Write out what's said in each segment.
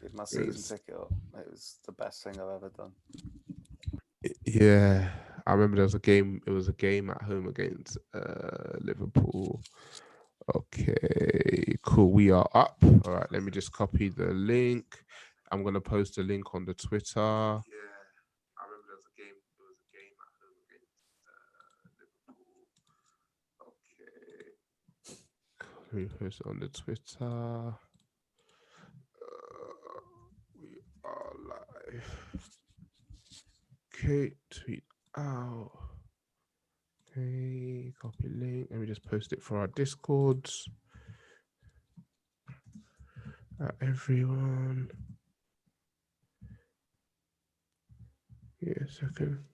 Picked my season ticket up. It was the best thing I've ever done. Yeah, I remember there was a game. It was a game at home against Liverpool. Okay, cool. We are up. All right, let me just copy the link. I'm gonna post a link on the Twitter. Yeah, I remember there was a game. It was a game at home against Liverpool. Okay, let me post it on the Twitter. We are live. Okay, tweet out. Okay, copy link. Let me just post it for our Discords. Everyone. Yeah, a second.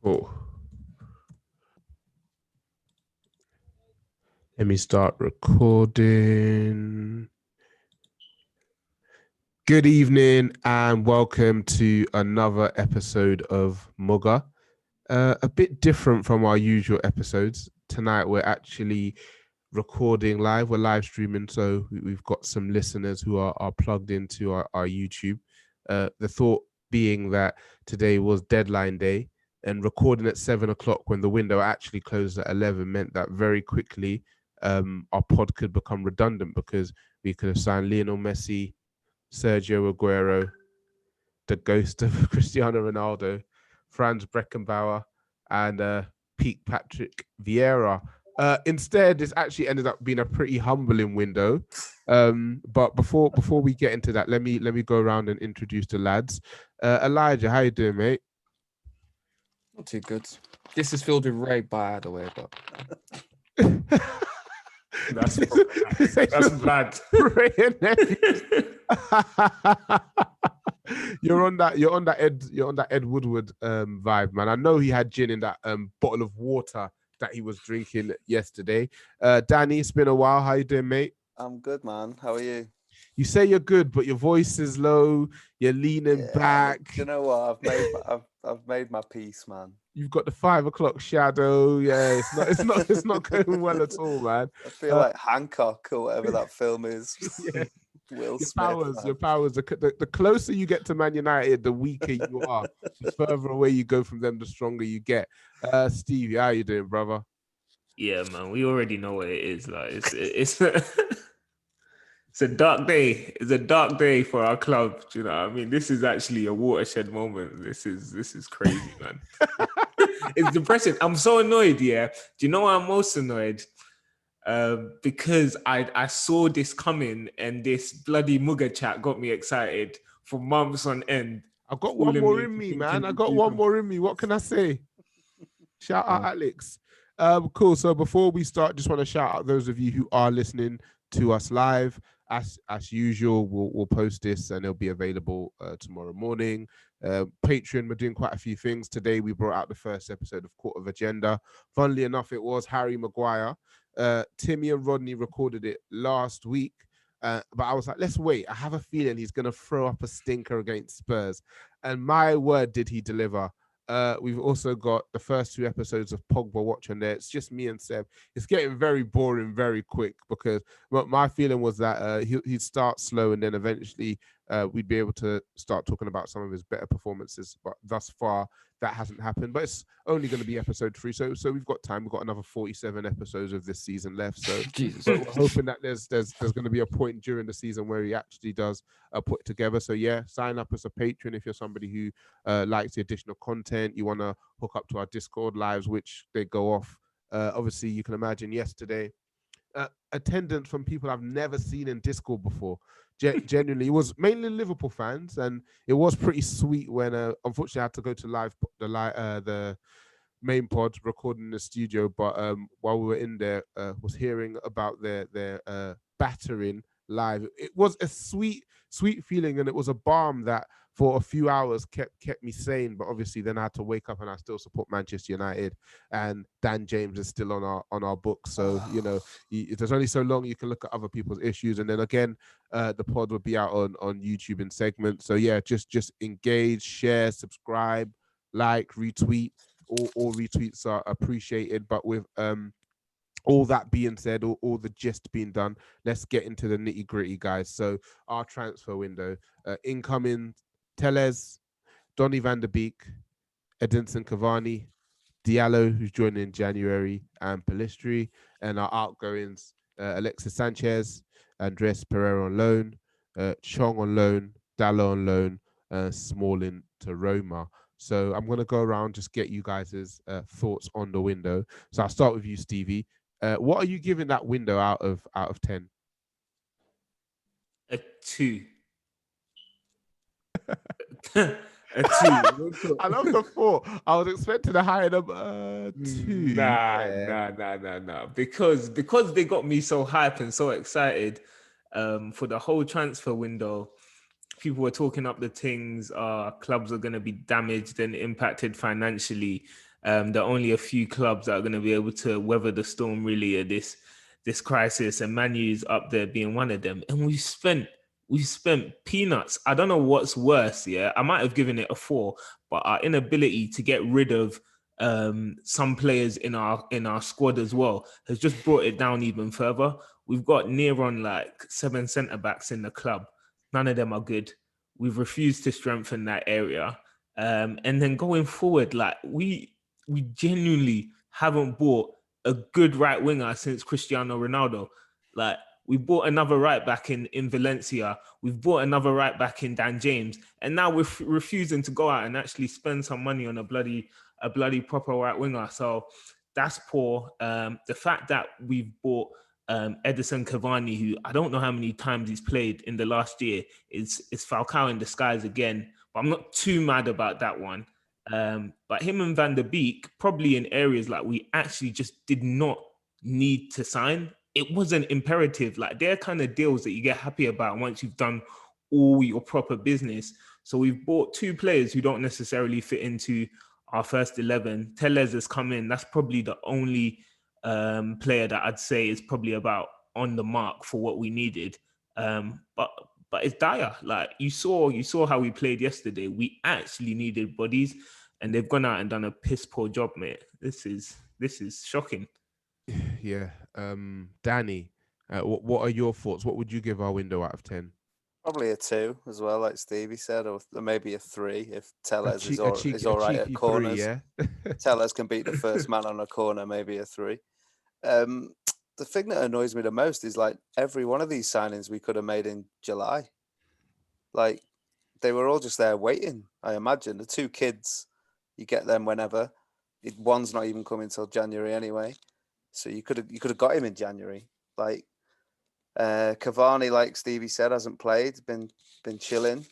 Cool. Let me start recording. Good evening and welcome to another episode of Muga. A bit different from our usual episodes. Tonight we're actually recording live. We're live streaming, so we've got some listeners who are plugged into our YouTube. The thought being that today was deadline day, and recording at 7 o'clock when the window actually closed at 11 meant that very quickly our pod could become redundant because we could have signed Lionel Messi, Sergio Aguero, the ghost of Cristiano Ronaldo, Franz Beckenbauer, and Pete Patrick Vieira. Instead, this actually ended up being a pretty humbling window. But before we get into that, let me go around and introduce the lads. Elijah, how you doing, mate? Not too good. This is filled with Ray, by the way, but that's bad. You're on that Ed Woodward vibe, man. I know he had gin in that bottle of water that he was drinking yesterday. Danny, it's been a while. How you doing, mate? I'm good, man. How are you? You say you're good, but your voice is low. You're leaning back. You know what? I've made my peace, man. You've got the 5 o'clock shadow. Yeah, it's not going well at all, man. I feel like Hancock or whatever that film is. Yeah. Will your Smith, powers. The closer you get to Man United, the weaker you are. The further away you go from them, the stronger you get. Stevie, how you doing, brother? Yeah, man. We already know what it is. Like it's it's a dark day. It's a dark day for our club. Do you know what I mean? This is actually a watershed moment. This is crazy, man. It's depressing. I'm so annoyed. Yeah. Do you know why I'm most annoyed? Because I saw this coming and this bloody Muga chat got me excited for months on end. I got one more in me, man. I got one more in me. What can I say? Shout out Alex. Cool. So before we start, just want to shout out those of you who are listening to us live. As usual, we'll post this and it'll be available tomorrow morning. Patreon, we're doing quite a few things. Today we brought out the first episode of Court of Agenda. Funnily enough, it was Harry Maguire. Timmy and Rodney recorded it last week, but I was like, let's wait. I have a feeling he's going to throw up a stinker against Spurs. And my word, did he deliver. We've also got the first 2 episodes of Pogba Watch on there. It's just me and Seb. It's getting very boring very quick because my feeling was that he'd start slow and then eventually we'd be able to start talking about some of his better performances. But thus far, that hasn't happened. But it's only going to be episode 3, so we've got time. We've got another 47 episodes of this season left. So we're hoping that there's going to be a point during the season where he actually does put it together. So yeah, sign up as a patron if you're somebody who likes the additional content. You want to hook up to our Discord lives, which they go off. Obviously, you can imagine yesterday. Attendance from people I've never seen in Discord before. Genuinely, it was mainly Liverpool fans, and it was pretty sweet when unfortunately I had to go to the main pod recording in the studio, but while we were in there, was hearing about their battering live. It was a sweet feeling, and it was a balm that for a few hours kept me sane. But obviously then I had to wake up and I still support Manchester United, and Dan James is still on our books. So you know, there's only so long you can look at other people's issues, and then again the pod will be out on YouTube in segments. So yeah, just engage, share, subscribe, like, retweet, all retweets are appreciated. But with all that being said, all the gist being done, let's get into the nitty gritty, guys. So our transfer window, incoming Tellez, Donny van der Beek, Edinson Cavani, Diallo, who's joining in January, and Pellistri, and our outgoings, Alexis Sanchez, Andres Pereira on loan, Chong on loan, Dallo on loan, Smalling to Roma. So I'm going to go around, just get you guys' thoughts on the window. So I'll start with you, Stevie. What are you giving that window out of 10? A 2. A 2. I love the 4. I was expecting a higher number. 2. Nah. Because they got me so hyped and so excited for the whole transfer window. People were talking up the things. Clubs are going to be damaged and impacted financially. There are only a few clubs that are going to be able to weather the storm really at this crisis, and Man U's up there being one of them. And we spent peanuts. I don't know what's worse. Yeah, I might have given it a 4, but our inability to get rid of some players in our squad as well has just brought it down even further. We've got near on like 7 centre backs in the club. None of them are good. We've refused to strengthen that area. And then going forward, like we genuinely haven't bought a good right winger since Cristiano Ronaldo. Like we bought another right back in Valencia. We've bought another right back in Dan James. And now we're refusing to go out and actually spend some money on a bloody proper right winger. So that's poor. The fact that we've bought Edinson Cavani, who I don't know how many times he's played in the last year, is Falcao in disguise again. But I'm not too mad about that one. But him and Van der Beek, probably in areas like we actually just did not need to sign. It wasn't imperative. Like they're kind of deals that you get happy about once you've done all your proper business. So we've bought 2 players who don't necessarily fit into our first 11. Tellez has come in. That's probably the only player that I'd say is probably about on the mark for what we needed. But it's dire. Like you saw how we played yesterday. We actually needed bodies, and they've gone out and done a piss poor job, mate. This is shocking. Yeah. Danny, what are your thoughts? What would you give our window out of 10? Probably a 2 as well, like Stevie said, or maybe a 3 if Tellez is all right at cheeky corners. 3, yeah. Tellez can beat the first man on a corner, maybe a 3. The thing that annoys me the most is like every one of these signings we could have made in July. Like they were all just there waiting. I imagine the 2 kids, you get them whenever. One's not even coming till January anyway, so you could have got him in January. Like Cavani, like Stevie said, hasn't played, been chilling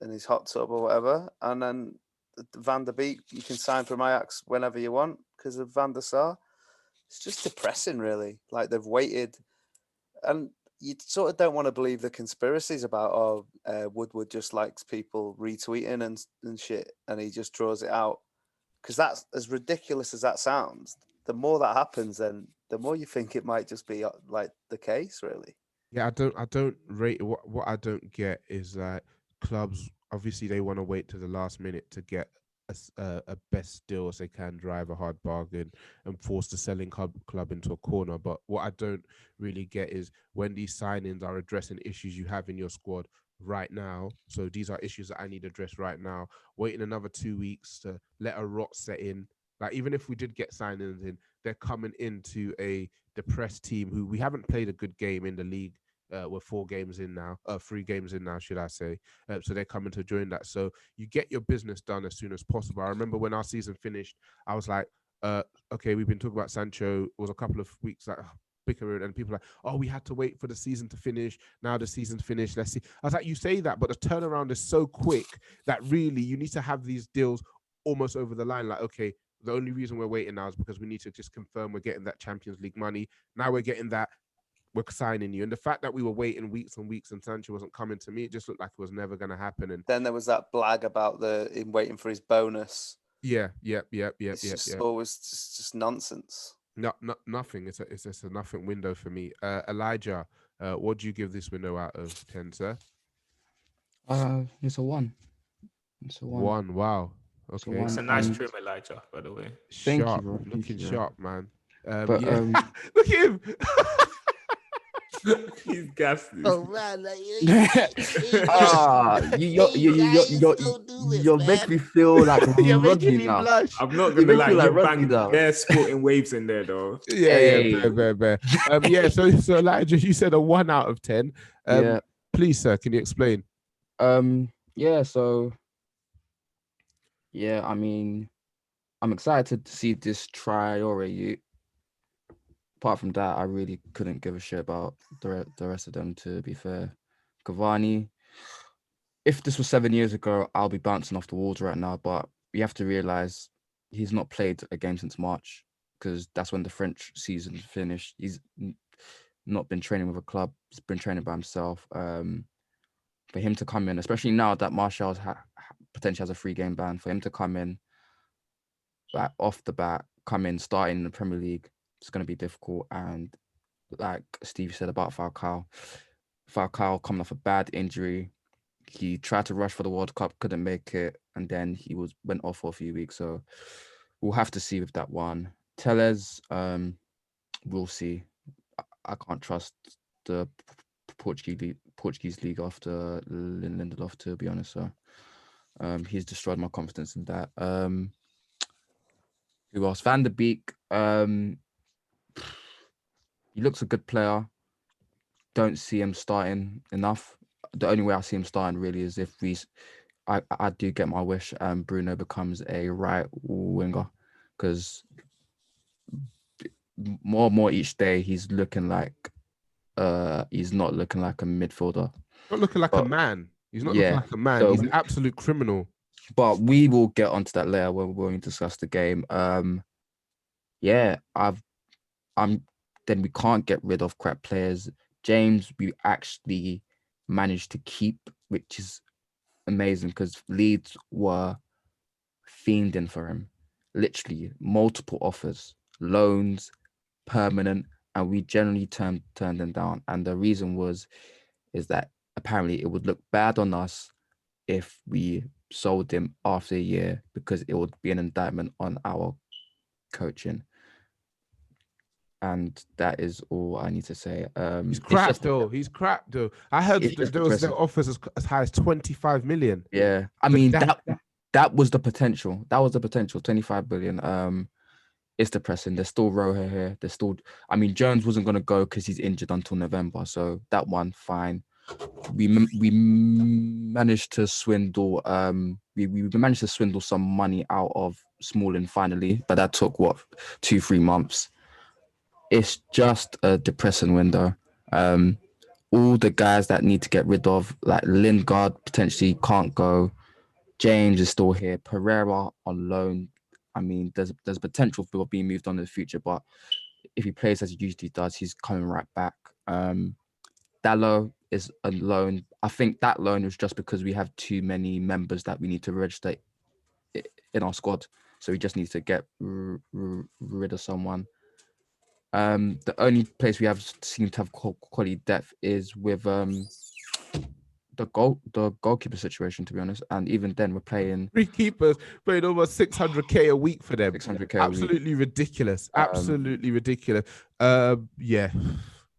in his hot tub or whatever, and then Van der Beek you can sign from Ajax whenever you want because of Van der Sar. It's just depressing, really. Like they've waited, and you sort of don't want to believe the conspiracies about Woodward just likes people retweeting and shit, and he just draws it out. Because that's as ridiculous as that sounds. The more that happens, then the more you think it might just be like the case, really. Yeah, I don't rate what I don't get is that clubs obviously they want to wait to the last minute to get a best deal as they can, drive a hard bargain and force the selling club into a corner. But what I don't really get is when these signings are addressing issues you have in your squad right now. So these are issues that I need addressed right now. Waiting another 2 weeks to let a rot set in. Like even if we did get signings in, they're coming into a depressed team who we haven't played a good game in the league. We're 3 games in now, should I say. So they're coming to join that. So you get your business done as soon as possible. I remember when our season finished, I was like, okay, we've been talking about Sancho. It was a couple of weeks like bickering and people like, oh, we had to wait for the season to finish. Now the season's finished. Let's see. I was like, you say that, but the turnaround is so quick that really you need to have these deals almost over the line. Like, okay, the only reason we're waiting now is because we need to just confirm we're getting that Champions League money. Now we're getting that. We're signing you. And the fact that we were waiting weeks and weeks and Sancho wasn't coming to me, it just looked like it was never going to happen. And then there was that blag about him waiting for his bonus. Yeah. It's just always just nonsense. Nothing. It's just a nothing window for me. Elijah, what do you give this window out of 10, sir? It's a 1. It's a 1. 1. Wow. Okay. one, It's a nice and trim, Elijah, by the way. Thank you, Sharp. bro. Thank Looking you, bro. sharp, man. But Yeah. Look at him. He's gassed. Oh man, like, you're making me feel like You're making Rodney me now. blush. I'm not You gonna make lie, me like you're Rodney banging now. bare sporting waves in there though. Yeah, Hey. bear. Yeah, so Elijah, you said a 1 out of 10. Yeah. Please, sir, can you explain? Yeah. So yeah, I mean, I'm excited to see this Traore youth. Apart from that, I really couldn't give a shit about the rest of them. To be fair, Cavani. If this was 7 years ago, I'll be bouncing off the walls right now. But you have to realize he's not played a game since March because that's when the French season finished. He's not been training with a club. He's been training by himself. For him to come in, especially now that Martial's potentially has a 3-game ban, for him to come in, like off the bat, starting in the Premier League, it's going to be difficult. And like Steve said about Falcao coming off a bad injury, he tried to rush for the World Cup, couldn't make it, and then he went off for a few weeks. So we'll have to see with that one. Telles, we'll see. I can't trust the Portuguese league after Lindelof, to be honest. So he's destroyed my confidence in that. Who else? Van der Beek. He looks a good player. Don't see him starting enough. The only way I see him starting really is if I do get my wish and Bruno becomes a right winger, because more and more each day he's looking like he's not looking like a midfielder. Not looking like a man. He's not looking like a man. So He's an absolute criminal. But we will get onto that later when we discuss the game. Then we can't get rid of crap players. James, we actually managed to keep, which is amazing because Leeds were fiending for him. Literally multiple offers, loans, permanent, and we generally turned them down. And the reason is that apparently it would look bad on us if we sold him after a year because it would be an indictment on our coaching. And that is all I need to say. He's crap though. I heard there was offers as high as 25 million. Yeah, I mean that was the potential. 25 billion. It's depressing. There's still Rojo here. I mean, Jones wasn't gonna go because he's injured until November, so that one fine. We managed to swindle. We managed to swindle some money out of Smalling finally, but that took 2-3 months. It's just a depressing window. All the guys that need to get rid of, like Lingard, potentially can't go. James is still here. Pereira on loan. I mean, there's potential for being moved on in the future, but if he plays as he usually does, he's coming right back. Dallo is a loan. I think that loan was just because we have too many members that we need to register in our squad. So we just need to get rid of someone. The only place we seem to have quality depth is with the goalkeeper situation, to be honest. And even then, we're playing 3 keepers, paying almost 600k a week for them. 600k. Absolutely ridiculous. Absolutely ridiculous. Yeah.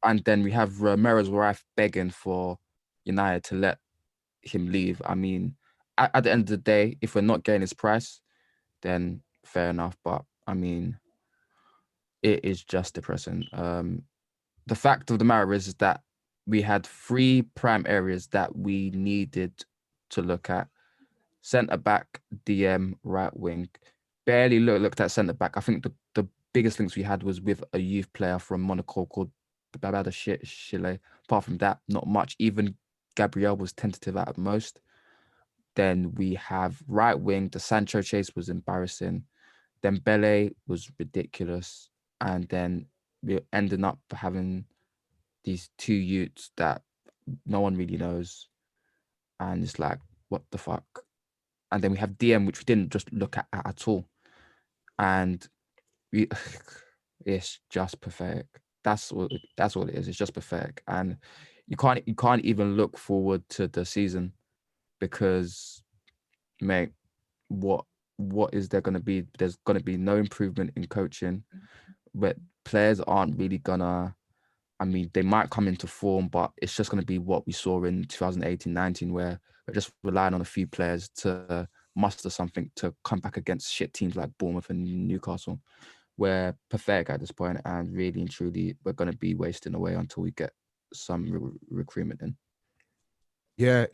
And then we have Ramirez wife begging for United to let him leave. I mean, at the end of the day, if we're not getting his price, then fair enough. But I mean, it is just depressing. The fact of the matter is that we had 3 prime areas that we needed to look at. Centre back, DM, right wing. Barely looked at centre back. I think the biggest links we had was with a youth player from Monaco called Babada Chile. Apart from that, not much. Even Gabriel was tentative at most. Then we have right wing. The Sancho chase was embarrassing. Dembele was ridiculous. And then we're ending up having these 2 youths that no one really knows. And it's like, what the fuck? And then we have DM, which we didn't just look at all. And it's just pathetic. That's all it is. It's just pathetic. And you can't even look forward to the season because, mate, what what is there going to be? There's going to be no improvement in coaching, but players aren't really gonna. I mean, they might come into form, but it's just going to be what we saw in 2018-19, where we're just relying on a few players to muster something to come back against shit teams like Bournemouth and Newcastle. We're pathetic at this point, and really and truly, we're going to be wasting away until we get some recruitment in. Yeah,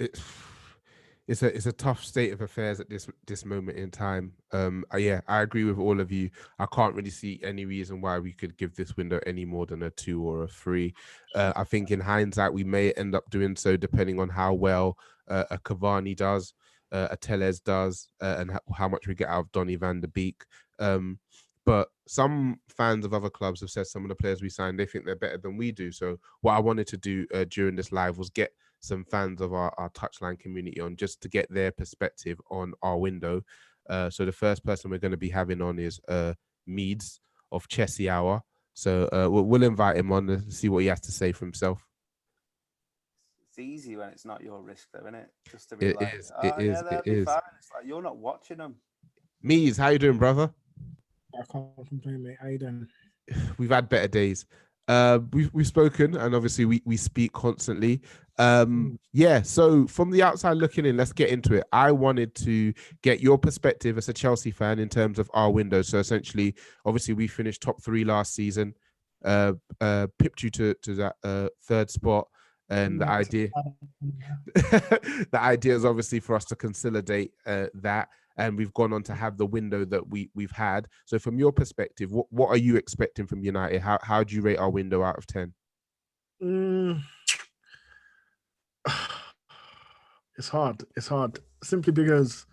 it's a tough state of affairs at this moment in time. Yeah, I agree with all of you. I can't really see any reason why we could give this window any more than a 2 or a 3. I think in hindsight we may end up doing so depending on how well a Cavani does, a Tellez does, and how much we get out of Donny van der Beek. But some fans of other clubs have said some of the players we signed, they think they're better than we do. So what I wanted to do during this live was get some fans of our touchline community on, just to get their perspective on our window. So the first person we're going to be having on is Meads of Chelsea Hour. So we'll invite him on and see what he has to say for himself. It's easy when it's not your risk, though, isn't it? Just to be It like, is. oh, It is. yeah, they'll It be is. fine. It's like you're not watching them. Meads, how you doing, brother? I can't complain, mate. How you doing? We've had better days. We've spoken, and obviously we speak constantly. Yeah, so from the outside looking in, let's get into it. I wanted to get your perspective as a Chelsea fan in terms of our window. So essentially, obviously we finished top 3 last season, pipped you to that third spot, and the idea the idea is obviously for us to consolidate that. And we've gone on to have the window that we've had. So from your perspective, what are you expecting from United? How do you rate our window out of 10? It's hard. It's hard. Simply because,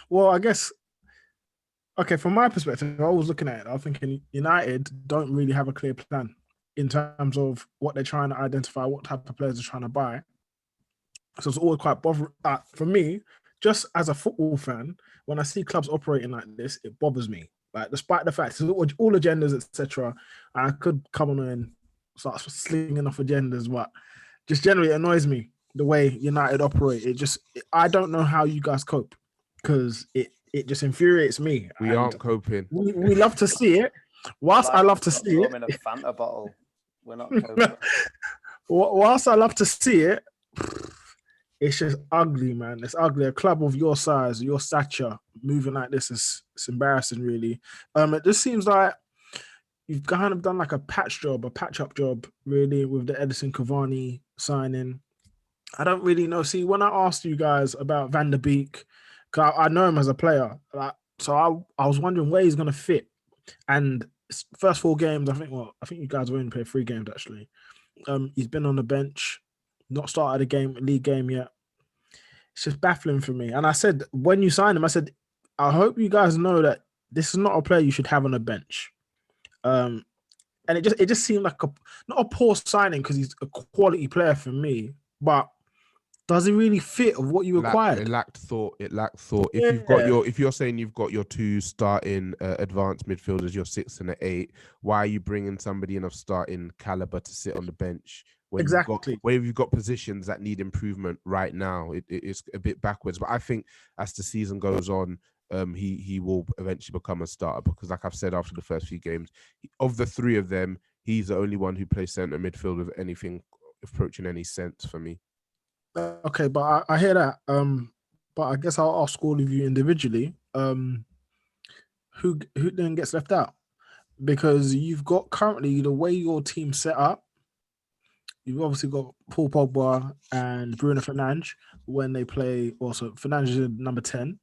well, I guess, okay, from my perspective, I was looking at it, I was thinking United don't really have a clear plan in terms of what they're trying to identify, what type of players they're trying to buy. So it's always quite bothering. For me, just as a football fan, when I see clubs operating like this, it bothers me. Like, despite the fact it's all agendas, etc., I could come on and start slinging off agendas, but just generally it annoys me the way United operate. I don't know how you guys cope, because it just infuriates me. We aren't coping. We love to see it. Whilst I love to see it, in a Fanta bottle. We're not coping. Whilst I love to see it, it's just ugly, man. It's ugly. A club of your size, your stature, moving like this it's embarrassing, really. It just seems like you've kind of done like a patch-up job, really, with the Edison Cavani signing. I don't really know. See, when I asked you guys about Van der Beek, because I know him as a player, so I was wondering where he's going to fit. And first 4 games, I think you guys have only played 3 games, actually. He's been on the bench, not started a league game yet. It's just baffling for me. And I said, when you signed him, I said, I hope you guys know that this is not a player you should have on the bench. And it just seemed like not a poor signing, because he's a quality player for me, but does he really fit of what you required? It lacked thought. If you're saying you've got your 2 starting advanced midfielders, your 6 and 8, why are you bringing somebody in of starting caliber to sit on the bench? Exactly. Where you've got positions that need improvement right now, it's a bit backwards. But I think as the season goes on, he will eventually become a starter, because, like I've said after the first few games, of the 3 of them, he's the only one who plays centre midfield with anything approaching any sense for me. Okay, but I hear that. But I guess I'll ask all of you individually. Who then gets left out? Because you've got currently the way your team's set up. You've obviously got Paul Pogba and Bruno Fernandes when they play. Also, Fernandes is number 10.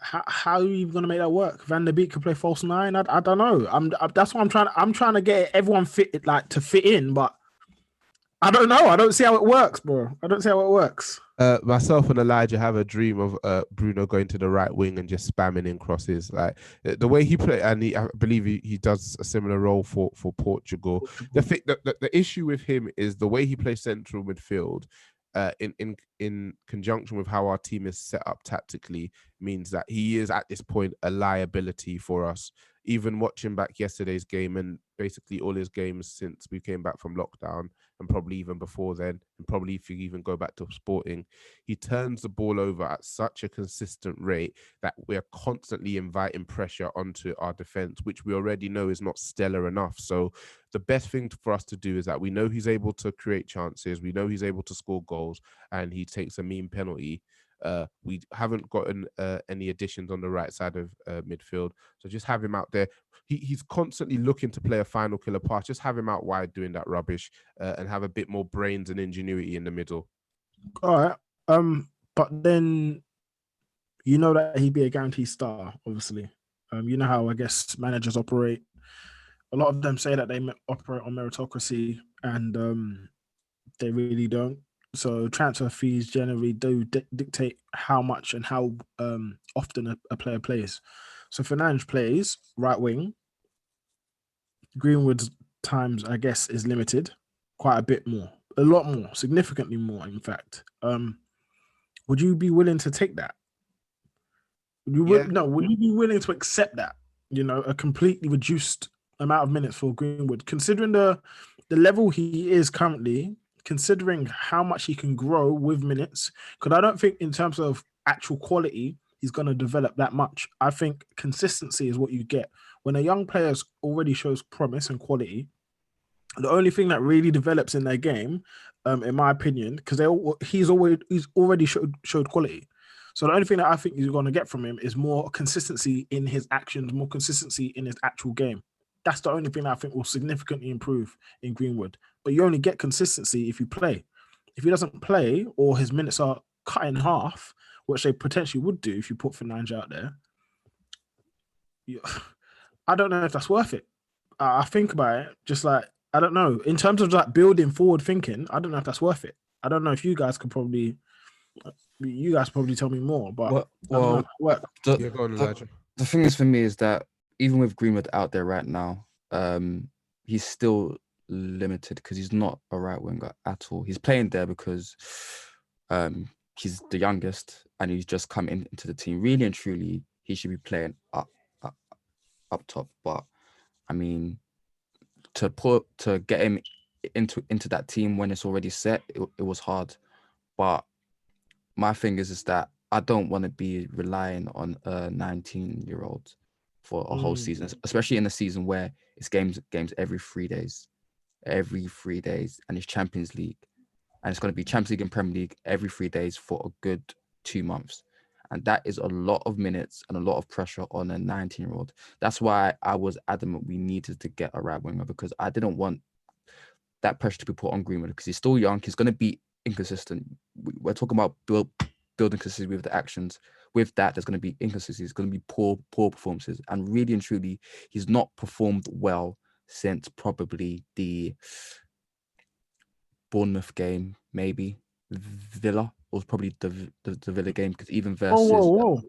How are you going to make that work? Van der Beek could play false 9. I don't know. That's what I'm trying to get everyone fit in, but I don't know. I don't see how it works, bro. I don't see how it works. Myself and Elijah have a dream of Bruno going to the right wing and just spamming in crosses. Like the way he played, and I believe he does a similar role for Portugal. The issue with him is the way he plays central midfield. In conjunction with how our team is set up tactically, means that he is at this point a liability for us. Even watching back yesterday's game and basically all his games since we came back from lockdown, and probably even before then, and probably if you even go back to Sporting, he turns the ball over at such a consistent rate that we're constantly inviting pressure onto our defense, which we already know is not stellar enough. So the best thing for us to do is that we know he's able to create chances, we know he's able to score goals, and he takes a mean penalty. We haven't gotten any additions on the right side of midfield, so just have him out there. He's constantly looking to play a final killer pass. Just have him out wide doing that rubbish, and have a bit more brains and ingenuity in the middle. All right. But then you know that he'd be a guaranteed star, obviously. You know how I guess managers operate. A lot of them say that they operate on meritocracy, and they really don't. So transfer fees generally do dictate how much and how often a player plays. So Fernandes plays right wing. Greenwood's times, I guess, is limited quite a bit more, a lot more, significantly more, in fact. Would you be willing to take that? Would you be willing to accept that? You know, a completely reduced amount of minutes for Greenwood, considering the level he is currently, considering how much he can grow with minutes. Because I don't think in terms of actual quality, he's going to develop that much. I think consistency is what you get. When a young player already shows promise and quality, the only thing that really develops in their game, in my opinion, because he's already showed quality. So the only thing that I think you're going to get from him is more consistency in his actions, more consistency in his actual game. That's the only thing that I think will significantly improve in Greenwood. But you only get consistency if you play. If he doesn't play or his minutes are cut in half, which they potentially would do if you put Fernandes out there, I don't know if that's worth it. I think about it, just like, I don't know. In terms of like building forward thinking, I don't know if that's worth it. I don't know if you guys probably tell me more, but well, Yeah, go on, Elijah. the thing is for me is that even with Greenwood out there right now, he's still limited because he's not a right winger at all. He's playing there because he's the youngest and he's just come into the team. Really and truly, he should be playing up top. But I mean, to get him into that team when it's already set, it was hard. But my thing is that I don't want to be relying on a 19-year-old for a whole season, especially in a season where it's games every 3 days, and it's Champions League, and it's going to be Champions League and Premier League every 3 days for a good 2 months. And that is a lot of minutes and a lot of pressure on a 19-year-old. That's why I was adamant we needed to get a right winger, because I didn't want that pressure to be put on Greenwood because he's still young. He's going to be inconsistent. We're talking about building consistency with the actions. With that, there's going to be inconsistency. It's going to be poor performances. And really and truly, he's not performed well since probably the Bournemouth game, maybe Villa. Was probably the Villa game, because even versus. Whoa.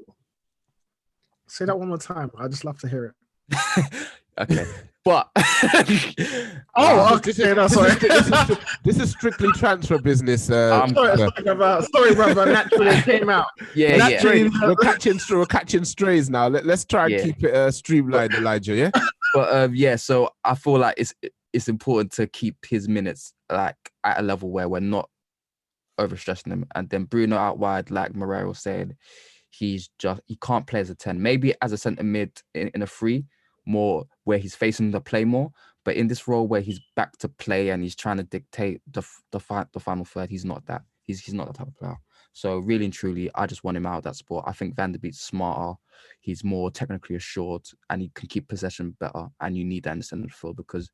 Say that one more time. I just love to hear it. Okay, but this is strictly transfer business. Sorry, brother. Naturally, it came out. Yeah. We're catching strays now. Let's try and keep it streamlined, Elijah. Yeah. But so I feel like it's important to keep his minutes like at a level where we're not overstressing him. And then Bruno out wide, like Moreira was saying, he can't play as a 10. Maybe as a centre mid in a 3, more where he's facing the play more. But in this role where he's back to play and he's trying to dictate the final third, he's not that. He's not that type of player. So really and truly, I just want him out of that sport. I think Van der Beek's smarter. He's more technically assured and he can keep possession better. And you need that in the centre of the field, because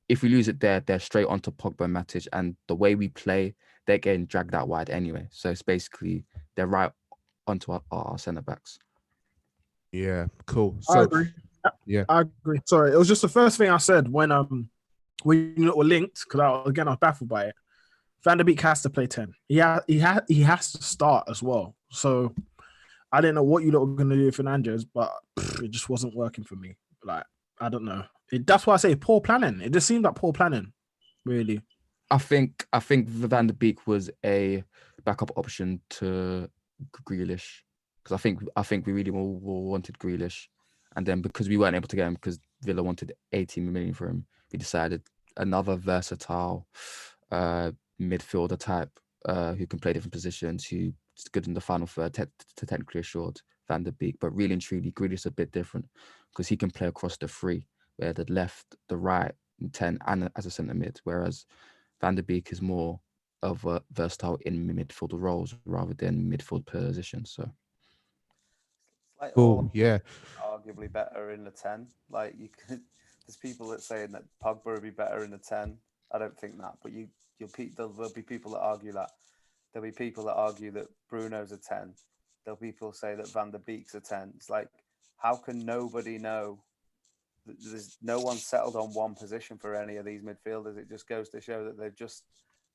if we lose it there, they're straight onto Pogba and Matic. And the way we play, they're getting dragged out wide anyway. So it's basically they're right onto our centre backs. Yeah, cool. So, I agree. Yeah, I agree. Sorry, it was just the first thing I said when you were linked, because I was baffled by it. Van der Beek has to play 10. He has to start as well. So I didn't know what you lot were going to do with Fernandes, but it just wasn't working for me. Like, I don't know. That's why I say poor planning. It just seemed like poor planning, really. I think Van der Beek was a backup option to Grealish, because I think we really wanted Grealish, and then because we weren't able to get him because Villa wanted 18 million for him, we decided another versatile midfielder type who can play different positions, who's good in the final third, technically assured, Van der Beek. But really and truly, Grealish is a bit different because he can play across the three, where the left, the right, 10, and as a centre mid, whereas Van der Beek is more of a versatile in midfield roles rather than midfield positions. So, like Oh, yeah. arguably better in the 10. Like you could, there's people that saying that Pogba would be better in the 10. I don't think that, but there'll be people that argue that. There'll be people that argue that Bruno's a 10. There'll be people say that Van der Beek's a 10. It's like, how can nobody know? There's no one settled on one position for any of these midfielders. It just goes to show that they're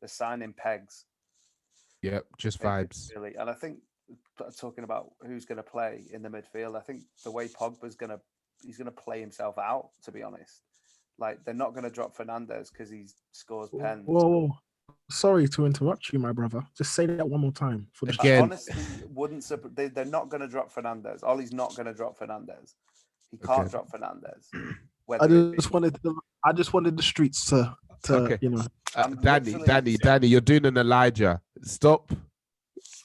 signing pegs. Yep, just vibes. Really, and I think talking about who's going to play in the midfield, I think the way Pogba's he's going to play himself out. To be honest, like they're not going to drop Fernandes because he scores pens. Whoa. Sorry to interrupt you, my brother. Just say that one more time. For the Again. Honestly, they're not going to drop Fernandes. Ollie's not going to drop Fernandes. He can't drop Fernandes. I just wanted the streets to Okay. you know. Danny, you're doing an Elijah. Stop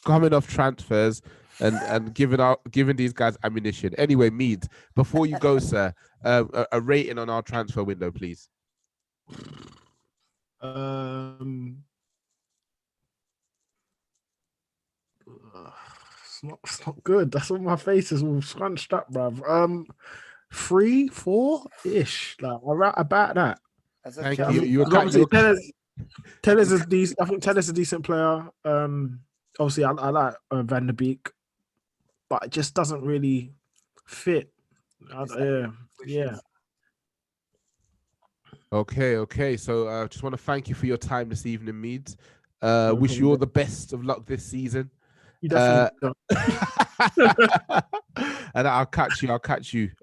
coming off transfers and giving these guys ammunition. Anyway, Mead, before you go, sir, a rating on our transfer window, please. It's not good. That's what my face is all scrunched up, bruv. 3, 4 ish, like about that. Thank you. You're Tellez is decent. I think Tellez is a decent player. Obviously, I like Van der Beek, but it just doesn't really fit. Yeah. Okay. So I just want to thank you for your time this evening, Mead. No wish you problem. all the best of luck this season. You definitely And I'll catch you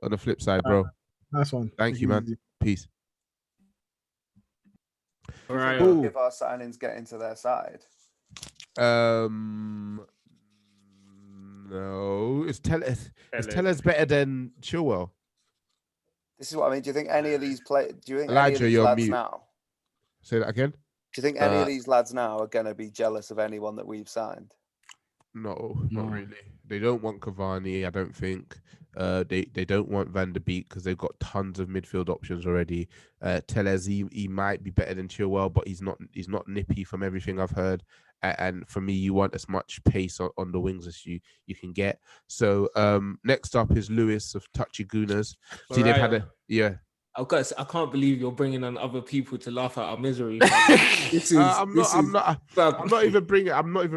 on the flip side, bro. Nice one. Thank you, man. Peace. All right. If our signings get into their side. No. Is Tellez better than Chilwell? This is what I mean. Do you think any of these Elijah, any of these you're lads mute. now? Say that again? Do you think any of these lads now are going to be jealous of anyone that we've signed? No, not really. They don't want Cavani, I don't think. They don't want Van der Beek because they've got tons of midfield options already. Tellez, he might be better than Chilwell, but he's not nippy from everything I've heard. And for me, you want as much pace on the wings as you can get. So next up is Lewis of Touchy Gooners. See, they've had I can't believe you're bringing on other people to laugh at our misery. I'm not even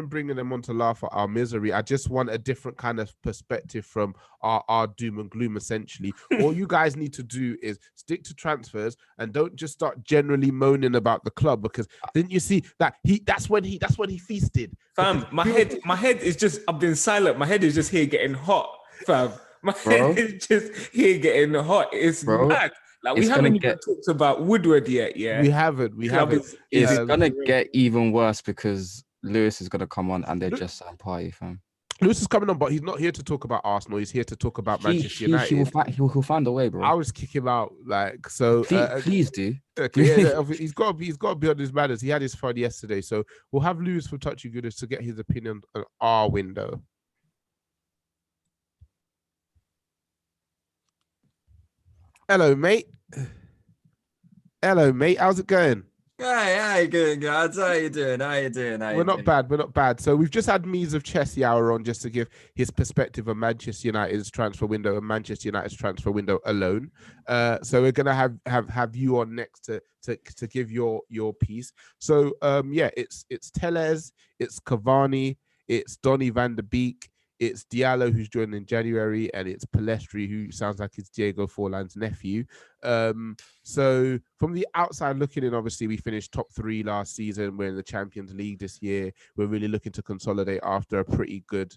bringing them on to laugh at our misery. I just want a different kind of perspective from our doom and gloom. Essentially, all you guys need to do is stick to transfers and don't just start generally moaning about the club, because didn't you see that that's when he feasted. Fam, my head is just, I've been silent. My head is just here getting hot, fam. My head is just here getting hot. It's mad. Like, we haven't even talked about Woodward yet, yeah? We haven't. It's gonna get even worse because Lewis is gonna come on and they're just a party, fam. Lewis is coming on, but he's not here to talk about Arsenal. He's here to talk about Manchester United. He'll find a way, bro. I was kick him out, like, so. Please do. Yeah, he's got to be on his manners. He had his fun yesterday, so we'll have Lewis from Touchy Goodness to get his opinion on our window. Hello, mate. How's it going? Hi, good, guys. How you doing? We're not bad. So we've just had Mies of Chelsea Hour on just to give his perspective on Manchester United's transfer window and Manchester United's transfer window alone. So we're gonna have you on next to give your piece. So it's Tellez, it's Cavani, it's Donny van der Beek, it's Diallo, who's joined in January, and it's Palestri, who sounds like it's Diego Forlan's nephew. So from the outside looking in, obviously we finished top 3 last season. We're in the Champions League this year. We're really looking to consolidate after a pretty good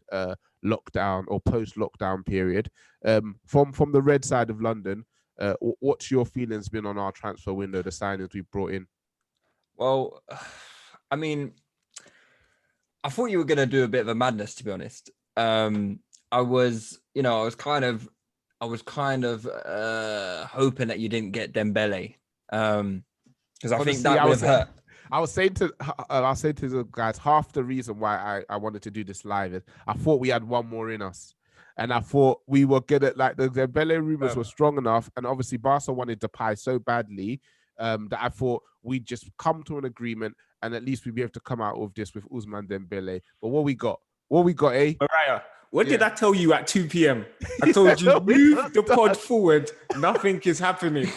lockdown or post-lockdown period. From the red side of London, what's your feelings been on our transfer window, the signings we brought in? Well, I mean, I thought you were going to do a bit of a madness, to be honest. I was kind of hoping that you didn't get Dembele, because I think that would have hurt. I was saying to the guys, half the reason why I wanted to do this live is I thought we had one more in us. And I thought we were good at, like, the Dembele rumors were strong enough. And obviously Barca wanted Depay so badly that I thought we'd just come to an agreement and at least we'd be able to come out of this with Ousmane Dembele. But what we got, eh? Mariah, what did I tell you at 2 p.m.? I told you, move the pod forward. Nothing is happening.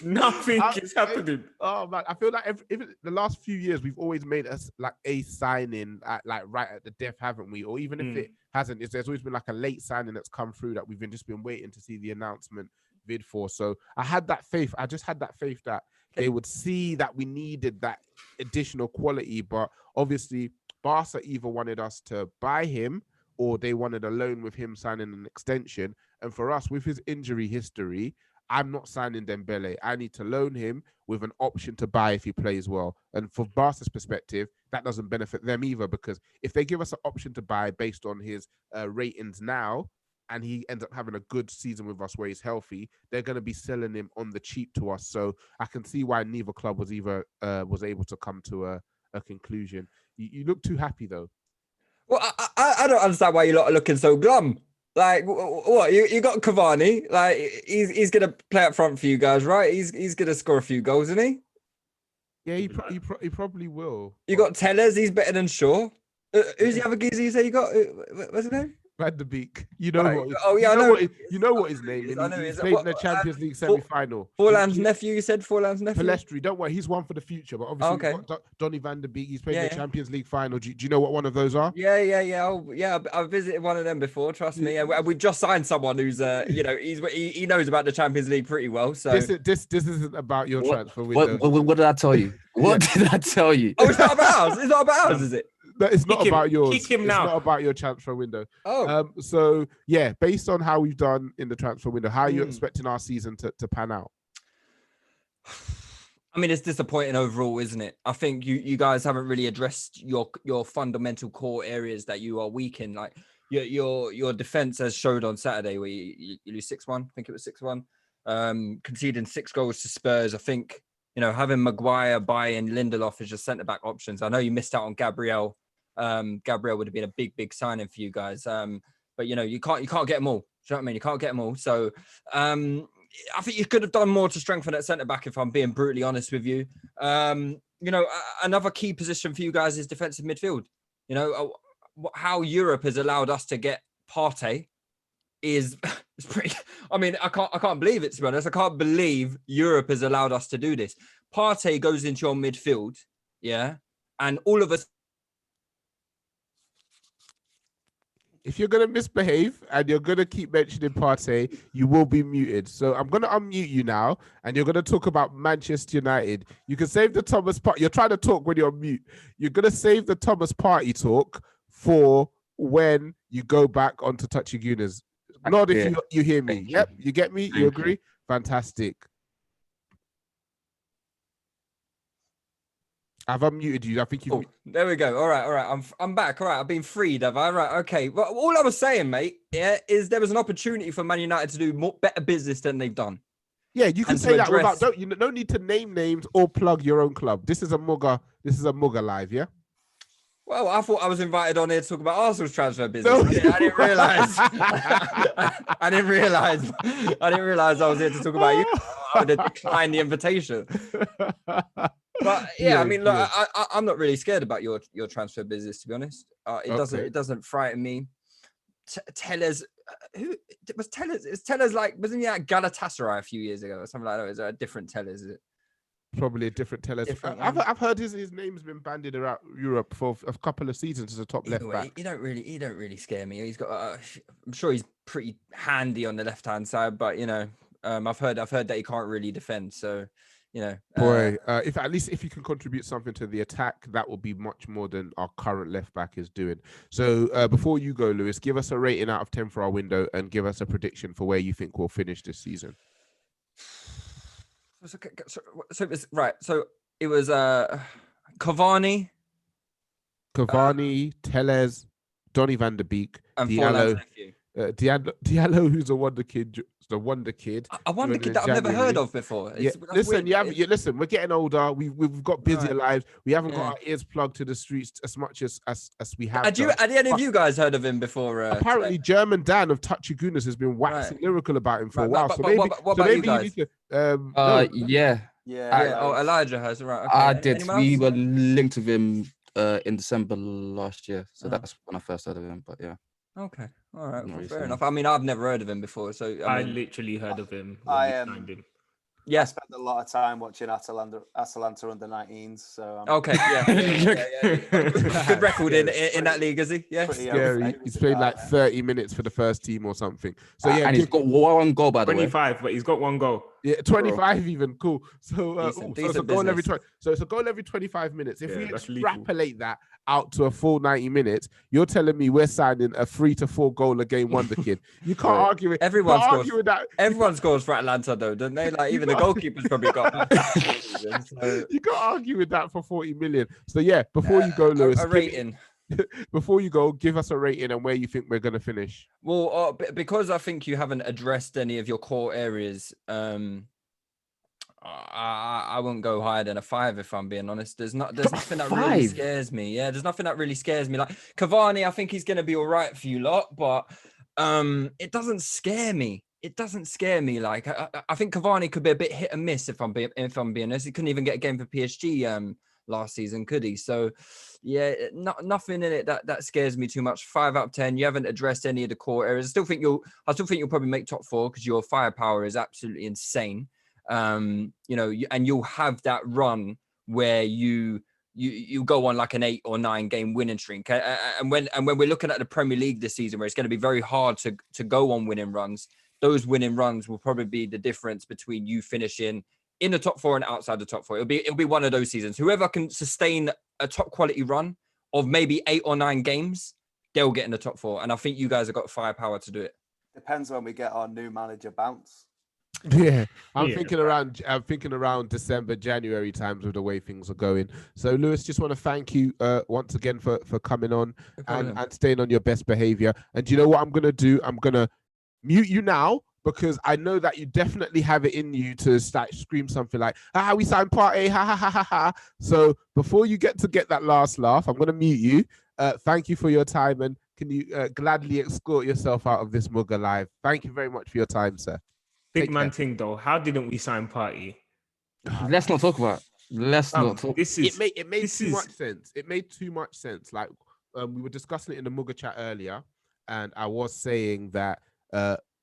Nothing is happening. Oh man, I feel like if the last few years we've always made us like a signing at, like, right at the death, haven't we? Or even if it hasn't, there's always been like a late signing that's come through that we've just been waiting to see the announcement vid for. So I had that faith. I just had that faith that they would see that we needed that additional quality. But obviously, Barca either wanted us to buy him or they wanted a loan with him signing an extension. And for us, with his injury history, I'm not signing Dembele. I need to loan him with an option to buy if he plays well. And from Barca's perspective, that doesn't benefit them either, because if they give us an option to buy based on his ratings now, and he ends up having a good season with us where he's healthy, they're going to be selling him on the cheap to us. So I can see why neither club was able to come to a conclusion. You look too happy though. Well, I don't understand why you lot are looking so glum. Like, what? You got Cavani. Like, he's gonna play up front for you guys, right? He's gonna score a few goals, isn't he? Yeah, he probably will. You got Tellers. He's better than Shaw. Who's the other geezer you say you got? What's his name? Van de Beek. You know Right. what? Oh yeah, I you know know. what? You know what his name is. I know. He's played in the Champions League semi-final. Forlan's nephew. You said Forlan's nephew. Palestri. Don't worry, he's one for the future. But obviously, we've got Donny Van de Beek. He's played in the Champions League final. Do you know what one of those are? Yeah. Oh, yeah, I've visited one of them before. Trust me. And we just signed someone who's he knows about the Champions League pretty well. So this isn't about your transfer window. What did I tell you? What did I tell you? Oh, it's not about ours. It's not about ours, is it? No, it's not about yours. Kick him now. It's not about your transfer window. Oh. So yeah, based on how we've done in the transfer window, how are you expecting our season to pan out? I mean, it's disappointing overall, isn't it? I think you guys haven't really addressed your fundamental core areas that you are weak in. Like your defense, as showed on Saturday, where you lose 6-1. I think it was 6-1. Conceding 6 goals to Spurs. I think, having Maguire, Baye, and Lindelof as your centre back options. I know you missed out on Gabriel. Gabriel would have been a big signing for you guys. But you can't get them all. Do you know what I mean? You can't get them all. So I think you could have done more to strengthen that centre back, if I'm being brutally honest with you. Another key position for you guys is defensive midfield. How Europe has allowed us to get Partey is it's pretty. I mean, I can't believe it, to be honest. I can't believe Europe has allowed us to do this. Partey goes into your midfield, and all of us. If you're going to misbehave and you're going to keep mentioning Partey, you will be muted. So I'm going to unmute you now, and you're going to talk about Manchester United. You can save the Thomas Partey. You're trying to talk when you're on mute. You're going to save the Thomas Partey talk for when you go back onto Touchy Gooners. Not if you hear me. Yep, you get me? You agree? Fantastic. I've unmuted you. I think you. There we go. All right. I'm back. All right. I've been freed, have I? Right. Okay. Well, all I was saying, mate, is there was an opportunity for Man United to do better business than they've done. Yeah, you can say that without. No need to name names or plug your own club. This is a Muga. This is a Muga live. Yeah. Well, I thought I was invited on here to talk about Arsenal's transfer business. No. I didn't realize. I didn't realize I was here to talk about you. I would have declined the invitation. But I mean, look, I'm not really scared about your transfer business, to be honest. It doesn't frighten me. Tellers, who was Tellers? Is Tellers wasn't he at Galatasaray a few years ago or something like that? Is that a different Tellers? Is it? Probably a different Tellers. I've heard his name's been bandied around Europe for a couple of seasons as a top left back. He don't really scare me. He's got. I'm sure he's pretty handy on the left hand side, but I've heard that he can't really defend. So. If you can contribute something to the attack, that will be much more than our current left back is doing. So before you go, Lewis, give us a rating out of 10 for our window and give us a prediction for where you think we'll finish this season. So it was right. So it was Cavani, Tellez, Donny van der Beek, and Diallo, who's a wonder kid, the wonder kid. I wonder joining kid in that I've never heard January. of before. Yeah, That's listen, weird. listen. We're getting older. We've got busier Right. lives. We haven't got Yeah. our ears plugged to the streets as much as we have. Had any of you guys heard of him before? Apparently, today? German Dan of Touchy Goodness has been waxing lyrical about him for a while. But So maybe, what about you guys? you need to. No. Yeah. Yeah. Oh, Elijah has. Right. Okay. I did. Anyone We else? were linked with him in December last year, so that's when I first heard of him. But yeah. Okay. All right. Not Well, fair recently. enough. I mean, I've never heard of him before, so I I mean, literally heard of him when I we am. signed him. I yeah. spent a lot of time watching Atalanta under 19s, so I'm Okay. Yeah. Good record in that league, is he? Yeah. pretty Scary. okay He's with played that. like 30 minutes for the first team or something. So yeah, and he's got one goal, by the way. 25, but he's got one goal. yeah, 25 even. Cool. So, Decent so it's a goal every business. so it's a goal every 25 minutes. If Yeah, we that's lethal. extrapolate that out to a full 90 minutes, you're telling me we're signing a 3 to 4 goal a game wonder kid. You can't Right. argue it. Everyone You can't scores. argue with that. Everyone scores for Atlanta, though, don't they? Like even the goalkeeper's probably got. So, You can't argue with that for 40 million. So yeah, before you go, Lewis, a rating. before you go, give us a rating and where you think we're gonna finish. Well, because I think you haven't addressed any of your core areas, I won't go higher than a 5 if I'm being honest. There's nothing that really 5? scares me. Yeah, there's nothing that really scares me. Like Cavani, I think he's gonna be all right for you lot, but it doesn't scare me. It doesn't scare me. Like I think Cavani could be a bit hit and miss if I'm being honest. He couldn't even get a game for PSG last season, could he? So yeah, nothing in it that scares me too much. 5 out of 10. You haven't addressed any of the core areas. I still think you'll probably make top 4 because your firepower is absolutely insane. And you'll have that run where you go on like an 8 or 9 game winning streak. And when we're looking at the Premier League this season, where it's going to be very hard to go on winning runs, those winning runs will probably be the difference between you finishing in the top 4 and outside the top 4. It'll be one of those seasons. Whoever can sustain a top quality run of maybe 8 or 9 games, they'll get in the top 4. And I think you guys have got firepower to do it. Depends when we get our new manager bounce. Yeah, I'm Yeah. thinking around December, January times with the way things are going. So Lewis, just want to thank you once again for coming on and staying on your best behavior. And do you know what I'm gonna do? I'm gonna mute you now because I know that you definitely have it in you to scream something like we signed Partey, ha ha ha ha ha. So before you get that last laugh, I'm gonna mute you. Thank you for your time, and can you gladly escort yourself out of this Muga live? Thank you very much for your time, sir. Big Take man care. thing though. How didn't we sign Party? Let's not talk about it. Let's not talk. This is It made this too is- much sense. It made too much sense. Like we were discussing it in the Muga chat earlier, and I was saying that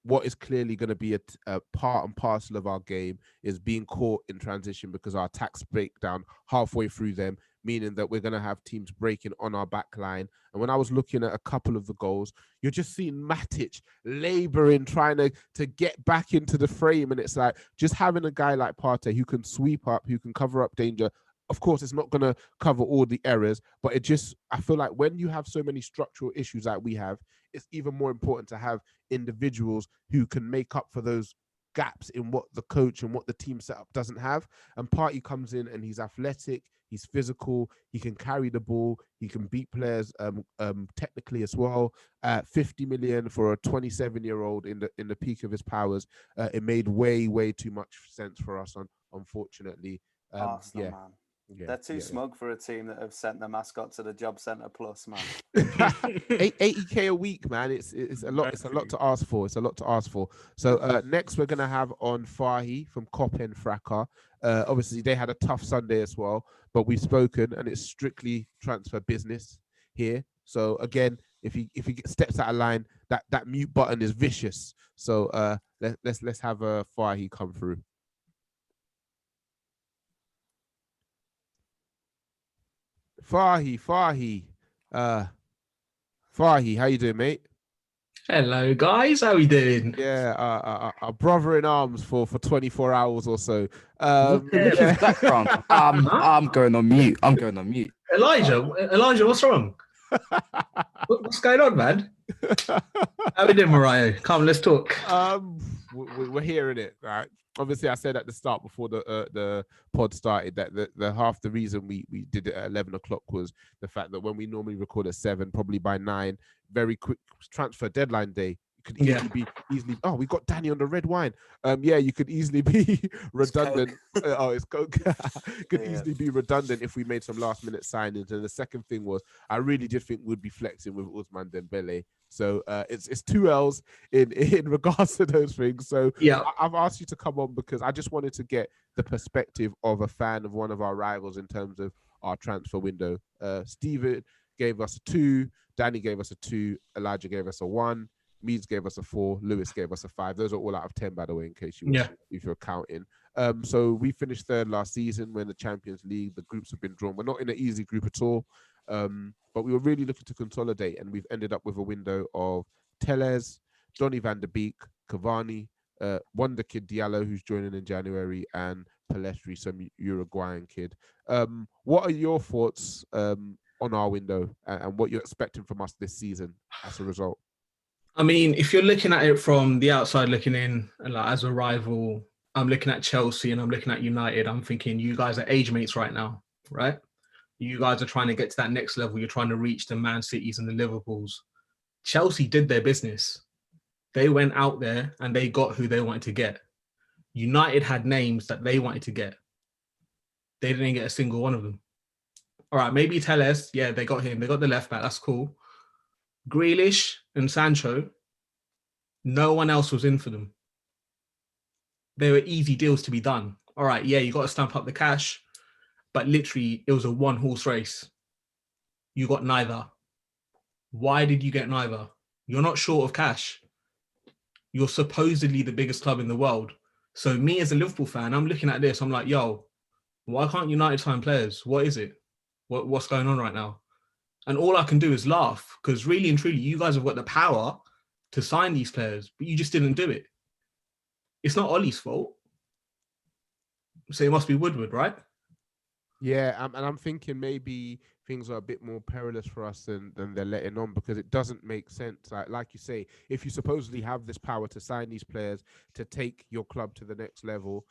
what is clearly going to be a part and parcel of our game is being caught in transition because our attacks break down halfway through them, meaning that we're going to have teams breaking on our back line. And when I was looking at a couple of the goals, you're just seeing Matic laboring, trying to get back into the frame. And it's like just having a guy like Partey who can sweep up, who can cover up danger. Of course, it's not going to cover all the errors, but I feel like when you have so many structural issues that we have, it's even more important to have individuals who can make up for those gaps in what the coach and what the team setup doesn't have. And Partey comes in and he's athletic, he's physical, he can carry the ball, he can beat players technically as well. 50 million for a 27-year-old in the peak of his powers, it made way too much sense for us, unfortunately. Arsenal, Yeah. man. Yeah, They're too smug for a team that have sent their mascot to the job centre plus, man. 80K a week, man. It's a lot. It's a lot to ask for. It's a lot to ask for. So next we're gonna have on Fahi from Koppen Fracas. Obviously they had a tough Sunday as well, but we've spoken and it's strictly transfer business here. So again, if he steps out of line, that mute button is vicious. So let's have Fahi come through. Fahi, how you doing, mate? Hello, guys. How we doing? Yeah, our brother in arms for 24 hours or so. Look at his background. I'm going on mute. Elijah, what's wrong? What's going on, man? How we doing, Mariah? Come, let's talk. We're hearing it, right? Obviously, I said at the start before the pod started that the half the reason we did it at 11 o'clock was the fact that when we normally record at 7, probably by 9, very quick transfer deadline day, could Yeah. easily. Oh, we got Danny on the red wine. Yeah, you could easily be redundant. It's Coke. Could Yeah. easily be redundant if we made some last minute signings. And the second thing was, I really did think we'd be flexing with Ousmane Dembele. So it's 2 L's in regards to those things. So Yeah. I've asked you to come on because I just wanted to get the perspective of a fan of one of our rivals in terms of our transfer window. Steven gave us a 2, Danny gave us a 2, Elijah gave us a 1, Meads gave us a 4, Lewis gave us a 5. Those are all out of 10, by the way, in case you were, if you're counting. So we finished 3rd last season when the Champions League, the groups have been drawn. We're not in an easy group at all, but we were really looking to consolidate, and we've ended up with a window of Tellez, Donny van der Beek, Cavani, Wonder Kid Diallo, who's joining in January, and Palestri, some Uruguayan kid. What are your thoughts on our window and what you're expecting from us this season as a result? I mean, if you're looking at it from the outside looking in, like as a rival, I'm looking at Chelsea and I'm looking at United. I'm thinking you guys are age mates right now, right? You guys are trying to get to that next level. You're trying to reach the Man Cities and the Liverpools. Chelsea did their business. They went out there and they got who they wanted to get. United had names that they wanted to get. They didn't get a single one of them. All right, maybe Tellez, yeah, they got him. They got the left back. That's cool. Grealish and Sancho, no one else was in for them. They were easy deals to be done. All right, yeah, you got to stamp up the cash, but literally it was a one-horse race. You got neither. Why did you get neither? You're not short of cash. You're supposedly the biggest club in the world. So me as a Liverpool fan, I'm looking at this. I'm like, yo, why can't United sign players? What is it? What's going on right now? And all I can do is laugh because really and truly, you guys have got the power to sign these players, but you just didn't do it. It's not Ollie's fault. So it must be Woodward, right? Yeah, and I'm thinking maybe things are a bit more perilous for us than they're letting on, because it doesn't make sense. Like you say, if you supposedly have this power to sign these players to take your club to the next level,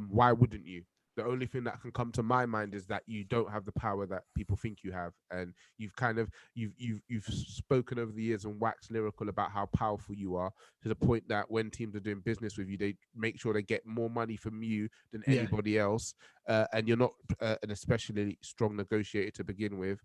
why wouldn't you? The only thing that can come to my mind is that you don't have the power that people think you have, and you've kind of you've spoken over the years and waxed lyrical about how powerful you are, to the point that when teams are doing business with you, they make sure they get more money from you than anybody else, and you're not an especially strong negotiator to begin with,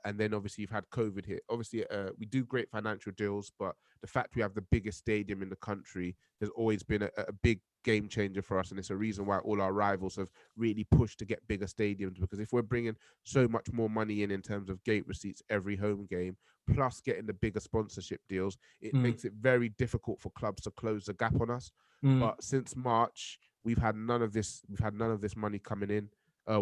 and then obviously you've had COVID hit. Obviously, we do great financial deals, but the fact we have the biggest stadium in the country has always been a big game changer for us, and it's a reason why all our rivals have really pushed to get bigger stadiums, because if we're bringing so much more money in terms of gate receipts every home game, plus getting the bigger sponsorship deals, it makes it very difficult for clubs to close the gap on us. But since March, we've had none of this money coming in.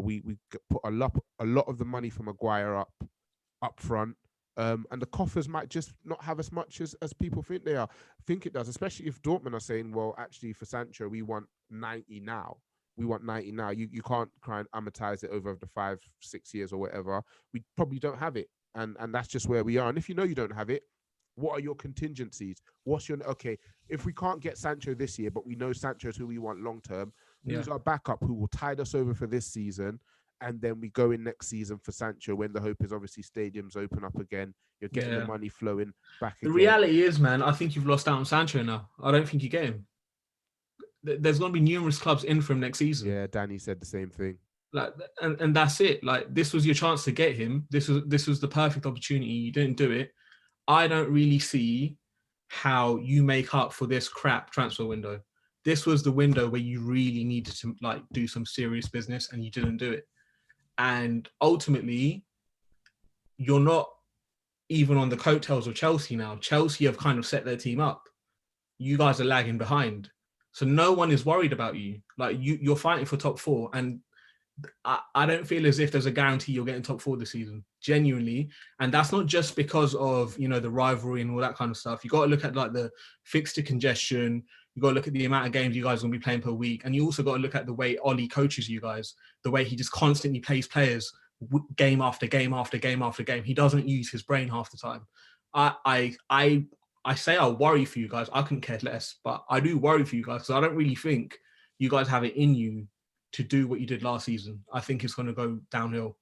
We put a lot of the money from Maguire up front. And the coffers might just not have as much as people think they are. Think it does, especially if Dortmund are saying, well, actually for Sancho, we want 90 now. We want 90 now. You can't try and amortize it over the 5-6 years or whatever. We probably don't have it. And that's just where we are. And if you know you don't have it, what are your contingencies? Okay, if we can't get Sancho this year, but we know Sancho's who we want long term, who's our backup who will tide us over for this season? And then we go in next season for Sancho, when the hope is obviously stadiums open up again. You're getting the money flowing back again. The reality is, man, I think you've lost out on Sancho now. I don't think you get him. There's going to be numerous clubs in for him next season. Yeah, Danny said the same thing. Like, and that's it. Like, this was your chance to get him. This was the perfect opportunity. You didn't do it. I don't really see how you make up for this crap transfer window. This was the window where you really needed to like do some serious business, and you didn't do it. And ultimately, you're not even on the coattails of Chelsea now. Chelsea have kind of set their team up. You guys are lagging behind. So no one is worried about you. Like, you're fighting for top 4. And I don't feel as if there's a guarantee you're getting top 4 this season, genuinely. And that's not just because of, the rivalry and all that kind of stuff. You got to look at like the fixture congestion. You got to look at the amount of games you guys are going to be playing per week. And you also got to look at the way Ollie coaches you guys, the way he just constantly plays players game after game after game after game. He doesn't use his brain half the time. I say I worry for you guys. I couldn't care less, but I do worry for you guys, because I don't really think you guys have it in you to do what you did last season. I think it's going to go downhill.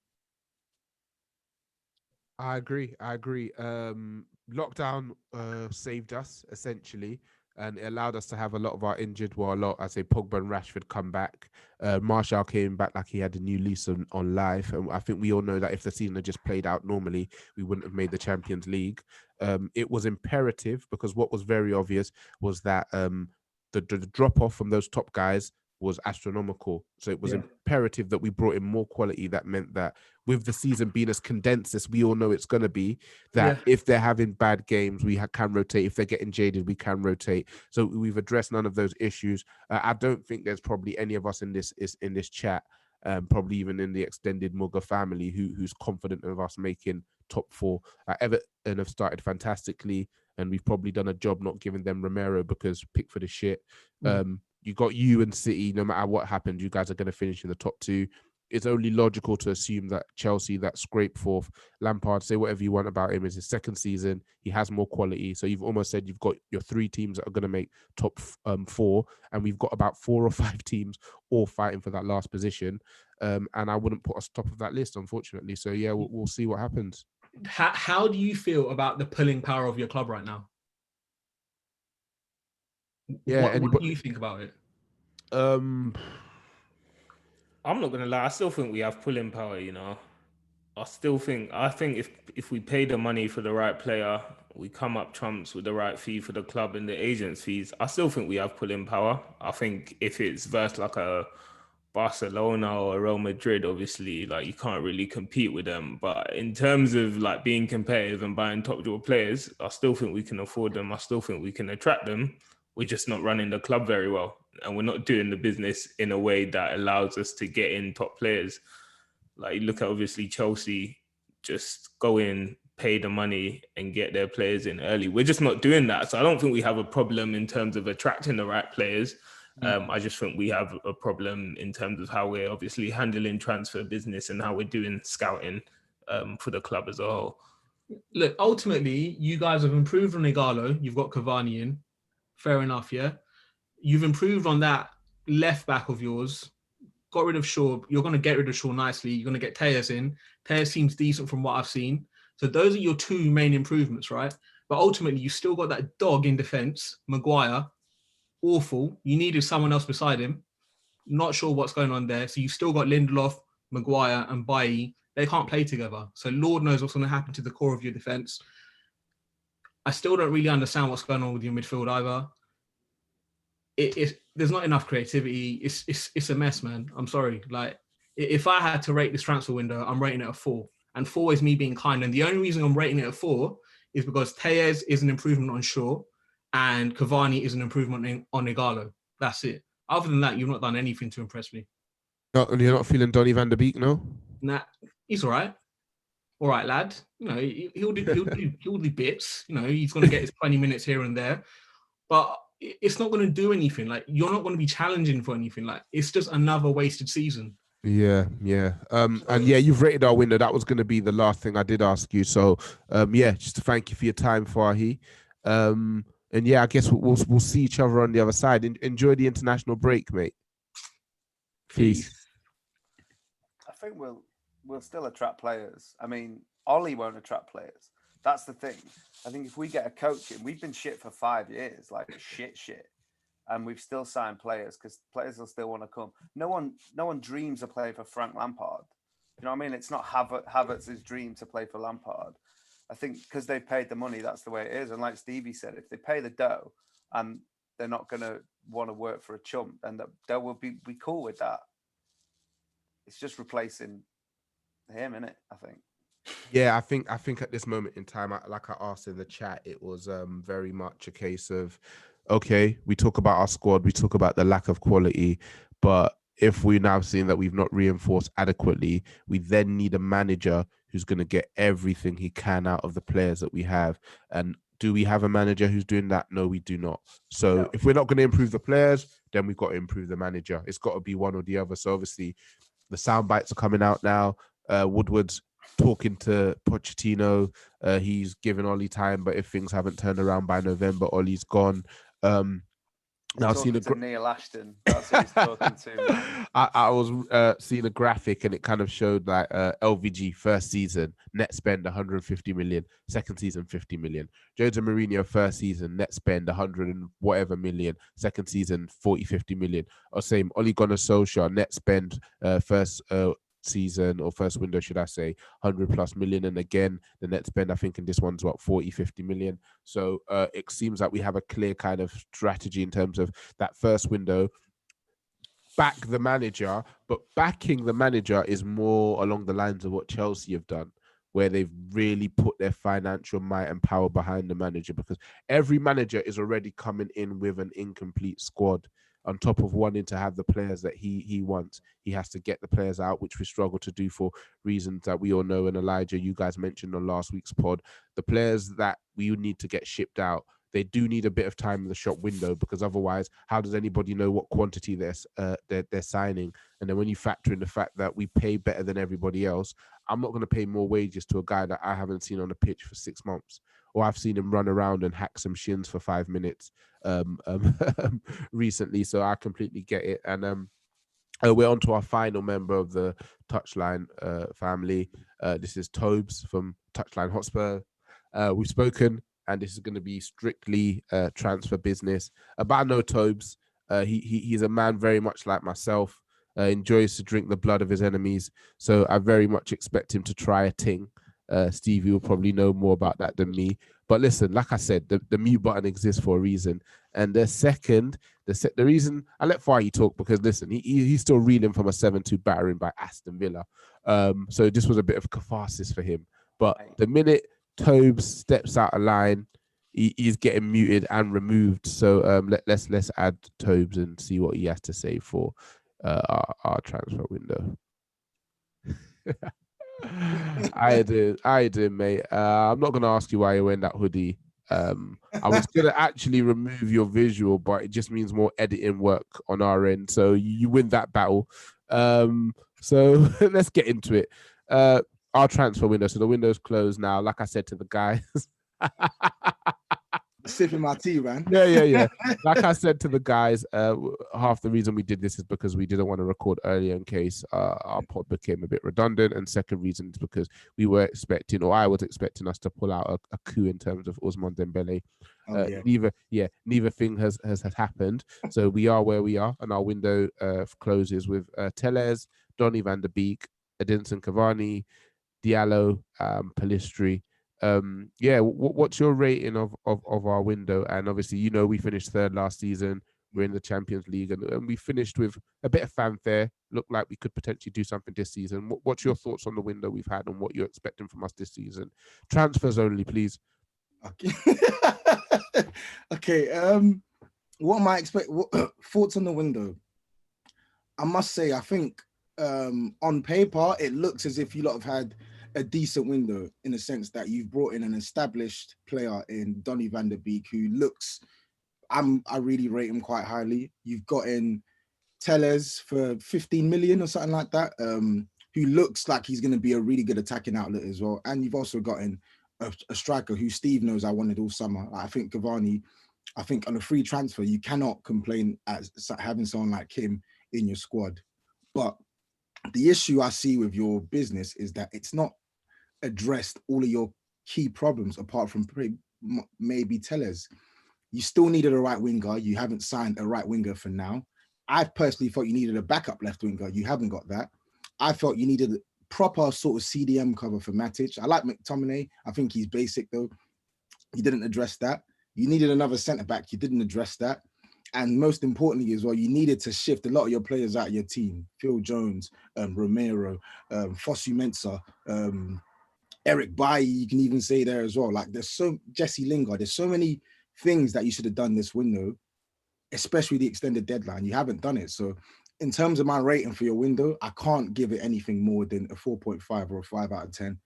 I agree. lockdown saved us essentially, and it allowed us to have a lot of our injured. Well, a lot. I say Pogba and Rashford come back. Martial came back like he had a new lease on life, and I think we all know that if the season had just played out normally, we wouldn't have made the Champions League. It was imperative because what was very obvious was that the drop off from those top guys was astronomical. So it was imperative that we brought in more quality. That meant that with the season being as condensed as we all know it's going to be, that if they're having bad games, we can rotate. If they're getting jaded, we can rotate. So we've addressed none of those issues. I don't think there's probably any of us in this chat, probably even in the extended Muga family, who's confident of us making top 4. Everton have started fantastically, and we've probably done a job not giving them Romero because Pickford is shit. You got you and City, no matter what happened, you guys are going to finish in the top 2. It's only logical to assume that Chelsea, that scrape 4th, Lampard, say whatever you want about him, is his second season. He has more quality. So you've almost said you've got your 3 teams that are going to make top 4, and we've got about 4 or 5 teams all fighting for that last position. And I wouldn't put us top of that list, unfortunately. So yeah, we'll see what happens. How do you feel about the pulling power of your club right now? Yeah, what do you think about it? I'm not gonna lie, I still think we have pulling power, you know. I think if we pay the money for the right player, we come up trumps with the right fee for the club and the agents' fees, I still think we have pulling power. I think if it's versus like a Barcelona or Real Madrid, obviously, like you can't really compete with them. But in terms of like being competitive and buying top draw players, I still think we can afford them. I still think we can attract them. We're just not running the club very well, and we're not doing the business in a way that allows us to get in top players. Like you look at obviously Chelsea, just go in, pay the money and get their players in early. We're just not doing that. So I don't think we have a problem in terms of attracting the right players. I just think we have a problem in terms of how we're obviously handling transfer business and how we're doing scouting for the club as a whole. Look, ultimately, you guys have improved on Igalo. You've got Cavani in. Fair enough, yeah? You've improved on that left back of yours. Got rid of Shaw. You're going to get rid of Shaw nicely. You're going to get Tejas in. Tejas seems decent from what I've seen. So those are your 2 main improvements, right? But ultimately, you still got that dog in defence, Maguire. Awful. You needed someone else beside him. Not sure what's going on there. So you've still got Lindelof, Maguire, and Bailly. They can't play together. So Lord knows what's going to happen to the core of your defence. I still don't really understand what's going on with your midfield either. There's not enough creativity. It's a mess, man. I'm sorry. Like, if I had to rate this transfer window, I'm rating it a 4. And 4 is me being kind. And the only reason I'm rating it a 4 is because Tejas is an improvement on Shaw and Cavani is an improvement on Igalo. That's it. Other than that, you've not done anything to impress me. No, you're not feeling Donny van der Beek, no? Nah, he's all right. All right, lad. You know, he'll do bits. You know, he's going to get his 20 minutes here and there. But it's not going to do anything. Like, you're not going to be challenging for anything. Like, it's just another wasted season. Yeah. And yeah, you've rated our window. That was going to be the last thing I did ask you. So, yeah, just to thank you for your time, Fahi. And yeah, I guess we'll see each other on the other side. Enjoy the international break, mate. Peace. I think we'll still attract players. I mean, Ollie won't attract players. That's the thing. I think if we get a coach in, we've been shit for 5 years, like shit. And we've still signed players because players will still want to come. No one dreams of playing for Frank Lampard. You know what I mean? It's not Havertz's dream to play for Lampard. I think because they've paid the money, that's the way it is. And like Stevie said, if they pay the dough and they're not going to want to work for a chump, then the dough will be cool with that. It's just replacing him, innit? I think. Yeah, I think at this moment in time, like I asked in the chat, it was very much a case of, okay, we talk about our squad, we talk about the lack of quality, but if we're now seeing that we've not reinforced adequately, we then need a manager who's going to get everything he can out of the players that we have. And do we have a manager who's doing that? No, we do not. So if we're not going to improve the players, then we've got to improve the manager. It's got to be one or the other. So obviously, the sound bites are coming out now. Woodward's talking to Pochettino. He's given Ollie time, but if things haven't turned around by November, Ollie's gone. Now I've seen Talking to Neil Ashton. That's who he's talking to, man. I was seeing a graphic and it kind of showed like LVG first season net spend 150 million, second season 50 million. Jose Mourinho first season net spend 100 and whatever million, second season 40-50 million. Or same Ole Gunnar Solskjaer net spend first season or first window, should I say, 100+ million, and again the net spend I think in this one's what 40-50 million. So it seems like we have a clear kind of strategy in terms of that first window. Back the manager, but backing the manager is more along the lines of what Chelsea have done, where they've really put their financial might and power behind the manager, because every manager is already coming in with an incomplete squad. On top of wanting to have the players that he wants, he has to get the players out, which we struggle to do for reasons that we all know. And Elijah, you guys mentioned on last week's pod, the players that we need to get shipped out, they do need a bit of time in the shop window, because otherwise, how does anybody know what quantity they're signing? And then when you factor in the fact that we pay better than everybody else, I'm not going to pay more wages to a guy that I haven't seen on the pitch for 6 months, or I've seen him run around and hack some shins for 5 minutes recently. So I completely get it. And we're on to our final member of the Touchline family. This is Tobes from Touchline Hotspur. We've spoken, and this is going to be strictly transfer business. But I know Tobes. He's a man very much like myself, enjoys to drink the blood of his enemies. So I very much expect him to try a ting. Stevie will probably know more about that than me. But listen, like I said, the mute button exists for a reason. And the reason I let Fahy talk, because listen, he's still reeling from a 7-2 battering by Aston Villa. So this was a bit of catharsis for him. But the minute Tobes steps out of line, he's getting muted and removed. So let's add Tobes and see what he has to say for our transfer window. I did, mate. I'm not gonna ask you why you're wearing that hoodie. I was gonna actually remove your visual, but it just means more editing work on our end. So you win that battle. So let's get into it. Our transfer window. So the window's closed now. Like I said to the guys. Sipping my tea, man. Yeah. Like I said to the guys, half the reason we did this is because we didn't want to record earlier in case our pod became a bit redundant. And second reason is because we were expecting, or I was expecting us to pull out a coup in terms of Ousmane Dembele. Neither thing has happened. So we are where we are, and our window closes with Telles, Donny van der Beek, Edinson Cavani, Diallo, Pellistri. What's your rating of our window? And obviously, we finished third last season. We're in the Champions League, and we finished with a bit of fanfare. Looked like we could potentially do something this season. What's your thoughts on the window we've had and what you're expecting from us this season? Transfers only, please. Okay. What am I expecting? Thoughts on the window? I must say, I think on paper it looks as if you lot have had a decent window, in the sense that you've brought in an established player in Donny van der Beek who looks, I really rate him quite highly. You've got in Telles for 15 million or something like that, who looks like he's going to be a really good attacking outlet as well. And you've also got in a striker who Steve knows I wanted all summer. I think Cavani, on a free transfer, you cannot complain at having someone like him in your squad. But the issue I see with your business is that it's not addressed all of your key problems, apart from maybe Telles. You still needed a right winger. You haven't signed a right winger for now. I personally thought you needed a backup left winger. You haven't got that. I felt you needed a proper sort of CDM cover for Matic. I like McTominay. I think he's basic though. You didn't address that. You needed another centre back. You didn't address that. And most importantly as well, you needed to shift a lot of your players out of your team. Phil Jones, Romero, Fosu Mensah, Eric Bailly, you can even say there as well. Like Jesse Lingard, there's so many things that you should have done this window, especially the extended deadline. You haven't done it. So in terms of my rating for your window, I can't give it anything more than a 4.5 or a 5 out of 10.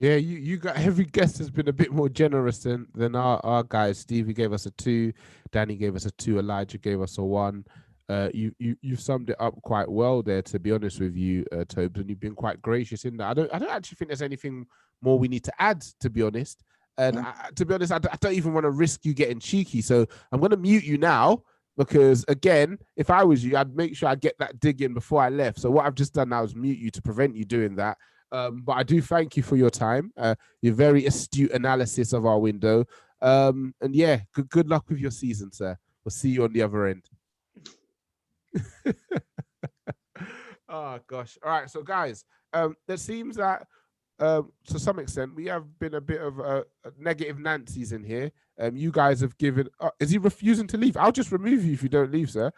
Yeah, you got, every guest has been a bit more generous than our guys. Stevie gave us a 2, Danny gave us a 2, Elijah gave us a 1. You've summed it up quite well there, to be honest with you, Tobes, and you've been quite gracious in that. I don't actually think there's anything more we need to add, to be honest. And to be honest, I don't even want to risk you getting cheeky. So I'm going to mute you now because, again, if I was you, I'd make sure I get that dig in before I left. So what I've just done now is mute you to prevent you doing that. But I do thank you for your time, your very astute analysis of our window. And yeah, good luck with your season, sir. We'll see you on the other end. Oh, gosh. All right. So, guys, it seems that to some extent, we have been a bit of a negative Nancy's in here. You guys have given... is he refusing to leave? I'll just remove you if you don't leave, sir.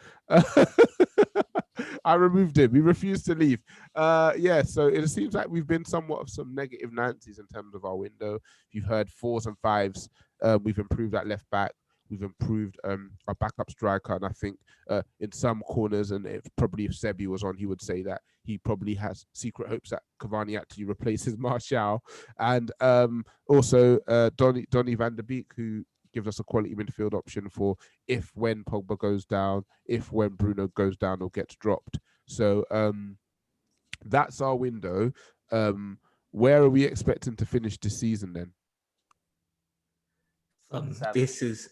I removed him. He refused to leave. Yeah, so it seems like we've been somewhat of some negative Nancy's in terms of our window. You've heard 4s and 5s. We've improved that left back. We've improved our backup striker, and I think in some corners, and probably if Sebi was on, he would say that he probably has secret hopes that Cavani actually replaces Martial, and also Donny van der Beek, who gives us a quality midfield option for if when Pogba goes down, if when Bruno goes down or gets dropped. So that's our window. Where are we expecting to finish this season then? This is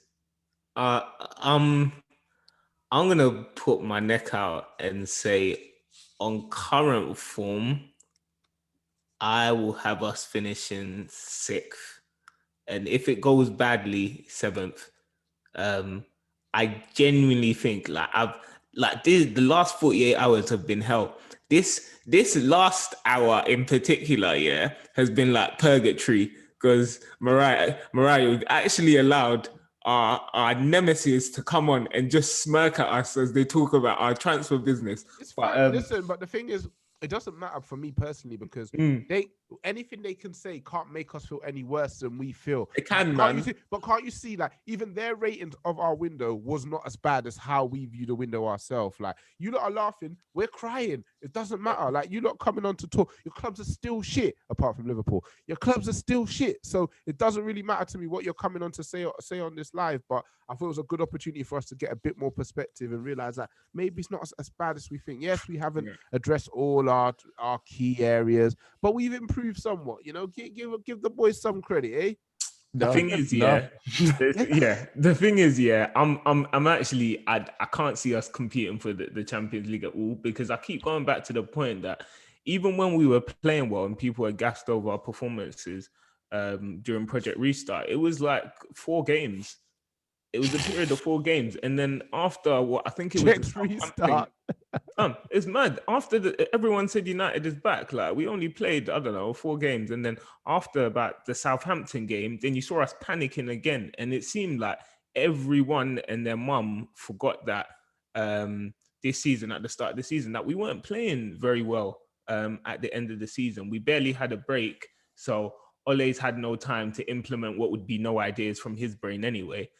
I'm gonna put my neck out and say, on current form, I will have us finishing 6th, and if it goes badly, 7th. I genuinely think the last 48 hours have been hell. This last hour in particular, yeah, has been like purgatory, because Mariah actually allowed our nemesis to come on and just smirk at us as they talk about our transfer business. It's fine. Listen, but the thing is, it doesn't matter for me personally, because anything they can say can't make us feel any worse than we feel. It can, can't man. Can't you see that even their ratings of our window was not as bad as how we view the window ourselves? Like, you lot are laughing, we're crying. It doesn't matter. Like, you lot coming on to talk, your clubs are still shit, apart from Liverpool. Your clubs are still shit. So it doesn't really matter to me what you're coming on to say on this live, but I thought it was a good opportunity for us to get a bit more perspective and realize that maybe it's not as bad as we think. Yes, we haven't addressed all our key areas, but we've improved somewhat. You know, give the boys some credit, eh? The thing is, the thing is, I'm actually, I can't see us competing for the Champions League at all, because I keep going back to the point that even when we were playing well and people were gassed over our performances during Project Restart, it was like 4 games. It was a period of 4 games, and then after what I think it was the Restart. It's mad. After everyone said United is back, like we only played, I don't know, 4 games, and then after about the Southampton game, then you saw us panicking again, and it seemed like everyone and their mum forgot that this season, at the start of the season, that we weren't playing very well at the end of the season. We barely had a break, so Ole's had no time to implement what would be no ideas from his brain anyway.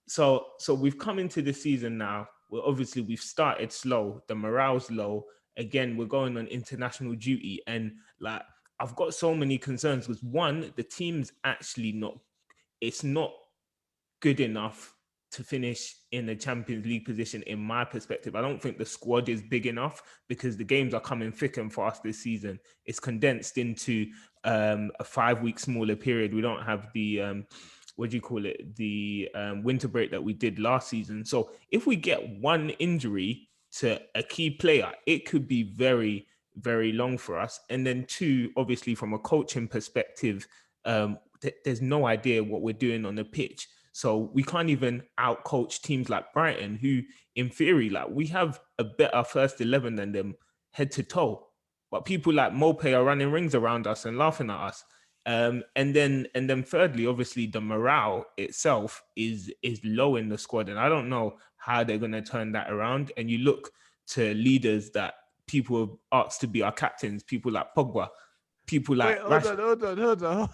So we've come into the season now. Well, obviously we've started slow. The morale's low. Again, we're going on international duty, and like I've got so many concerns because one, the team's actually it's not good enough to finish in a Champions League position, in my perspective. I don't think the squad is big enough because the games are coming thick and fast this season. It's condensed into a 5-week smaller period. We don't have the the winter break that we did last season. So if we get one injury to a key player, it could be very, very long for us. And then 2, obviously from a coaching perspective, there's no idea what we're doing on the pitch. So we can't even out-coach teams like Brighton, who in theory, like we have a better first 11 than them head to toe. But people like Mope are running rings around us and laughing at us. And then thirdly, obviously the morale itself is low in the squad, and I don't know how they're going to turn that around. And you look to leaders that people have asked to be our captains, people like Pogba, people like hold on.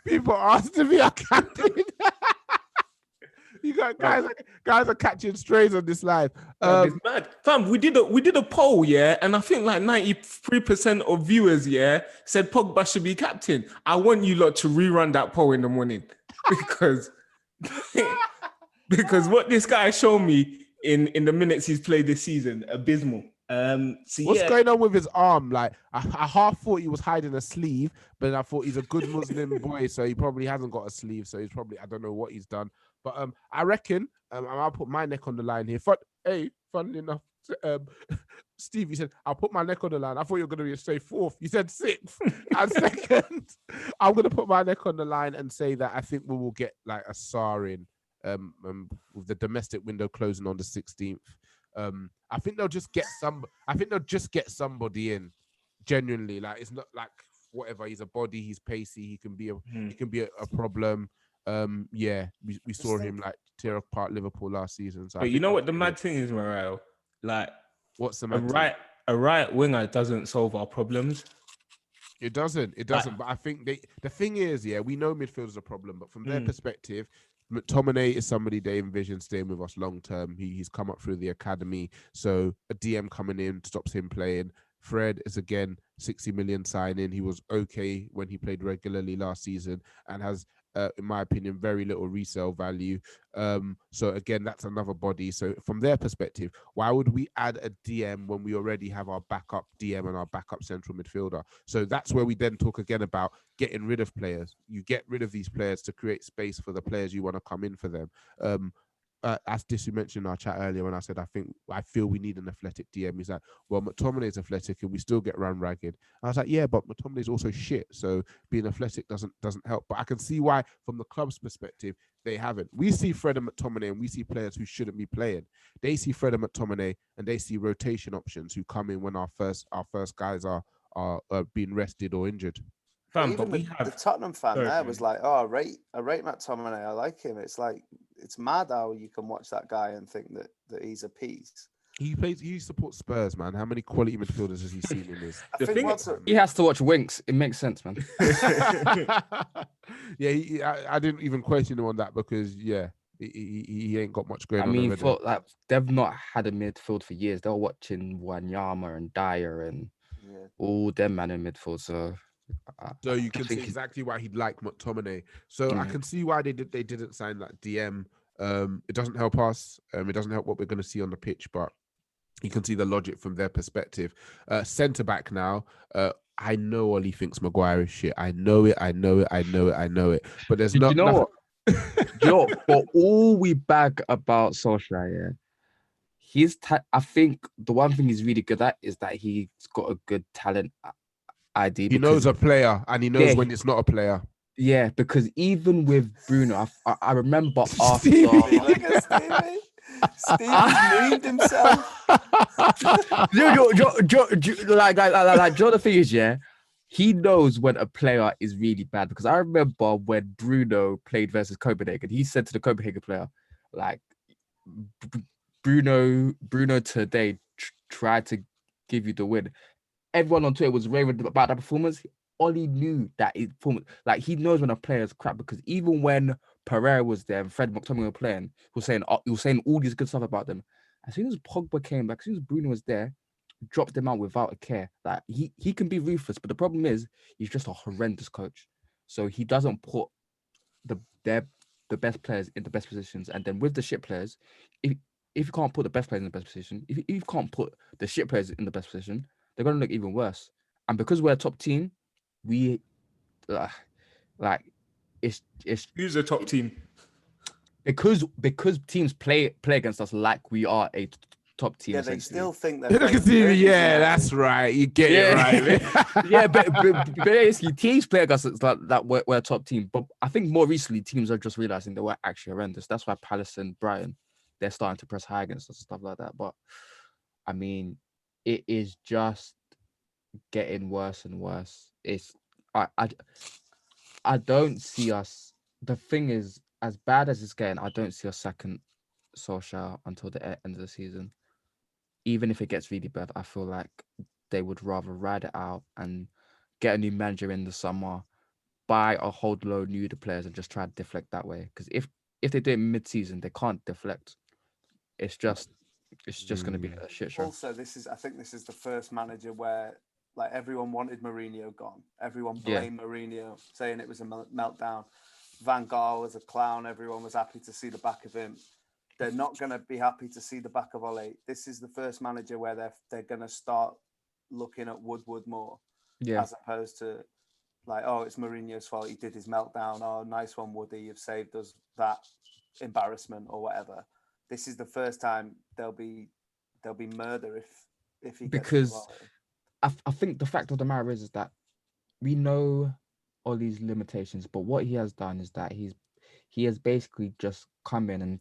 People asked to be our captain. You got guys are catching strays on this live. It's mad. Fam, we did a poll, yeah, and I think like 93% of viewers, yeah, said Pogba should be captain. I want you lot to rerun that poll in the morning because what this guy showed me in the minutes he's played this season, abysmal. So What's yeah, going on with his arm? Like, I half thought he was hiding a sleeve, but then I thought he's a good Muslim boy, so he probably hasn't got a sleeve. So he's probably, I don't know what he's done. But I reckon I'll put my neck on the line here. Funnily enough, Steve, you said I'll put my neck on the line. I thought you were going to say fourth. You said sixth and second. I'm going to put my neck on the line and say that I think we will get like a SAR in with the domestic window closing on the 16th. I think they'll just get somebody in. Genuinely, like it's not like whatever. He's a body. He's pacey. He can be a problem. Yeah, we saw him like tear apart Liverpool last season. So but you know what the mad thing is, Morel? Like, what's the a mad thing? right winger doesn't solve our problems. It doesn't. But I think the thing is, yeah, we know midfield is a problem, but from their perspective, McTominay is somebody they envision staying with us long term. He's come up through the academy, so a DM coming in stops him playing. Fred is again 60 million signing. He was okay when he played regularly last season and has, in my opinion, very little resale value. So again, that's another body. So from their perspective, why would we add a DM when we already have our backup DM and our backup central midfielder? So that's where we then talk again about getting rid of players. You get rid of these players to create space for the players you want to come in for them. As Disu mentioned in our chat earlier, when I said I feel we need an athletic DM, he's like, well, McTominay's athletic and we still get run ragged. I was like, yeah, but McTominay's also shit, so being athletic doesn't help. But I can see why, from the club's perspective, they haven't. We see Fred and McTominay, and we see players who shouldn't be playing. They see Fred and McTominay, and they see rotation options who come in when our first guys are being rested or injured. Fam, Even but we the have Tottenham fan Sorry, there man. was like, "Oh, I rate Matt Tominay. I like him." It's like it's mad how you can watch that guy and think that he's a piece. He supports Spurs, man. How many quality midfielders has he seen in his? I The think thing- what's He has to watch Winks. It makes sense, man. Yeah, I didn't even question him on that because he ain't got much going I on. mean, over there. like they've not had a midfield for years. They're watching Wanyama and Dyer and yeah. all them man in midfield. So So you can think see he- exactly why he'd like McTominay. So I Yeah. can see why they didn't sign that DM. It doesn't help us. It doesn't help what we're going to see on the pitch, but you can see the logic from their perspective. Centre back now. I know Ollie thinks Maguire is shit. I know it. But there's Do not. you know what? Do you know what? For all we bag about Solskjaer, I think the one thing he's really good at is that he's got a good talent ID. He knows a player and he knows when it's not a player. Yeah, because even with Bruno, I remember after. Stevie, Look at Stevie. Stevie's moved himself. Joe, the thing is, yeah, he knows when a player is really bad. Because I remember when Bruno played versus Copenhagen, he said to the Copenhagen player, like, Bruno today tried to give you the win. Everyone on Twitter was raving about that performance. Ollie knew that his performance, like he knows when a player is crap, because even when Pereira was there and Fred McTominay were playing, he was saying all these good stuff about them. As soon as Pogba came back, as soon as Bruno was there, dropped them out without a care. Like he can be ruthless, but the problem is he's just a horrendous coach. So he doesn't put the best players in the best positions, and then with the shit players, if you can't put the best players in the best position, if you can't put the shit players in the best position, they're gonna look even worse. And because we're a top team, we like it's Who's the top team? because teams play against us like we are a top team. Yeah, they essentially. still think they're Look at playing Stevie. dirty, Yeah, don't they? that's right. You get it right. Yeah, but basically teams play against us like that. We're a top team, but I think more recently teams are just realizing they were actually horrendous. That's why Palace and Brighton, they're starting to press high against us and stuff like that. But I mean, it is just getting worse and worse. I don't see us. The thing is, as bad as it's getting, I don't see a second Solskjaer until the end of the season. Even if it gets really bad, I feel like they would rather ride it out and get a new manager in the summer, buy a whole load new to players and just try to deflect that way. Because if they do it mid-season, they can't deflect. It's just going to be a shit show. Also, I think this is the first manager where like everyone wanted Mourinho gone. Everyone Yeah. blamed Mourinho, saying it was a meltdown. Van Gaal was a clown. Everyone was happy to see the back of him. they're not going to be happy to see the back of Ole. This is the first manager where they're going to start looking at Woodward more, as opposed to like, oh, it's Mourinho's fault. He did his meltdown. Oh, nice one, Woody. You've saved us that embarrassment or whatever. This is the first time there'll be murder if he gets because involved. I think the fact of the matter is that we know Ollie's limitations, but what he has done is that he has basically just come in and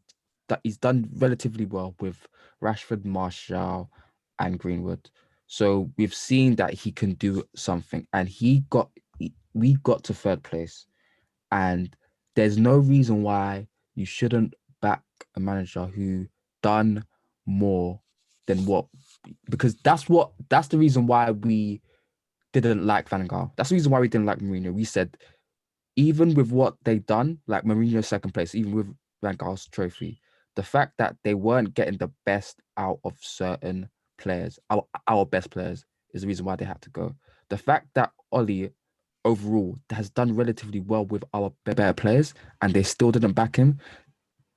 that he's done relatively well with Rashford, Martial, and Greenwood. So we've seen that he can do something, and we got to third place, and there's no reason why you shouldn't back a manager who done more than what, because that's the reason why we didn't like Van Gaal. That's the reason why we didn't like Mourinho. We said, even with what they done, like Mourinho's second place, even with Van Gaal's trophy, the fact that they weren't getting the best out of certain players, our best players, is the reason why they had to go. The fact that Ollie overall has done relatively well with our better players and they still didn't back him,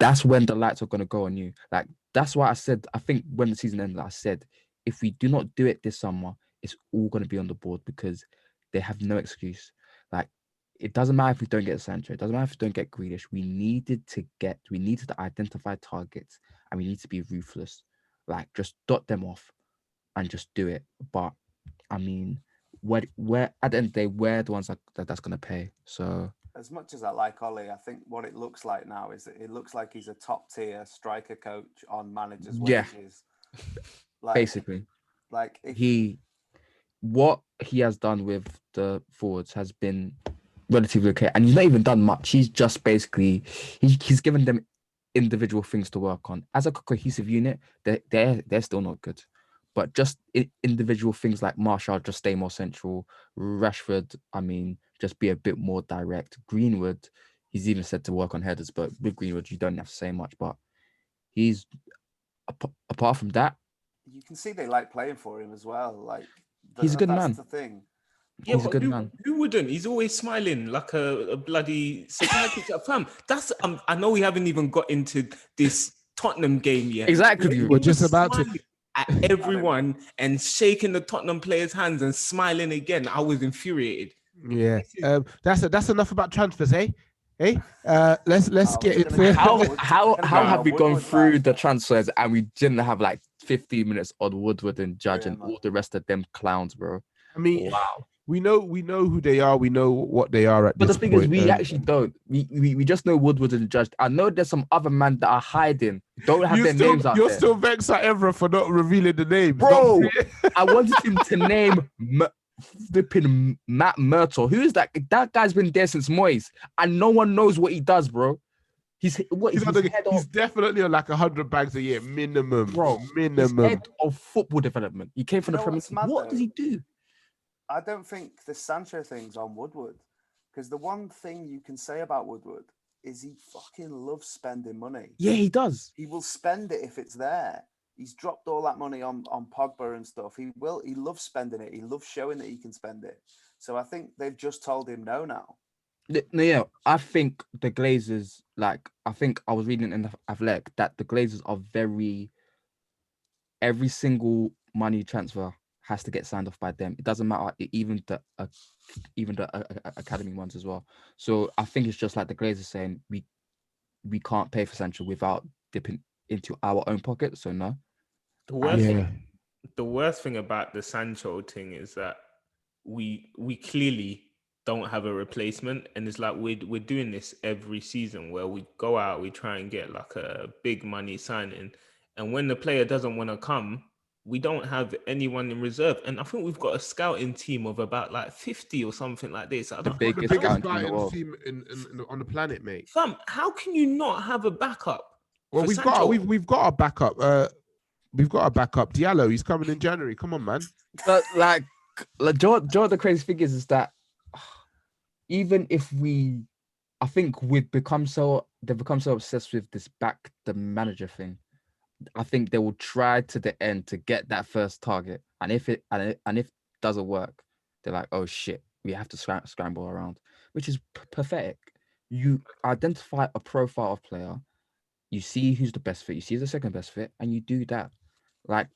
that's when the lights are going to go on you. Like, that's why I said, I think when the season ended, I said, if we do not do it this summer, it's all going to be on the board because they have no excuse. Like, it doesn't matter if we don't get Sancho. It doesn't matter if we don't get Grealish. We needed to identify targets and we need to be ruthless. Like, just dot them off and just do it. But, I mean, where at the end of the day, we're the ones that's going to pay. So, as much as I like Ollie, I think what it looks like now is that it looks like he's a top tier striker coach on managers' wages. Like, basically, like what he has done with the forwards has been relatively okay, and he's not even done much. He's just basically he's given them individual things to work on as a cohesive unit. They're still not good, but just individual things like Martial just stay more central. Rashford, I mean, just be a bit more direct. Greenwood, he's even said to work on headers, but with Greenwood you don't have to say much. But he's apart from that, you can see they like playing for him as well. Like, he's a good man. That's the thing. Yeah, he's a good man. Who wouldn't? He's always smiling like a bloody psychiatric fam. That's I know we haven't even got into this Tottenham game yet. Exactly. We're just about to at everyone and shaking the Tottenham players' hands and smiling again. I was infuriated. Yeah. That's enough about transfers, eh? Let's get into how have we gone through the transfers and we didn't have like 15 minutes on Woodward and Judge and all the rest of them clowns, bro? I mean, wow. We know who they are. We know what they are at this point. But the thing is, we actually don't. We just know Woodward and Judge. I know there's some other men that are hiding. Don't have their names out there. You're still vexed at Evra for not revealing the names. Bro, I wanted him to name flipping Matt Myrtle. Who is that? That guy's been there since Moyes, and no one knows what he does, bro. He's definitely on like 100 bags a year minimum, bro. Minimum. He's head of football development. He came from the Premier League. What does he do? I don't think the Sancho thing's on Woodward, because the one thing you can say about Woodward is he fucking loves spending money. Yeah, he does. He will spend it if it's there. He's dropped all that money on Pogba and stuff. He loves spending it. He loves showing that he can spend it. So I think they've just told him no now. No, yeah, I think the Glazers, I think I was reading in the Athletic that the Glazers are every single money transfer has to get signed off by them. It doesn't matter, even the academy ones as well. So I think it's just like the Glazers saying we can't pay for Sancho without dipping into our own pocket. So no. The worst thing about the Sancho thing is that we clearly don't have a replacement, and it's like we're doing this every season where we go out, we try and get like a big money signing, and when the player doesn't want to come, we don't have anyone in reserve. And I think we've got a scouting team of about like 50 or something like this. The biggest scouting team on the planet, mate. Fam, how can you not have a backup? Well, we've got a backup. We've got a backup. Diallo, he's coming in January. Come on, man. But Joe, the crazy thing is that even if I think they've become so obsessed with this back the manager thing. I think they will try to the end to get that first target, and if it doesn't work, they're like, oh shit, we have to scramble around, which is pathetic. You identify a profile of player, You see who's the best fit. You see the second best fit, and you do that. Like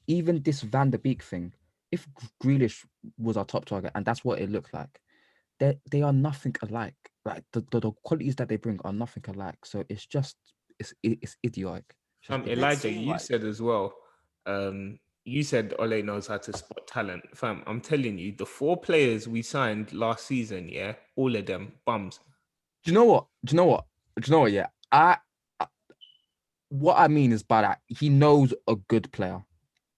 even this Van de Beek thing. If Grealish was our top target, and that's what it looked like, they are nothing alike. Like the qualities that they bring are nothing alike. So it's just it's idiotic. It's just idiotic. Elijah, seem you like- said as well. You said Ole knows how to spot talent, fam. I'm telling you, the 4 players we signed last season, yeah, all of them bums. Do you know what? Yeah, what I mean is by that he knows a good player.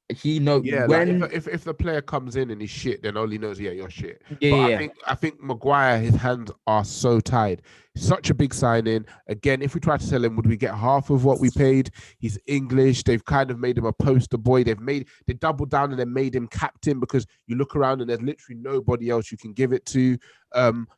He knows Yeah, when. like if the player comes in and he's shit, then Oli knows, yeah, you're shit. Yeah, But yeah. I think Maguire, his hands are so tied. Such a big signing. Again, if we try to sell him, would we get half of what we paid? He's English. They've kind of made him a poster boy. They doubled down and then made him captain because you look around and there's literally nobody else you can give it to.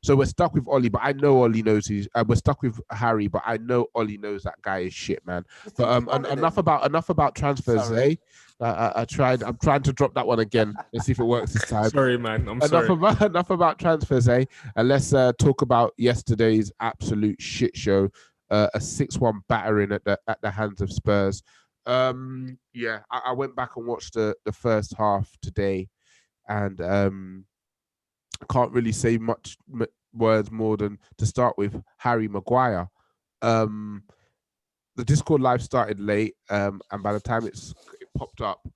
So we're stuck with Oli, but I know Oli knows we're stuck with Harry, but I know Oli knows that guy is shit, man. But enough about transfers, Sorry. eh? I'm trying to drop that one again. Let's see if it works this time. Sorry, man. I'm sorry. Enough about transfers, eh? And let's talk about yesterday's absolute shit show. A 6-1 battering at the hands of Spurs. Yeah, I went back and watched the first half today, and I can't really say much words more than to start with Harry Maguire. The Discord live started late, and by the time it popped up,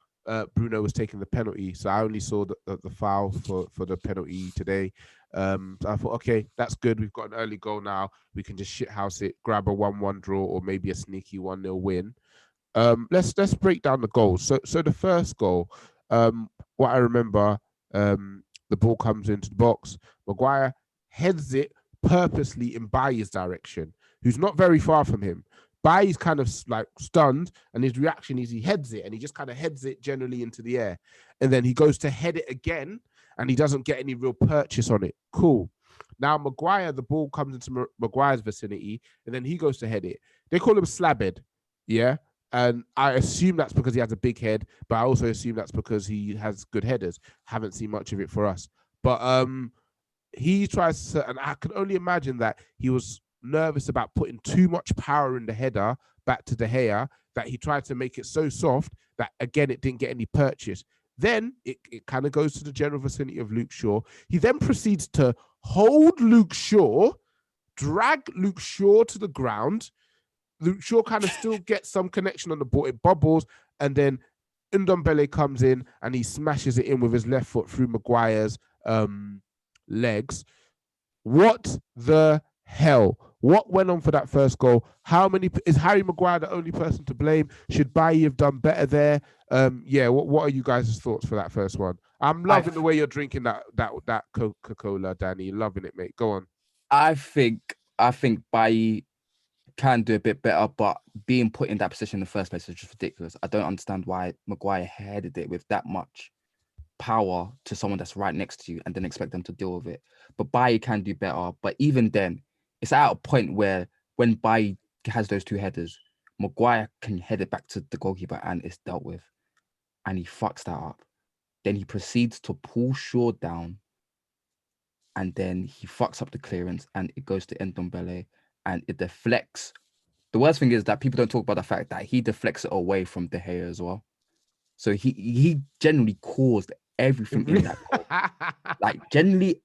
Bruno was taking the penalty. So I only saw the foul for the penalty today. So I thought, okay, that's good. We've got an early goal now. We can just shithouse it, grab a 1-1 draw or maybe a sneaky 1-0 win. Let's break down the goals. So the first goal, what I remember, the ball comes into the box. Maguire heads it purposely in Bailly's direction, who's not very far from him. Bailly's kind of like stunned, and his reaction is he heads it, and he just kind of heads it generally into the air. And then he goes to head it again, and he doesn't get any real purchase on it. Cool. Now, Maguire, the ball comes into Maguire's vicinity, and then he goes to head it. They call him slabhead, yeah? And I assume that's because he has a big head, but I also assume that's because he has good headers. Haven't seen much of it for us. But he tries to, and I can only imagine that he was nervous about putting too much power in the header back to De Gea that he tried to make it so soft that, again, it didn't get any purchase. Then it kind of goes to the general vicinity of Luke Shaw. He then proceeds to hold Luke Shaw, drag Luke Shaw to the ground. Luke Shaw kind of still gets some connection on the ball. It bubbles, and then Ndombele comes in and he smashes it in with his left foot through Maguire's legs. What the hell? What went on for that first goal? Is Harry Maguire the only person to blame? Should Bailly have done better there? Yeah, what are you guys' thoughts for that first one? I'm loving the way you're drinking that Coca-Cola, Danny. Loving it, mate. Go on. I think Bailly can do a bit better, but being put in that position in the first place is just ridiculous. I don't understand why Maguire headed it with that much power to someone that's right next to you and then expect them to deal with it. But Bailly can do better. But even then, it's at a point where when Bailly has those two headers, Maguire can head it back to the goalkeeper and it's dealt with. And he fucks that up. Then he proceeds to pull Shaw down, and then he fucks up the clearance and it goes to Ndombele and it deflects. The worst thing is that people don't talk about the fact that he deflects it away from De Gea as well. So he generally caused everything in that goal. Like generally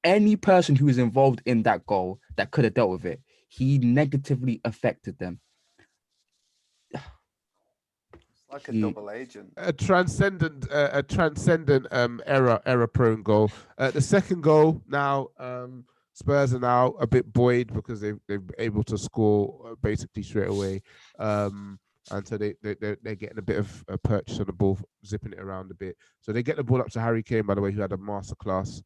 any person who was involved in that goal that could have dealt with it, he negatively affected them. Like a double agent. A transcendent error-prone goal. The second goal now, Spurs are now a bit buoyed because they're able to score basically straight away, and so they're getting a bit of a purchase on the ball, zipping it around a bit. So they get the ball up to Harry Kane, by the way, who had a masterclass.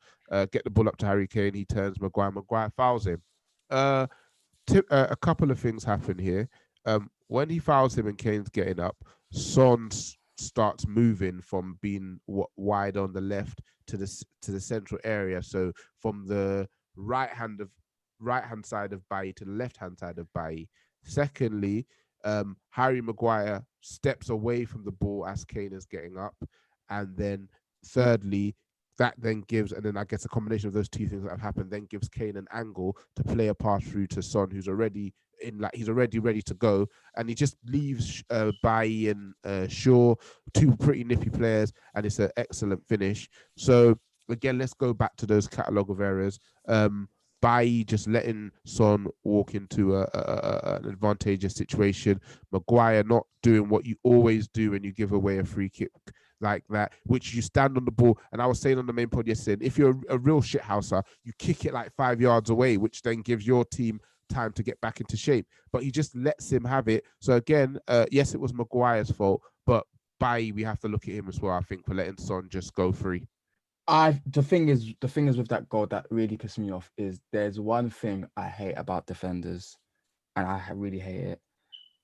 Get the ball up to Harry Kane. He turns Maguire fouls him. A couple of things happen here. When he fouls him and Kane's getting up, Son starts moving from being wide on the left to the central area. So from the right hand side of Bailly to the left hand side of Bailly. Secondly, Harry Maguire steps away from the ball as Kane is getting up, and then thirdly, that then gives, and then I guess a combination of those two things that have happened then gives Kane an angle to play a pass through to Son, who's already in like he's already ready to go, and he just leaves Bailly and Shaw, two pretty nippy players, and it's an excellent finish. So again, let's go back to those catalogue of errors. Bailly just letting Son walk into an advantageous situation. Maguire not doing what you always do when you give away a free kick like that, which you stand on the ball. And I was saying on the main pod yesterday, if you're a real shithouser, you kick it like 5 yards away, which then gives your team time to get back into shape. But he just lets him have it. So again, yes, it was Maguire's fault, but Bailly, we have to look at him as well, I think, for letting Son just go free. The thing is with that goal that really pissed me off is there's one thing I hate about defenders, and I really hate it,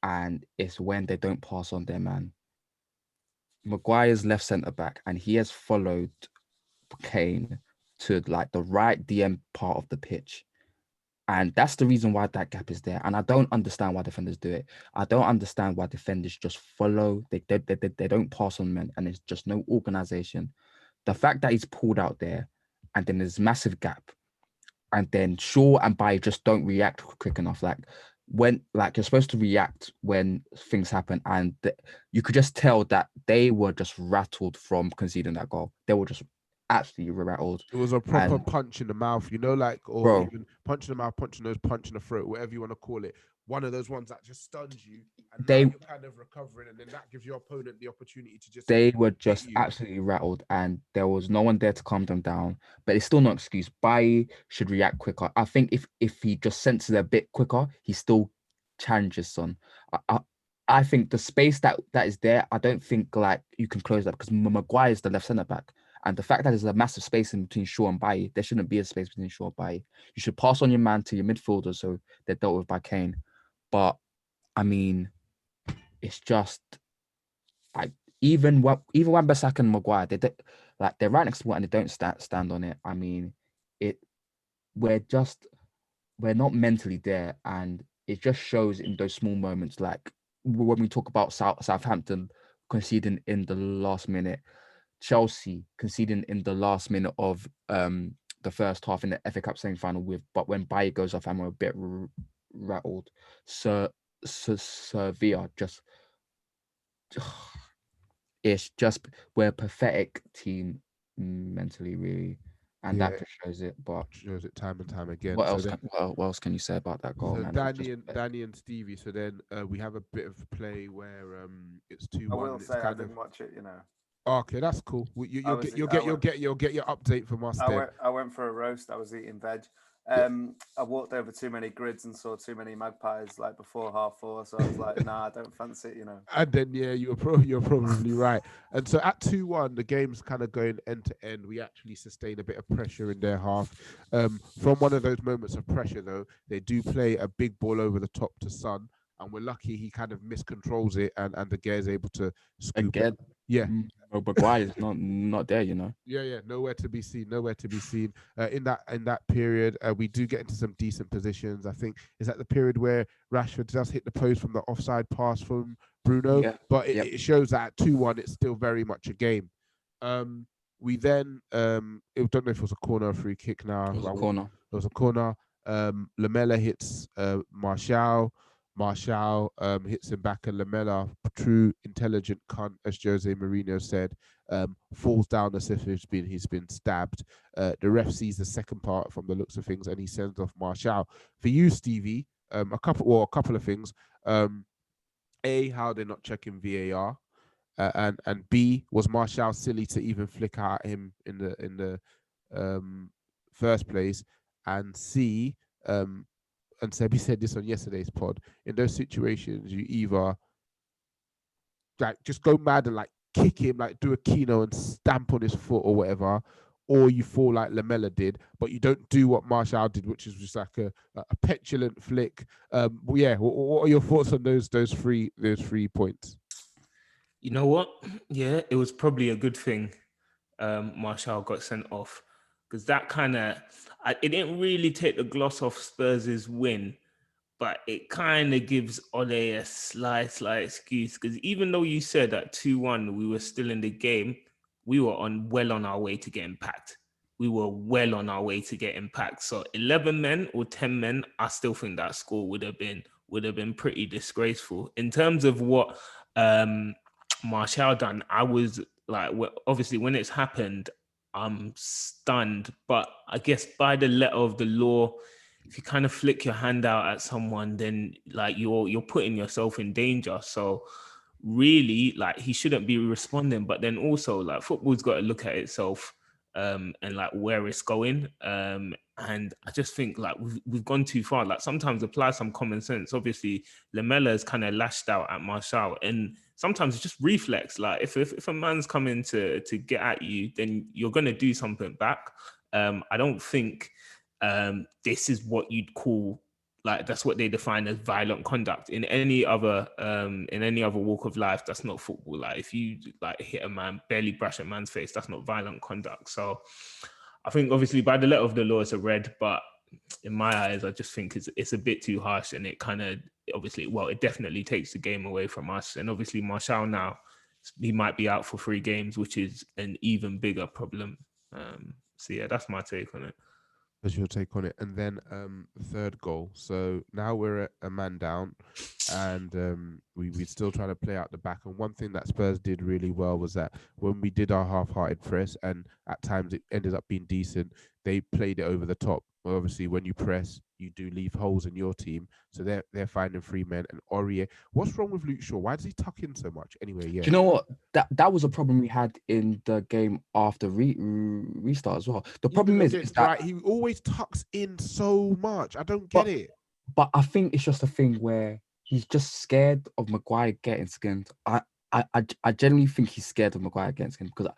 and it's when they don't pass on their man. Maguire's left centre back, and he has followed Kane to like the right DM part of the pitch, and that's the reason why that gap is there. And I don't understand why defenders do it. I don't understand why defenders just follow. They don't pass on men, and there's just no organisation. The fact that he's pulled out there, and then there's massive gap, and then Shaw and Bailly just don't react quick enough. Like when you're supposed to react when things happen, and you could just tell that they were just rattled from conceding that goal. They were just absolutely rattled. It was a proper punch in the mouth, or bro, even punch in the mouth, punch in the nose, punch in the throat, whatever you want to call it. One of those ones that just stuns you, and now you're kind of recovering, and then that gives your opponent the opportunity to just. They were just absolutely rattled, and there was no one there to calm them down. But it's still no excuse. Bailly should react quicker. I think if he just senses it a bit quicker, he still challenges Son. I think the space that is there, I don't think like you can close that, because Maguire is the left centre back. And the fact that there's a massive space in between Shaw and Bailly, there shouldn't be a space between Shaw and Bailly. You should pass on your man to your midfielders so they're dealt with by Kane. But I mean, it's just like even Wan-Bissaka and Maguire, they're right next to it and they don't stand on it. I mean, we're not mentally there, and it just shows in those small moments. Like when we talk about Southampton conceding in the last minute, Chelsea conceding in the last minute of the first half in the FA Cup semi-final but when Bailly goes off, I'm a bit rattled. Sevilla just it's just we're a pathetic team mentally, really, and that just shows it. But shows it time and time again. What else can you say about that goal, so man? Danny and Stevie. So then we have a bit of play where it's 2-1. I will say I didn't watch it, Okay, that's cool. You'll get your update from us. I went for a roast. I was eating veg. I walked over too many grids and saw too many magpies like before 4:30, so I was like, nah, I don't fancy it, And then you're probably right. And so at 2-1, the game's kind of going end to end. We actually sustain a bit of pressure in their half. From one of those moments of pressure, though, they do play a big ball over the top to Son, and we're lucky he kind of miscontrols it, and De Gea is able to scoop it. Yeah. But Maguire is not there, Yeah, nowhere to be seen. In that period, we do get into some decent positions. I think is that the period where Rashford does hit the post from the offside pass from Bruno, but it shows that at 2-1, it's still very much a game. We then, I don't know if it was a corner or free kick now. It was a corner. Lamela hits Martial. Martial hits him back, and Lamela, true intelligent cunt, as Jose Mourinho said, falls down as if he's been stabbed. The ref sees the second part from the looks of things, and he sends off Martial. For you, Stevie, a couple of things. A, how they're not checking VAR, and B, was Martial silly to even flick out at him in the first place, and C, and Sebi said this on yesterday's pod, in those situations, you either like just go mad and like kick him, like do a keno and stamp on his foot or whatever, or you fall like Lamela did, but you don't do what Martial did, which is just like a petulant flick. What are your thoughts on those three points? You know what? Yeah, it was probably a good thing Martial got sent off, because that it didn't really take the gloss off Spurs' win, but it kind of gives Ole a slight excuse, because even though you said at 2-1 we were still in the game, we were well on our way to getting packed. So 11 men or 10 men, I still think that score would have been would have been pretty disgraceful. In terms of what Martial done, I was like, obviously when it's happened, I'm stunned. But I guess by the letter of the law, if you kind of flick your hand out at someone, then like you're putting yourself in danger. So really, like, he shouldn't be responding. But then also, like, football's got to look at itself and like where it's going. And I just think like we've gone too far. Like, sometimes apply some common sense. Obviously, Lamella's kind of lashed out at Martial, and sometimes it's just reflex. Like, if a man's coming to get at you, then you're gonna do something back. I don't think this is what you'd call, like, that's what they define as violent conduct in any other walk of life. That's not football. Like, if you like hit a man, barely brush a man's face, that's not violent conduct. So I think obviously by the letter of the law it's a red, but in my eyes I just think it's a bit too harsh, and it kind of obviously, well, it definitely takes the game away from us. And obviously Martial now, he might be out for 3 games, which is an even bigger problem. So yeah, that's my take on it. That's your take on it. And then third goal. So now we're at a man down, and we're still trying to play out the back. And one thing that Spurs did really well was that when we did our half-hearted press, and at times it ended up being decent, they played it over the top. Well, obviously, when you press, you do leave holes in your team. So they're finding 3 men. And Aurier, what's wrong with Luke Shaw? Why does he tuck in so much? Anyway, yeah. Do you know what? That was a problem we had in the game after restart as well. The problem is that right, he always tucks in so much. I don't get it. But I think it's just a thing where he's just scared of Maguire getting skinned. I generally think he's scared of Maguire getting skinned, because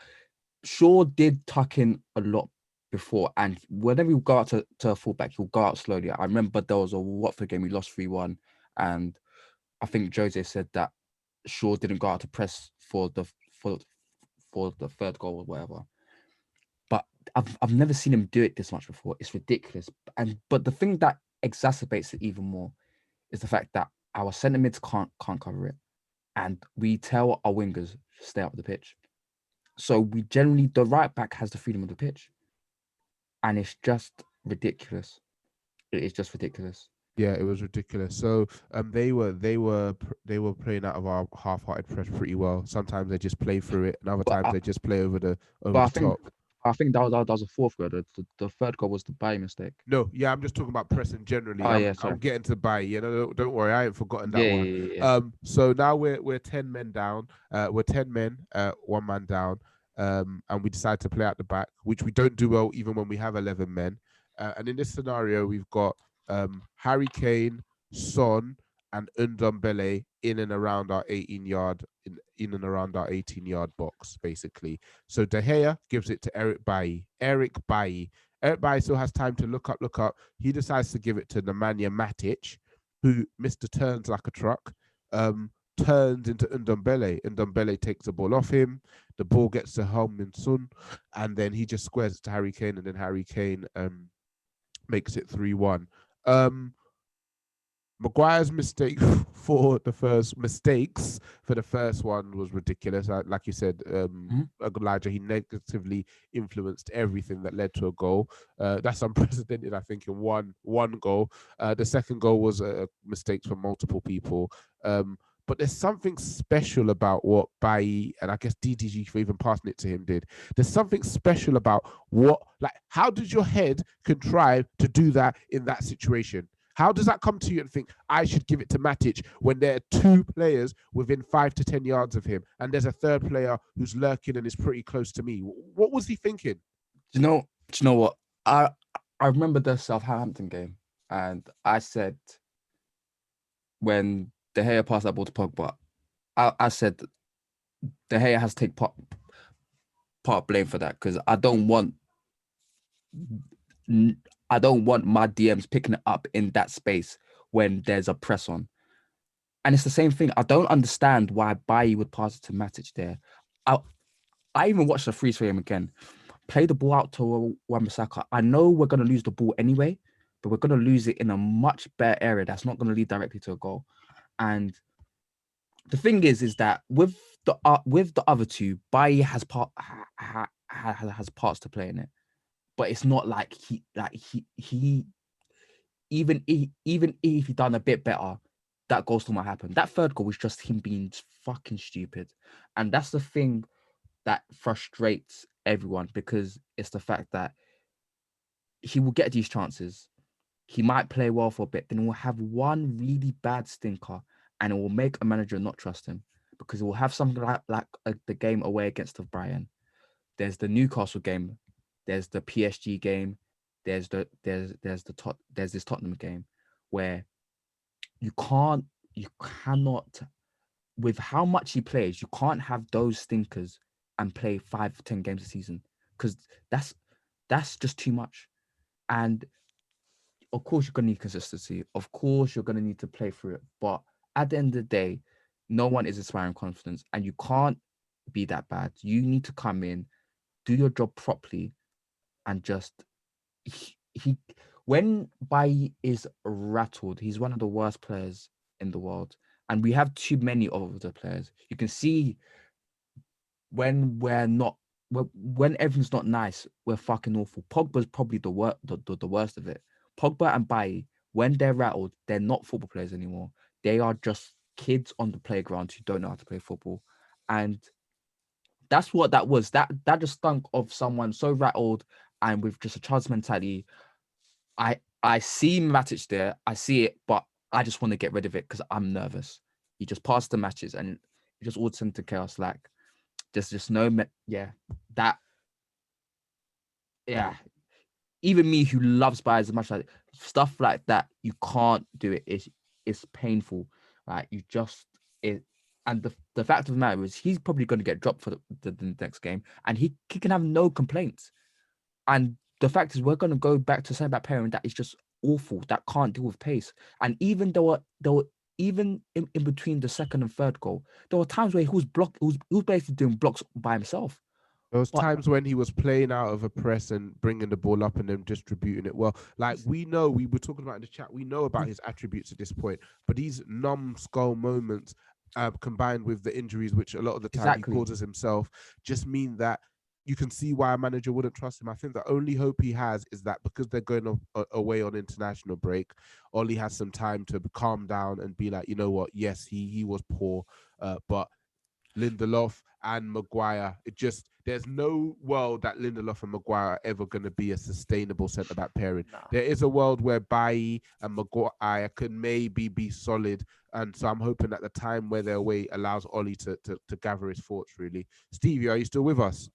Shaw did tuck in a lot before, and whenever you go out to a fullback, he'll go out slowly. I remember there was a Watford game, we lost 3-1, and I think Jose said that Shaw didn't go out to press for the third goal or whatever. But I've never seen him do it this much before. It's ridiculous. But the thing that exacerbates it even more is the fact that our centre mids can't cover it, and we tell our wingers to stay up the pitch. So we generally, the right back has the freedom of the pitch, and it's just ridiculous. It is just ridiculous. Yeah, it was ridiculous. So they were playing out of our half-hearted press pretty well. Sometimes they just play through it, and other times they just play over the top. I think that was a fourth goal. The third goal was the Bailly mistake. No, yeah, I'm just talking about pressing generally. I'm getting to Bailly. You know, don't worry, I ain't forgotten that one. Yeah. So now we're 10 men down. We're 10 men, 1 man down. And we decide to play out the back, which we don't do well even when we have 11 men. And in this scenario, we've got Harry Kane, Son, and Ndombele in and around our 18-yard box, basically. So De Gea gives it to Eric Bailly. Eric Bailly still has time to look up. He decides to give it to Nemanja Matic, who Mr. Turns like a truck, turns into Ndombele. Ndombele takes the ball off him. The ball gets to Heung-min Son, and then he just squares it to Harry Kane, and then Harry Kane makes it 3-1. Maguire's mistakes for the first one was ridiculous. Like you said, Elijah, he negatively influenced everything that led to a goal. That's unprecedented, I think, in one goal. The second goal was mistakes from multiple people. But there's something special about what Bailly, and I guess DDG for even passing it to him, did. There's something special about how did your head contrive to do that in that situation? How does that come to you and think, I should give it to Matic when there are 2 players within 5 to 10 yards of him, and there's a third player who's lurking and is pretty close to me? What was he thinking? Do you know what? I remember the Southampton game, and I said when De Gea passed that ball to Pogba, I said De Gea has to take part of blame for that, because I don't want my DMs picking it up in that space when there's a press on. And it's the same thing. I don't understand why Bailly would pass it to Matic there. I even watched the freeze frame again. Play the ball out to Wan-Bissaka. I know we're going to lose the ball anyway, but we're going to lose it in a much better area that's not going to lead directly to a goal. And the thing is that with the other 2, Bailly has parts to play in it, but it's not he even if he done a bit better, that goal still might happen. That third goal was just him being fucking stupid. And that's the thing that frustrates everyone, because it's the fact that he will get these chances. He might play well for a bit, then we'll have one really bad stinker and it will make a manager not trust him, because it will have something like the game away against the Brighton. There's the Newcastle game. There's the PSG game. There's this Tottenham game where you cannot, with how much he plays, you can't have those stinkers and play 5-10 games a season, because that's just too much. And of course, you're going to need consistency. Of course, you're going to need to play through it. But at the end of the day, no one is inspiring confidence, and you can't be that bad. You need to come in, do your job properly, and just he when Bailly is rattled, he's one of the worst players in the world, and we have too many of the players. You can see when everything's not nice, we're fucking awful. Pogba's probably the worst of it. Pogba and Bailly, when they're rattled, they're not football players anymore. They are just kids on the playground who don't know how to play football. And that's what that was. That just stunk of someone so rattled and with just a child's mentality. I see Matic there. I see it, but I just want to get rid of it because I'm nervous. He just passed the matches and it just all turned to chaos. Like, there's just no... Even me who loves Bayern as much, like stuff like that, you can't do it. It's painful. Like, you just... And the fact of the matter is, he's probably going to get dropped for the next game, and he can have no complaints. And the fact is, we're going to go back to centre back pairing that is just awful, that can't deal with pace. And even there were even in between the second and third goal, there were times where he was basically doing blocks by himself. There was times when he was playing out of a press and bringing the ball up and then distributing it well. Like, we were talking about in the chat, we know about his attributes at this point, but these numbskull moments, combined with the injuries, which a lot of the time he causes himself, just mean that you can see why a manager wouldn't trust him. I think the only hope he has is that because they're going away on international break, Ollie has some time to calm down and be like, you know what, yes, he was poor, but Lindelof and Maguire, there's no world that Lindelof and Maguire are ever going to be a sustainable centre-back pairing. No. There is a world where Bailly and Maguire can maybe be solid, and so I'm hoping that the time where they're away allows Ollie to gather his thoughts, really. Stevie, are you still with us?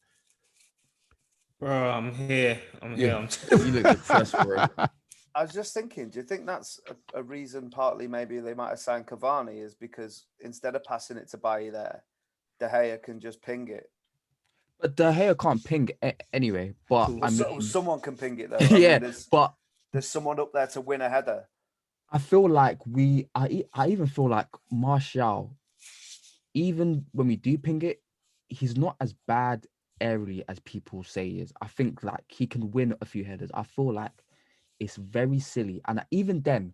Bro, I'm here. You look depressed, bro. I was just thinking, do you think that's a reason partly maybe they might have signed Cavani, is because instead of passing it to Bailly there, De Gea can just ping it? But De Gea can't ping anyway. But someone can ping it though. But there's someone up there to win a header. I feel like I even feel like Martial, even when we do ping it, he's not as bad aerially as people say he is. I think like he can win a few headers. I feel like it's very silly, and even then,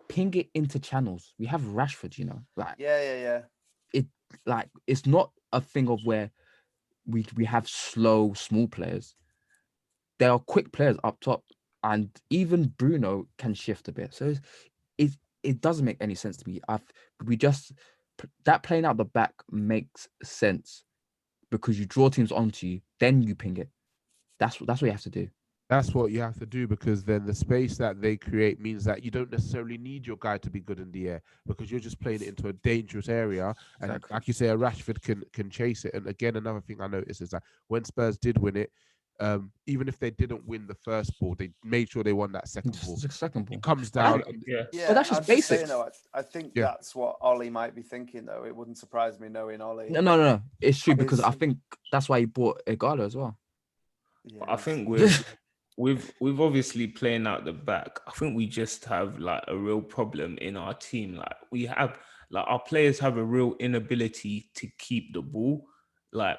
ping it into channels. We have Rashford, you know, like yeah. It's not a thing of where we have slow, small players. There are quick players up top, and even Bruno can shift a bit. So it doesn't make any sense to me. That playing out the back makes sense because you draw teams onto you, then you ping it. That's what you have to do. That's what you have to do, because then the space that they create means that you don't necessarily need your guy to be good in the air, because you're just playing it into a dangerous area. And like you say, a Rashford can chase it. And again, another thing I noticed is that when Spurs did win it, even if they didn't win the first ball, they made sure they won that second ball. It comes down. But that's just basic. I think that's what Ollie might be thinking, though. It wouldn't surprise me knowing Ollie. No. It's true, because I think that's why he bought Igalo as well. Yeah, I think we've obviously playing out the back. I think we just have like a real problem in our team. Like, we have our players have a real inability to keep the ball. Like,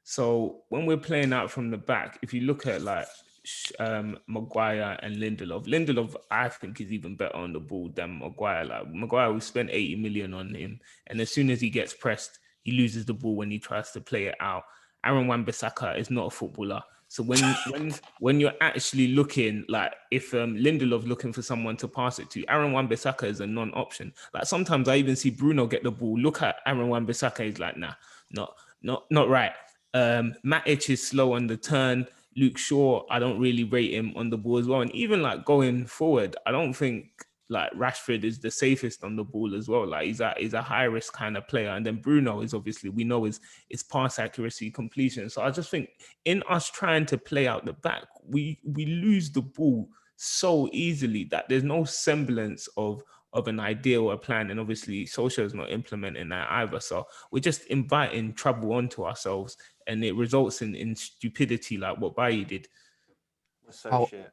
so when we're playing out from the back, if you look at like Maguire and Lindelof, I think is even better on the ball than Maguire. Like, Maguire, we spent 80 million on him, and as soon as he gets pressed, he loses the ball when he tries to play it out. Aaron Wan-Bissaka is not a footballer. So when you're actually looking, like if Lindelof looking for someone to pass it to, Aaron Wan-Bissaka is a non-option. Like sometimes I even see Bruno get the ball, look at Aaron Wan-Bissaka, he's like, nah, not right. Matic is slow on the turn. Luke Shaw, I don't really rate him on the ball as well. And even like going forward, I don't think like Rashford is the safest on the ball as well. Like he's a high risk kind of player. And then Bruno is obviously, we know is pass accuracy, completion. So I just think in us trying to play out the back, we lose the ball so easily that there's no semblance of an idea or a plan. And obviously Solskjaer is not implementing that either. So we're just inviting trouble onto ourselves, and it results in stupidity like what Bailly did. We're so Our- shit.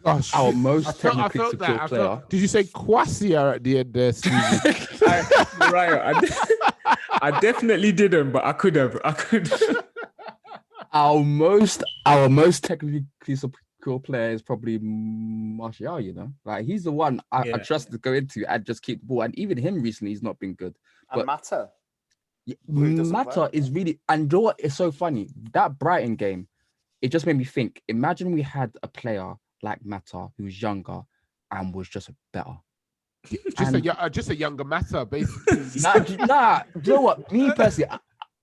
Gosh, Our I most felt technically secure that. player. Did you say Kwasia at the end there, Stevie? I definitely didn't, but I could have. Our most technically secure player is probably Martial, you know? Like he's the one I trust to go into and just keep the ball. And even him recently, he's not been good. And But Mata. Yeah, Who doesn't Mata play. is really, and you know what is so funny? That Brighton game, it just made me think. Imagine we had a player like Mata who's younger and was just better. Just a younger Mata, basically. Nah, do you know what? Me personally,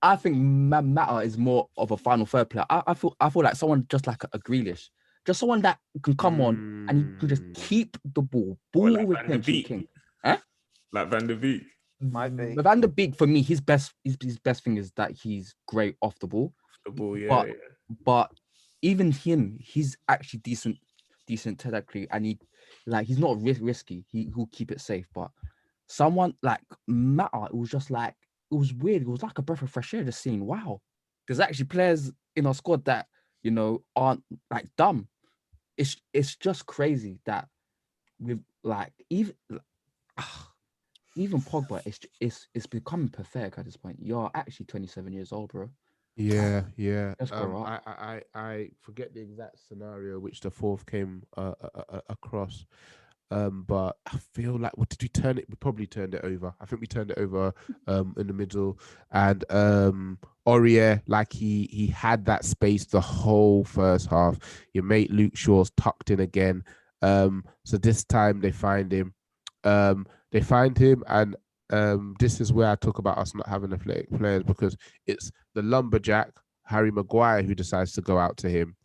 I think Mata is more of a final third player. I feel like someone just like a Grealish, just someone that can come on and he can just keep the ball like retention king. Like Van der Beek. Might be. Van der Beek, for me, his best thing is that he's great off the ball. The ball, yeah. But even him, he's actually decent technically, and he's not risky. He'll keep it safe. But someone like Mata, it was just like, it was weird. It was like a breath of fresh air, just seeing, wow, there's actually players in our squad that, you know, aren't like dumb. It's just crazy that with like even Pogba, it's becoming pathetic at this point. You're actually 27 years old, bro. Yeah. Let's grow up. I forget the exact scenario which the fourth came across. But I feel like, what did we turn it? We probably turned it over. I think we turned it over in the middle, and Aurier, like he had that space the whole first half. Your mate Luke Shaw's tucked in again. So this time they find him. And this is where I talk about us not having athletic players, because it's the lumberjack Harry Maguire who decides to go out to him.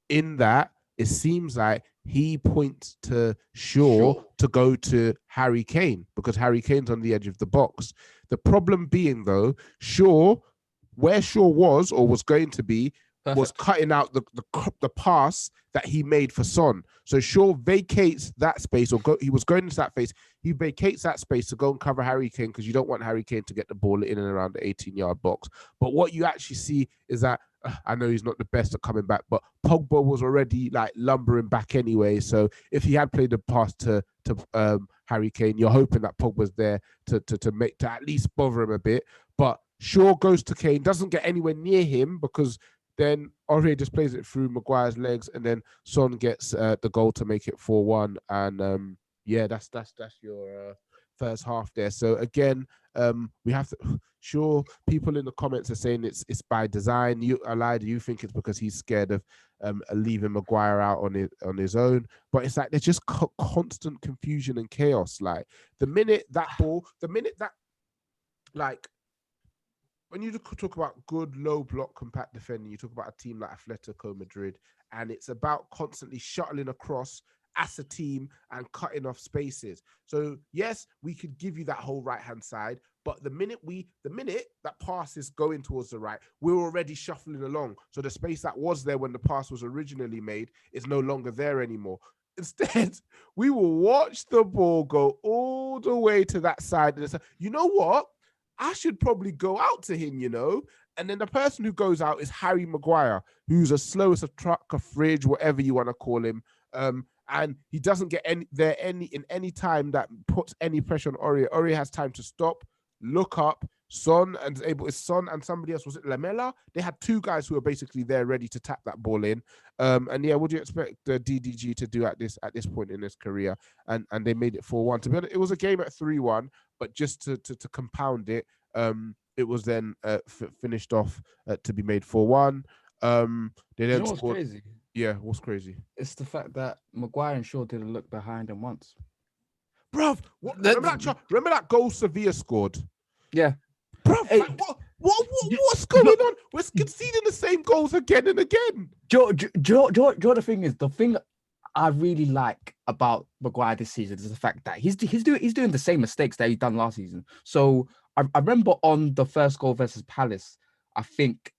In that, it seems like he points to Shaw to go to Harry Kane, because Harry Kane's on the edge of the box. The problem being, though, where Shaw was or was going to be, was cutting out the pass that he made for Son. So Shaw vacates that space, he was going into that space. He vacates that space to go and cover Harry Kane, because you don't want Harry Kane to get the ball in and around the 18-yard box. But what you actually see is that, I know he's not the best at coming back, but Pogba was already like lumbering back anyway. So if he had played the pass to Harry Kane, you're hoping that Pogba's there to at least bother him a bit. But Shaw goes to Kane, doesn't get anywhere near him, because then Aurier just plays it through Maguire's legs, and then Son gets the goal to make it 4-1. And that's your first half there. So again, we have to. Sure, people in the comments are saying it's by design. You, Alida, you think it's because he's scared of leaving Maguire out on his own, but it's like there's just constant confusion and chaos. Like the minute that, like, when you talk about good low block compact defending, you talk about a team like Atletico Madrid, and it's about constantly shuttling across as a team and cutting off spaces. So yes, we could give you that whole right-hand side, but the minute that pass is going towards the right, we're already shuffling along. So the space that was there when the pass was originally made is no longer there anymore. Instead, we will watch the ball go all the way to that side, and it's like, you know what? I should probably go out to him, you know? And then the person who goes out is Harry Maguire, who's as slow as a truck, a fridge, whatever you want to call him. And he doesn't get any time that puts any pressure on Aurier. Aurier has time to stop, look up. Son and somebody else, was it Lamela? They had two guys who were basically there ready to tap that ball in. And yeah, what do you expect the DDG to do at this point in his career? And they made it 4-1. To be honest, it was a game at 3-1, but just to compound it, it was then finished off to be made 4-1. They You then know what's scored. crazy? Yeah, what's crazy? It's the fact that Maguire and Shaw didn't look behind him once. Bruv, remember that goal Sevilla scored? Yeah. Bruv, Hey, like, what's going on? We're conceding the same goals again and again. Do you know the thing is? The thing I really like about Maguire this season is the fact that he's doing the same mistakes that he done last season. So I remember on the first goal versus Palace, I think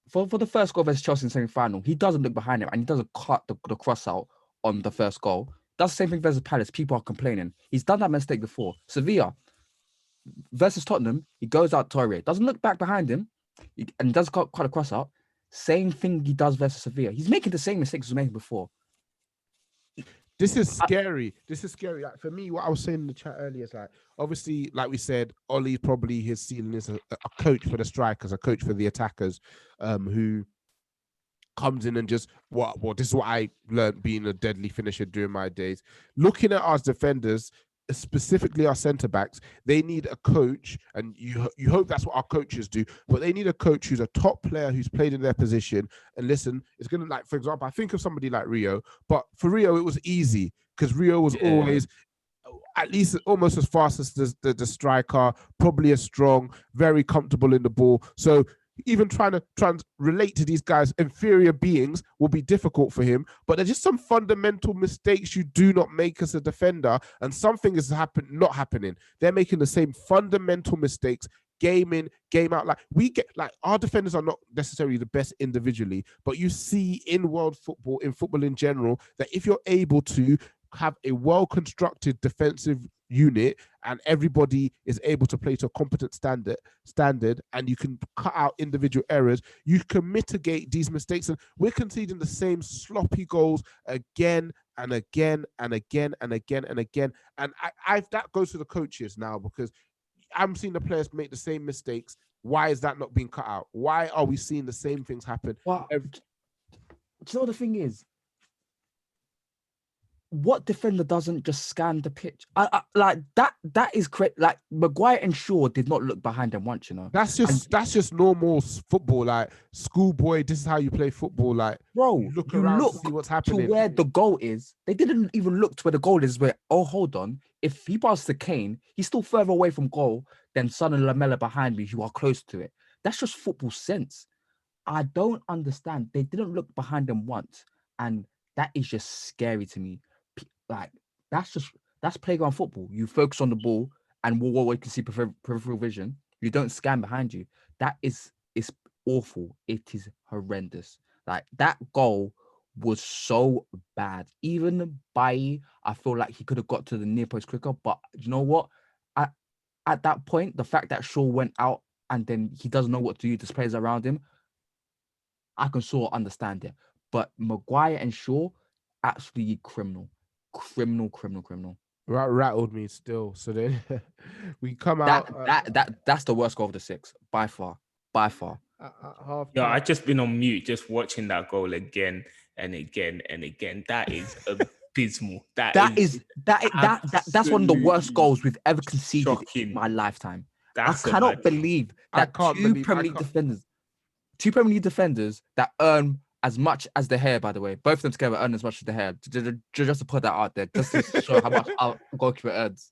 for the first goal versus Chelsea in semi-final, he doesn't look behind him and he doesn't cut the cross out on the first goal. Does the same thing versus Palace. People are complaining. He's done that mistake before. Sevilla versus Tottenham, he goes out Torre, doesn't look back behind him, and does cut a cross out. Same thing he does versus Sevilla. He's making the same mistakes he was making before. This is scary. This is scary. Like, for me, what I was saying in the chat earlier is like, obviously, like we said, Ollie's probably his ceiling is a coach for the strikers, a coach for the attackers, who comes in and just well, this is what I learned being a deadly finisher during my days. Looking at our defenders, specifically our centre backs, they need a coach, and you hope that's what our coaches do, but they need a coach who's a top player who's played in their position. And listen, it's gonna, like, for example, I think of somebody like Rio, but for Rio it was easy because Rio was always at least almost as fast as the striker, probably as strong, very comfortable in the ball. So even trying to relate to these guys, inferior beings, will be difficult for him. But there's just some fundamental mistakes you do not make as a defender, and something is not happening. They're making the same fundamental mistakes game in, game out. Like, we get, like, our defenders are not necessarily the best individually, but you see in world football, in football in general, that if you're able to have a well-constructed defensive unit and everybody is able to play to a competent standard, and you can cut out individual errors, you can mitigate these mistakes. And we're conceding the same sloppy goals again and again and again and again and again. And that goes to the coaches now, because I'm seeing the players make the same mistakes. Why is that not being cut out? Why are we seeing the same things happen? Well, do you know what the thing is? What defender doesn't just scan the pitch? Like that is correct. Like, Maguire and Shaw did not look behind them once, you know. That's just normal football, like schoolboy. This is how you play football, like, bro. You look around, see what's happening to where the goal is. They didn't even look to where the goal is. Where, oh, hold on, if he passes to Kane, he's still further away from goal than Son and Lamella behind me, who are close to it. That's just football sense. I don't understand. They didn't look behind them once, and that is just scary to me. Like, that's playground football. You focus on the ball, and what you can see peripheral vision. You don't scan behind you. It's awful. It is horrendous. Like, that goal was so bad. Even Bailly, I feel like he could have got to the near post quicker. But you know what? At that point, the fact that Shaw went out and then he doesn't know what to do, there's players around him, I can sort of understand it. But Maguire and Shaw, absolutely criminal. Rattled me still. So then we come out. That's the worst goal of the six by far. Yeah, I've just been on mute, just watching that goal again and again and again. That is abysmal. That's one of the worst goals we've ever conceded in my lifetime. I cannot believe that two Premier League defenders that earn as much as the hair, by the way, both of them together earn as much as the hair. Just to put that out there, just to show how much our goalkeeper earns.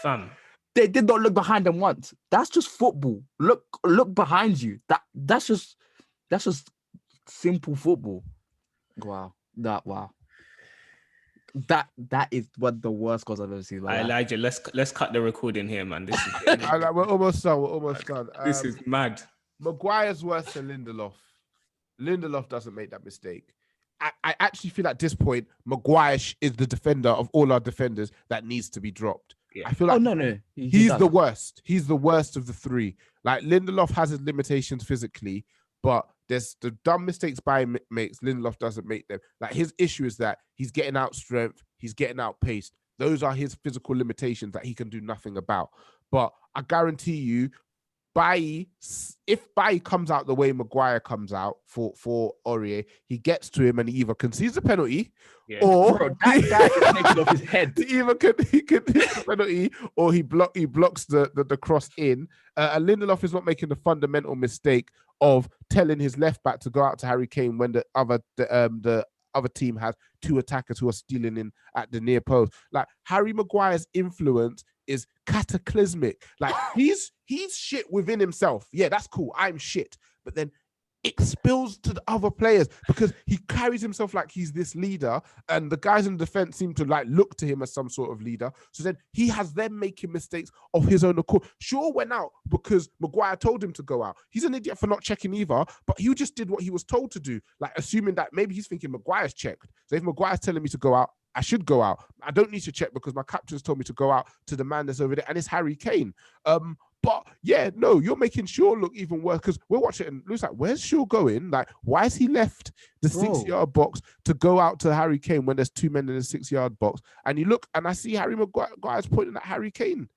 Fam, they did not look behind them once. That's just football. Look behind you. That's just simple football. Wow. That is one of the worst goals I've ever seen. Like, Elijah, let's cut the recording here, man. This is we're almost done. This is mad. Maguire's worse than Lindelof. Lindelof doesn't make that mistake. I actually feel at this point, Maguire is the defender of all our defenders that needs to be dropped. Yeah. I feel like no. He's the worst. He's the worst of the three. Like, Lindelof has his limitations physically, but there's the dumb mistakes Bayern makes. Lindelof doesn't make them. Like, his issue is that he's getting out strength, he's getting out pace. Those are his physical limitations that he can do nothing about. But I guarantee you, if Bailly comes out the way Maguire comes out for Aurier, he gets to him and he either concedes the penalty, Yeah. or Bro, that guy is taking off his head. he either can the penalty, or he blocks the cross in. And Lindelof is not making the fundamental mistake of telling his left back to go out to Harry Kane when the other team has two attackers who are stealing in at the near post. Like, Harry Maguire's influence is cataclysmic. Like, he's shit within himself. Yeah, that's cool. I'm shit. But then it spills to the other players because he carries himself like he's this leader, and the guys in the defense seem to like look to him as some sort of leader. So then he has them making mistakes of his own accord. Shaw went out because Maguire told him to go out. He's an idiot for not checking either, but he just did what he was told to do, like assuming that maybe he's thinking Maguire's checked. So if Maguire's telling me to go out, I should go out. I don't need to check because my captain's told me to go out to the man that's over there, and it's Harry Kane. But yeah, no, you're making Shaw look even worse because we're watching it and Lou's like, where's Shaw going? Like, why has he left the 6-yard box to go out to Harry Kane when there's two men in the 6-yard box? And you look, and I see Harry Maguire's pointing at Harry Kane.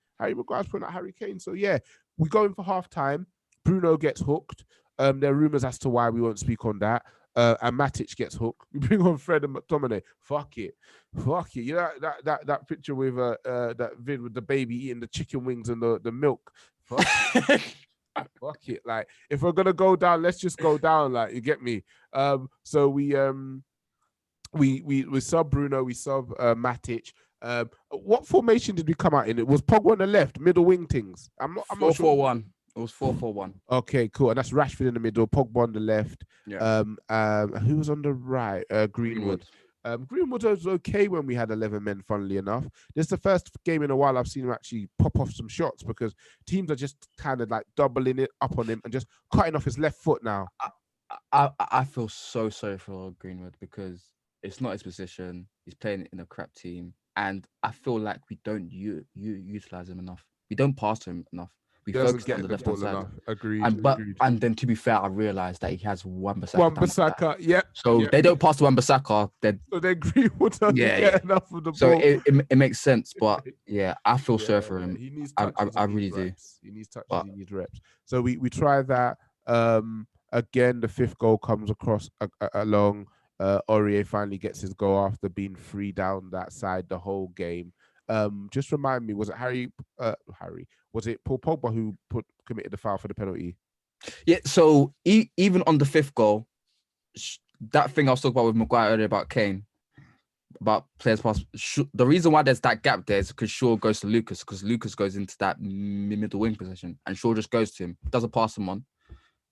So yeah, we go in for half time. Bruno gets hooked. There are rumors as to why. We won't speak on that. And Matic gets hooked. We bring on Fred and McTominay. Fuck it. You know that picture with that vid with the baby eating the chicken wings and the milk. Fuck it. Like, if we're gonna go down, let's just go down. Like, you get me. So we sub Bruno, we sub Matic. What formation did we come out in? It was Pogba on the left, middle wing things. I'm not sure. 4-4-1. It was 4-4-1. Okay, cool. And that's Rashford in the middle, Pogba on the left. Yeah. Who was on the right? Greenwood. Greenwood was okay when we had 11 men, funnily enough. This is the first game in a while I've seen him actually pop off some shots because teams are just kind of like doubling it up on him and just cutting off his left foot now. I feel so sorry for Greenwood because it's not his position. He's playing in a crap team. And I feel like we don't utilize him enough. We don't pass to him enough. We focus on the left-hand side. Agreed. And then to be fair, I realized that he has Wan-Bissaka. Wan-Bissaka, yep. So they don't pass to Wan-Bissaka. So then Greenwood doesn't get enough of the ball. So it makes sense, but yeah, I feel sorry for him. He needs touches, I really do. He needs touches, he needs reps. So we try that. Again, the fifth goal comes across along. Aurier finally gets his goal after being 3 down that side the whole game. Just remind me, was it Harry? Was it Paul Pogba who committed the foul for the penalty? Yeah. So even on the fifth goal, that thing I was talking about with Maguire earlier about Kane, about players pass. The reason why there's that gap there is because Shaw goes to Lucas, because Lucas goes into that middle wing position, and Shaw just goes to him, doesn't pass him on.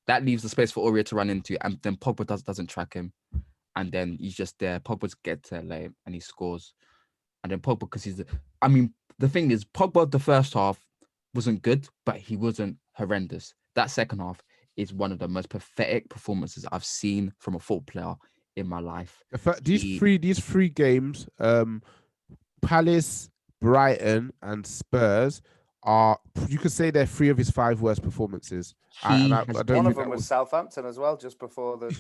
That leaves the space for Aurier to run into, and then Pogba doesn't track him, and then he's just there. Pogba gets late and he scores, and then Pogba, because the thing is, Pogba the first half wasn't good, but he wasn't horrendous. That second half is one of the most pathetic performances I've seen from a football player in my life. These three games, Palace, Brighton, and Spurs are, you could say, they're 3 of his 5 worst performances. One of them was Southampton as well, just before the.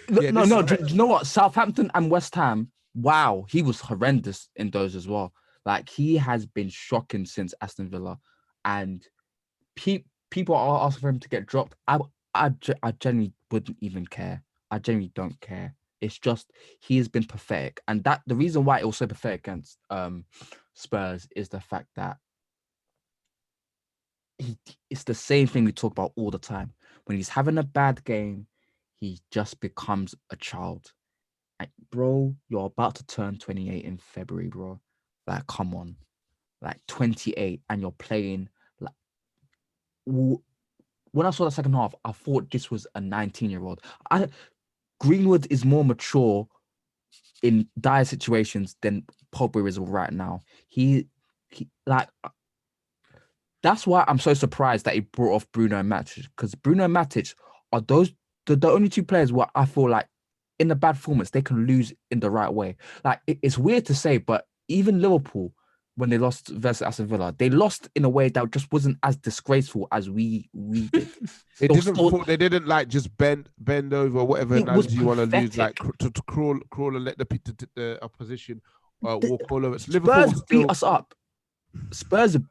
Do you know what? Southampton and West Ham. Wow, he was horrendous in those as well. Like, he has been shocking since Aston Villa, and people are asking for him to get dropped. I genuinely wouldn't even care. I genuinely don't care. It's just he has been pathetic, and that the reason why it was so pathetic against Spurs is the fact that it's the same thing we talk about all the time. When he's having a bad game, he just becomes a child. Like, bro, you're about to turn 28 in February, bro. Like, come on. Like, 28, and you're playing like. When I saw the second half, I thought this was a 19-year-old. Greenwood is more mature in dire situations than Pogba is right now. He that's why I'm so surprised that he brought off Bruno and Matic, because Bruno and Matic are the only 2 players where I feel like in the bad performance they can lose in the right way. Like, it's weird to say, but even Liverpool, when they lost versus Aston Villa, they lost in a way that just wasn't as disgraceful as we did. They didn't like just bend over, whatever analogy you want to use, like to crawl and let the opposition walk all over. Spurs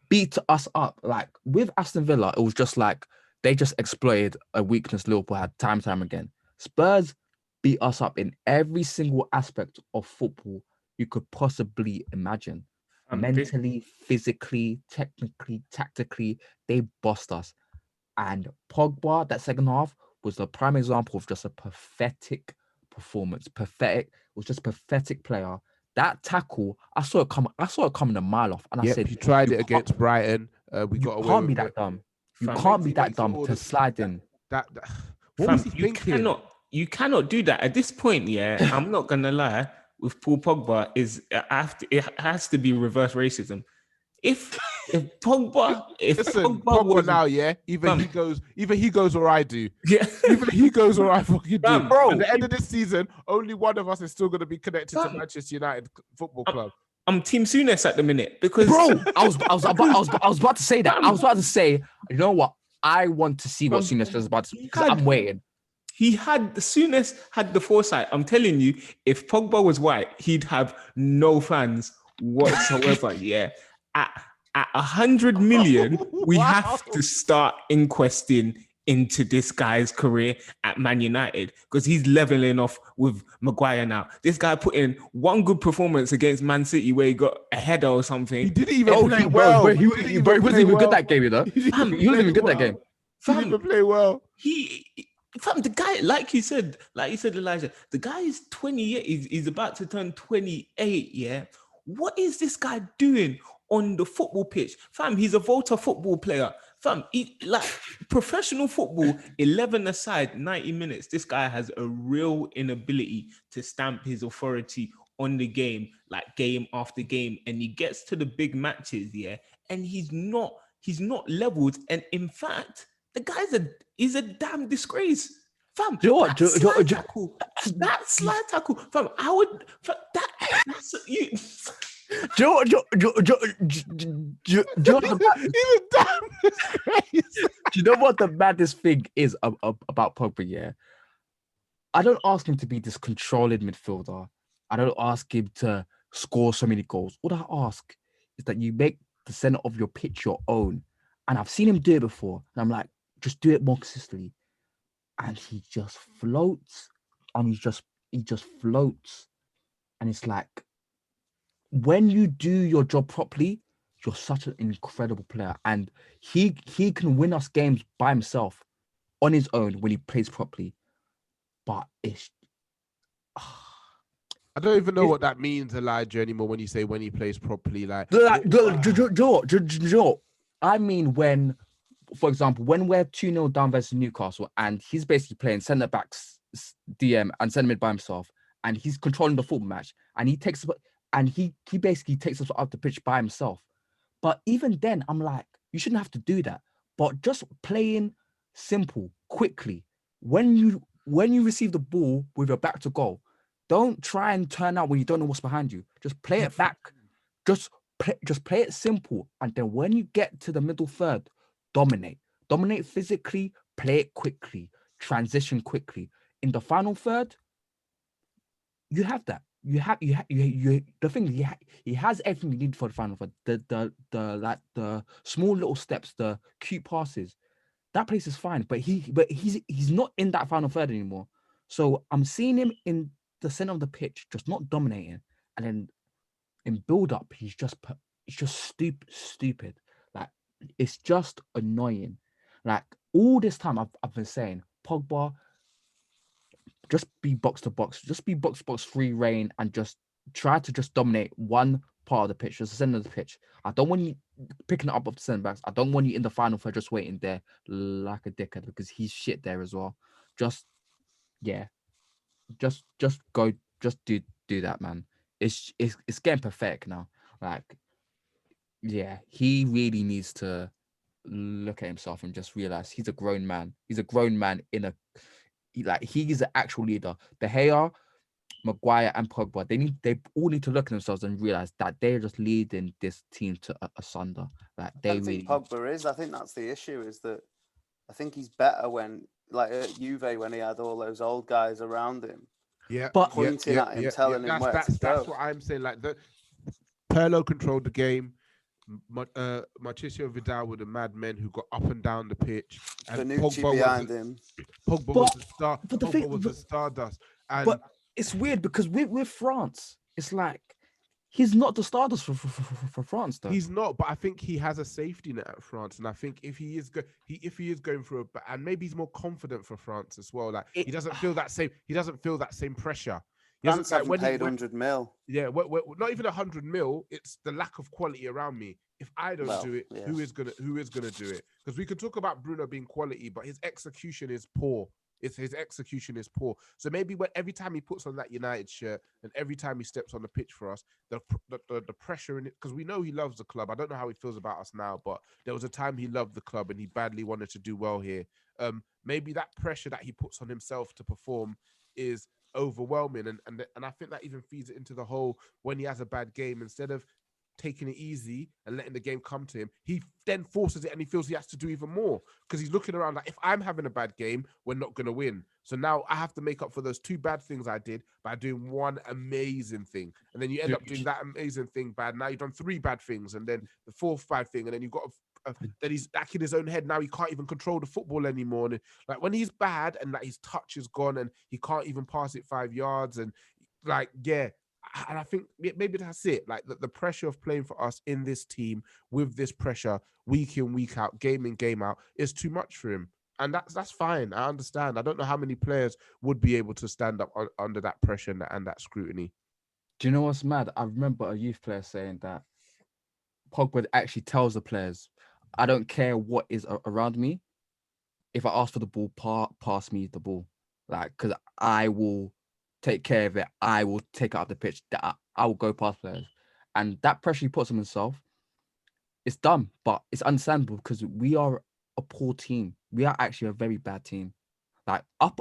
beat us up. Like, with Aston Villa, it was just like they just exploited a weakness Liverpool had time and time again. Spurs beat us up in every single aspect of football you could possibly imagine. Mentally, physically, technically, tactically, they bossed us. And Pogba, that second half, was the prime example of just a pathetic performance. Pathetic. It was just a pathetic player. That tackle, I saw it coming a mile off. And I said, he tried it against Brighton. We got away can't be with that it. dumb. You Fam, can't be He that makes dumb all to the- slide in. What Fam, was he thinking? You cannot do that at this point. Yeah, I'm not gonna lie. With Paul Pogba, it has to be reverse racism. If Pogba, Listen, Pogba Pogba was now, yeah. Either he goes or I do. yeah, Either he goes or I fucking do. Fam, bro. At the end of this season, only one of us is still going to be connected to Fam. Manchester United Football Club. I'm Team Souness at the minute because Bro, I was about to say that. I was about to say, you know what? I want to see what Souness is about because I'm waiting. Souness had the foresight. I'm telling you, if Pogba was white, he'd have no fans whatsoever. Yeah. At 100 million, we have to start inquesting into this guy's career at Man United because he's leveling off with Maguire now. This guy put in one good performance against Man City where he got a header or something. He didn't even play well. He wasn't even good that game, you know. He wasn't even good that game. He didn't even play well. Fam, the guy, like you said, Elijah, the guy is 28. He's about to turn 28. Yeah. What is this guy doing on the football pitch? Fam, he's a Volta football player. Fam, like professional football, 11 aside, 90 minutes. This guy has a real inability to stamp his authority on the game, like game after game. And he gets to the big matches, yeah, and he's not leveled. And in fact, the guy's he's a damn disgrace. Fam, that slide tackle, fam, that's you. Joe, Even damn disgrace. do you know what the maddest thing is about Pogba? Yeah, I don't ask him to be this controlling midfielder. I don't ask him to score so many goals. What I ask is that you make the center of your pitch your own. And I've seen him do it before. And I'm like, just do it more consistently. And he just floats. And he just floats. And it's like, when you do your job properly, you're such an incredible player. And he can win us games by himself on his own when he plays properly. But it's I don't even know what that means, Elijah, anymore when you say when he plays properly. Joe, I mean, when, for example, when we're 2-0 down versus Newcastle and he's basically playing centre backs, DM and centre mid by himself, and he's controlling the football match, and he basically takes us up the pitch by himself. But even then, I'm like, you shouldn't have to do that. But just playing simple, quickly. When you receive the ball with your back to goal, don't try and turn out when you don't know what's behind you. Just play it back. Just play it simple. And then when you get to the middle third, dominate. Dominate physically, play it quickly, transition quickly. In the final third, you have that. The thing is, he has everything you need for the final third. The small little steps, the cute passes. That place is fine, but he's not in that final third anymore. So I'm seeing him in the center of the pitch, just not dominating, and then in build up, he's just stupid. Like, it's just annoying. Like, all this time I've been saying, Pogba, just be box to box, just be box to box, free reign, and just try to just dominate one part of the pitch, just the center of the pitch. I don't want you picking it up off the centre backs. I don't want you in the final third just waiting there like a dickhead, because he's shit there as well. Just go, just do that, man. It's getting pathetic now. Like, yeah, he really needs to look at himself and just realize he's a grown man. He's a grown man he's an actual leader. De Gea, Maguire, and Pogba, they all need to look at themselves and realize that they're just leading this team to asunder. Like, I don't think Pogba is. I think that's the issue. Is that I think he's better when, like at Juve, when he had all those old guys around him. Yeah, but pointing at him, telling him where to go. That's what I'm saying. Like, Pirlo controlled the game. Marchisio Vidal were the madmen who got up and down the pitch, and Bonucci behind him. Pogba But- was the star. but the Pogba thing- was the stardust, and But it's weird because with France, it's like he's not the stardust for France though. he's not. But I think he has a safety net at France, and I think if he is going through and maybe he's more confident for France as well. Like he doesn't feel that same. He doesn't feel that same pressure. He France doesn't, like, haven't paid 100 mil. Yeah, not even 100 mil. It's the lack of quality around me. If I don't do it, yeah. who is gonna do it? Because we can talk about Bruno being quality, but his execution is poor. His execution is poor. So maybe every time he puts on that United shirt and every time he steps on the pitch for us, the pressure in it, because we know he loves the club. I don't know how he feels about us now, but there was a time he loved the club and he badly wanted to do well here. Maybe that pressure that he puts on himself to perform is overwhelming, and I think that even feeds it into the whole when he has a bad game, instead of taking it easy and letting the game come to him, he then forces it and he feels he has to do even more because he's looking around like, if I'm having a bad game, we're not going to win. So now I have to make up for those 2 bad things I did by doing one amazing thing. And then you end up doing that amazing thing bad. Now you've done 3 bad things and then the 4th bad thing. And then you've got then he's back in his own head. Now he can't even control the football anymore. And like when he's bad and like his touch is gone and he can't even pass it 5 yards and like, yeah. And I think maybe that's it. Like the pressure of playing for us in this team with this pressure week in, week out, game in, game out is too much for him. And that's fine. I understand. I don't know how many players would be able to stand up under that pressure and that scrutiny. Do you know what's mad? I remember a youth player saying that Pogba actually tells the players, I don't care what is around me. If I ask for the ball, pass me the ball. Like, because I will take care of it. I will take it up the pitch. I will go past players. And that pressure he puts on himself, it's dumb, but it's understandable because we are a poor team. We are actually a very bad team. Like, up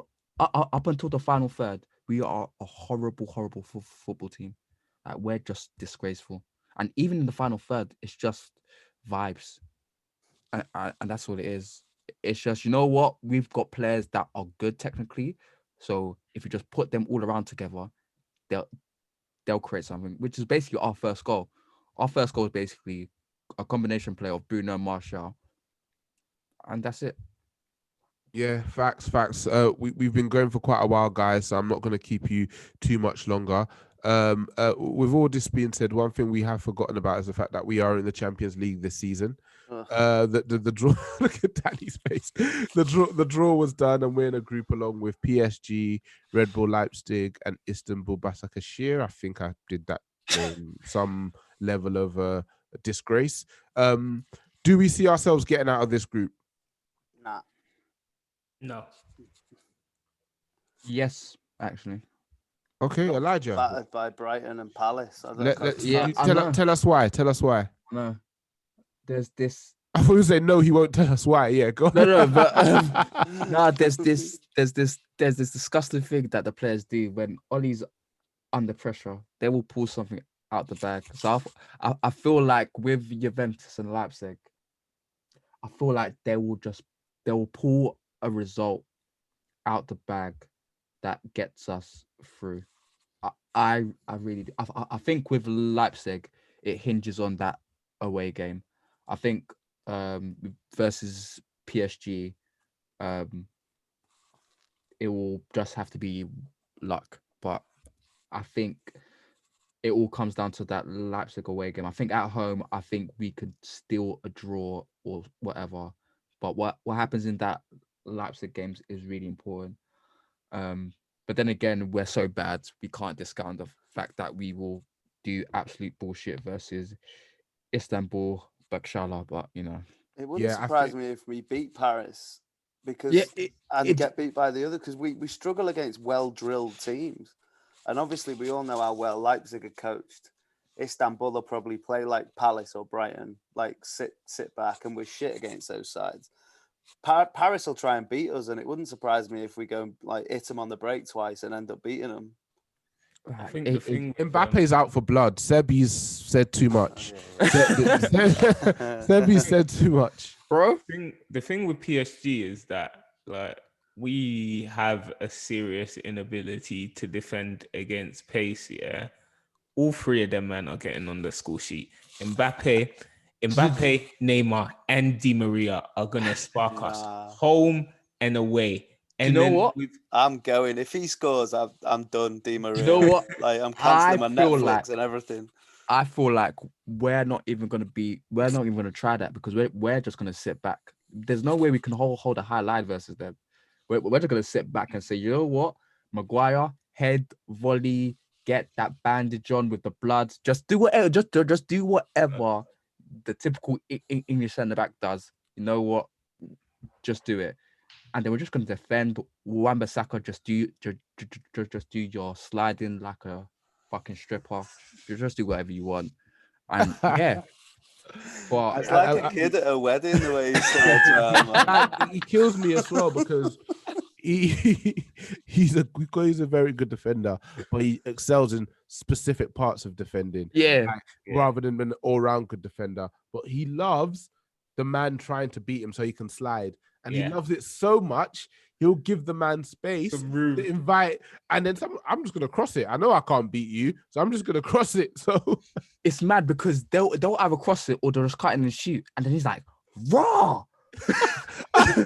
until the final third, we are a horrible football team. Like, we're just disgraceful. And even in the final third, it's just vibes. And that's all it is. It's just, you know what? We've got players that are good technically. So if you just put them all around together, they'll create something, which is basically our first goal. Our first goal is basically a combination play of Bruno and Martial. And that's it. Yeah, facts. We've been going for quite a while, guys, so I'm not going to keep you too much longer. With all this being said, one thing we have forgotten about is the fact that we are in the Champions League this season. The draw. Look at Danny's face. The draw was done, and we're in a group along with PSG, Red Bull Leipzig, and Istanbul Başakşehir. I think I did that in some level of disgrace. Do we see ourselves getting out of this group? Nah. No. Yes, actually. Okay, Elijah. Battered by Brighton and Palace. I don't Tell us why. Tell us why. No, there's this. I thought you say no. He won't tell us why. Yeah, go on. No, but no, there's this disgusting thing that the players do when Ollie's under pressure. They will pull something out the bag. So I feel like with Juventus and Leipzig, I feel like they will pull a result out the bag that gets us through. I really do. I think with Leipzig, it hinges on that away game. I think versus PSG, it will just have to be luck. But I think it all comes down to that Leipzig away game. I think at home, I think we could steal a draw or whatever. But what happens in that Leipzig games is really important. But then again, we're so bad, we can't discount the fact that we will do absolute bullshit versus Istanbul, Başakşehir. But you know, it wouldn't surprise me if we beat Paris because get beat by the other, because we struggle against well-drilled teams, and obviously we all know how well Leipzig are coached. Istanbul will probably play like Palace or Brighton, like sit back, and we're shit against those sides. Paris will try and beat us, and it wouldn't surprise me if we go like hit them on the break twice and end up beating them. I think the thing Mbappe's out for blood. Sebi's said too much. Sebi's said too much, bro. The thing with PSG is that like we have a serious inability to defend against pace. Yeah, all 3 of them men are getting on the score sheet. Mbappe Mbappe, Neymar, and Di Maria are gonna spark us home and away. And you know then what? I'm going. If he scores, I'm done. Di Maria. You know what? Like I'm canceling my I feel Netflix like- and everything. I feel like we're not even gonna try that because we're just gonna sit back. There's no way we can hold a high line versus them. We're just gonna sit back and say, you know what, Maguire, head volley, get that bandage on with the blood. Just do whatever. Just do whatever the typical English centre back does. You know what? Just do it. And then we're just gonna defend. Wan-Bissaka, just do your sliding like a fucking stripper. You just do whatever you want. And yeah. But It's like a kid at a wedding, the way he slides around, man. he kills me as well because he's a very good defender, but he excels in specific parts of defending. yeah. Rather than an all-round good defender. But he loves the man trying to beat him so he can slide. And he loves it so much, he'll give the man space to invite. And then I'm just going to cross it. I know I can't beat you, so I'm just going to cross it. So It's mad because they'll either cross it or they'll just cut in and shoot. And then he's like, raw.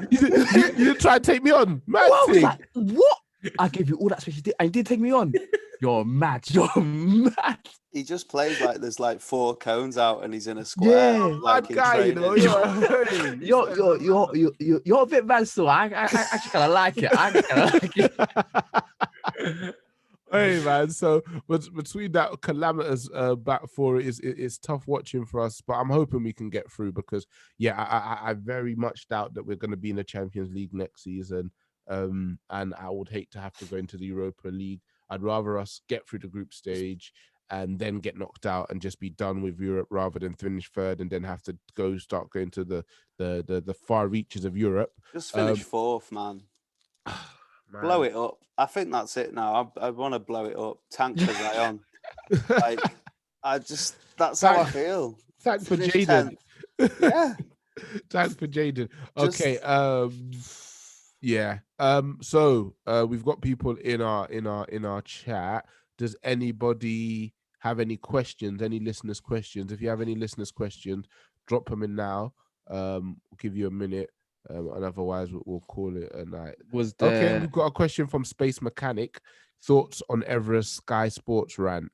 you didn't try to take me on. Mad I was thing. like, what? I gave you all that space you did, and you did take me on. You're mad. You're mad. He just plays like there's like 4 cones out and he's in a square. Yeah, like Mad guy, you know. You're a bit mad, so I actually kind of like it. I kind of like it. Hey man, so between that calamitous back four, it's tough watching for us, but I'm hoping we can get through because I very much doubt that we're going to be in the Champions League next season, and I would hate to have to go into the Europa League. I'd rather us get through the group stage and then get knocked out and just be done with Europe rather than finish third and then have to start going to the far reaches of Europe. Just finish 4th, man. Blow it up. I think that's it now. I want to blow it up. Tank for Zion. Like, that's how I feel. Thanks for Finish Jaden. 10th. Yeah. Thanks for Jaden. Okay. So we've got people in our chat. Does anybody have any questions? Any listeners' questions? If you have any listeners' questions, drop them in now. We'll give you a minute. And otherwise we'll call it a night. Okay, we've got a question from Space Mechanic. Thoughts on Evra's Sky Sports rant?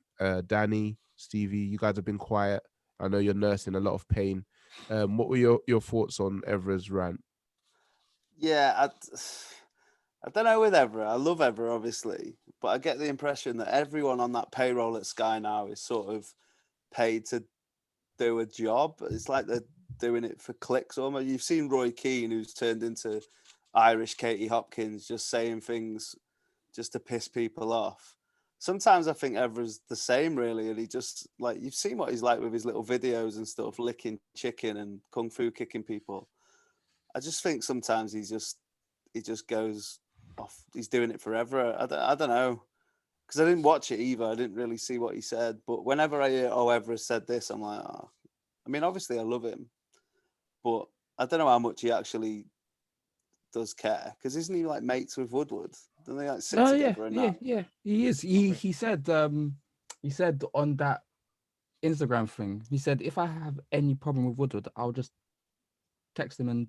Danny, Stevie, you guys have been quiet. I know you're nursing a lot of pain. What were your thoughts on Evra's rant? Yeah, I don't know with Evra. I love Evra, obviously, but I get the impression that everyone on that payroll at Sky now is sort of paid to do a job. It's like they're doing it for clicks almost. You've seen Roy Keane, who's turned into Irish Katie Hopkins, just saying things just to piss people off. Sometimes I think Evra's the same, really, and he just, like, you've seen what he's like with his little videos and stuff, licking chicken and kung fu kicking people. I just think sometimes he just goes off. He's doing it forever. I don't know, because I didn't watch it either. I didn't really see what he said, but whenever I hear, Evra said this, I'm like, oh. I mean, obviously I love him, but I don't know how much he actually does care, because isn't he like mates with Woodward? Don't they like sit together? Yeah, he is. He said on that Instagram thing, he said, if I have any problem with Woodward, I'll just text him and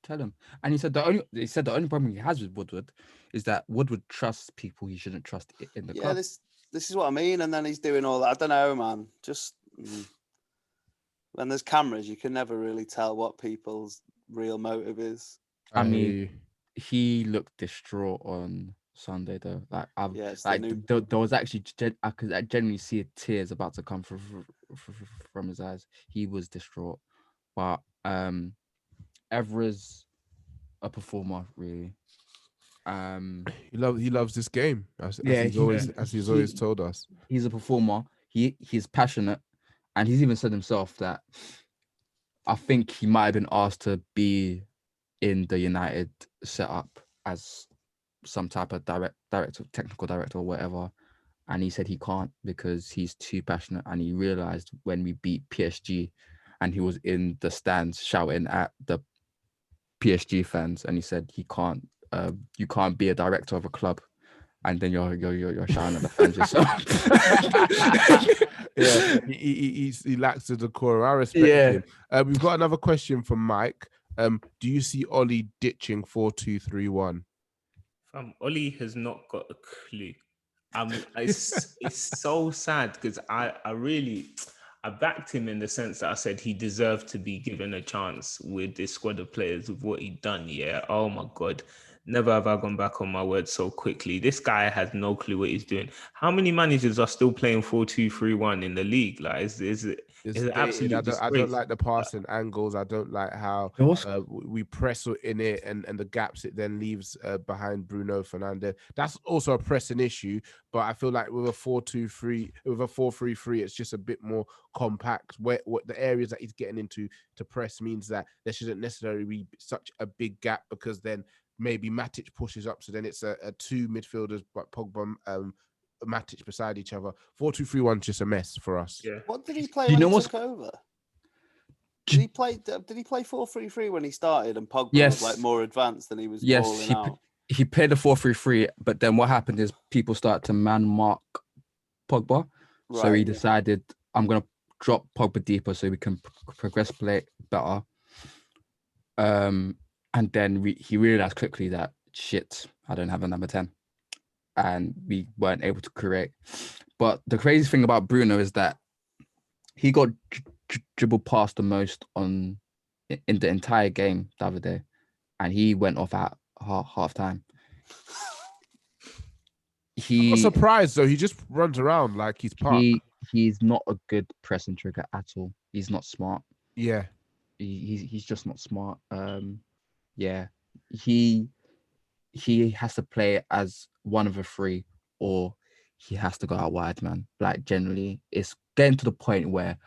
tell him. And he said the only problem he has with Woodward is that Woodward trusts people he shouldn't trust in the club. This is what I mean. And then he's doing all that. I don't know, man. Just when there's cameras, you can never really tell what people's real motive is. I mean, he looked distraught on Sunday though. There was actually, I could genuinely see tears about to come from his eyes. He was distraught, but Evra's a performer, really. He loves this game, as he's always told us. He's a performer. He's passionate, and he's even said himself that I think he might have been asked to be in the United setup as some type of technical director or whatever, and he said he can't because he's too passionate. And he realized when we beat PSG, and he was in the stands shouting at the PSG fans, and he said he can't. You can't be a director of a club, and then you're shouting at the fans yourself. Yeah, he lacks the decorum. I respect him. We've got another question from Mike. Do you see Ollie ditching 4-2-3-1? Ollie has not got a clue. It's so sad because I backed him in the sense that I said he deserved to be given a chance with this squad of players with what he'd done. Yeah. Oh my God. Never have I gone back on my word so quickly. This guy has no clue what he's doing. How many managers are still playing 4-2-3-1 in the league? Like, is it Dated. absolute I disgrace? don't like the passing angles. I don't like how You know what's- we press in it and the gaps it then leaves behind Bruno Fernandes. That's also a pressing issue, but I feel like with a 4-2-3, with a 4-3-3, it's just a bit more compact. What the areas that he's getting into to press means that there shouldn't necessarily be such a big gap, because then maybe Matic pushes up, so then it's a two midfielders, but Pogba, Matic beside each other. 4-2-3-1 just a mess for us. Yeah. What did he play Do you when know he what's- took over? Did he play 4-3-3 when he started, and Pogba Yes. was like more advanced than he was Yes, rolling out? he played a 4-3-3, but then what happened is people started to man mark Pogba. So he Right. decided, I'm gonna drop Pogba deeper so we can progress play better. And then he realized quickly that shit, I don't have a number 10, and we weren't able to create. But the crazy thing about Bruno is that he got dribbled past the most in the entire game the other day, and he went off at half time. I'm not surprised though. He just runs around like he's parked. He's not a good pressing trigger at all. He's not smart. Yeah. He's just not smart. Yeah, he has to play as one of the three, or he has to go out wide, man. Like, generally, it's getting to the point where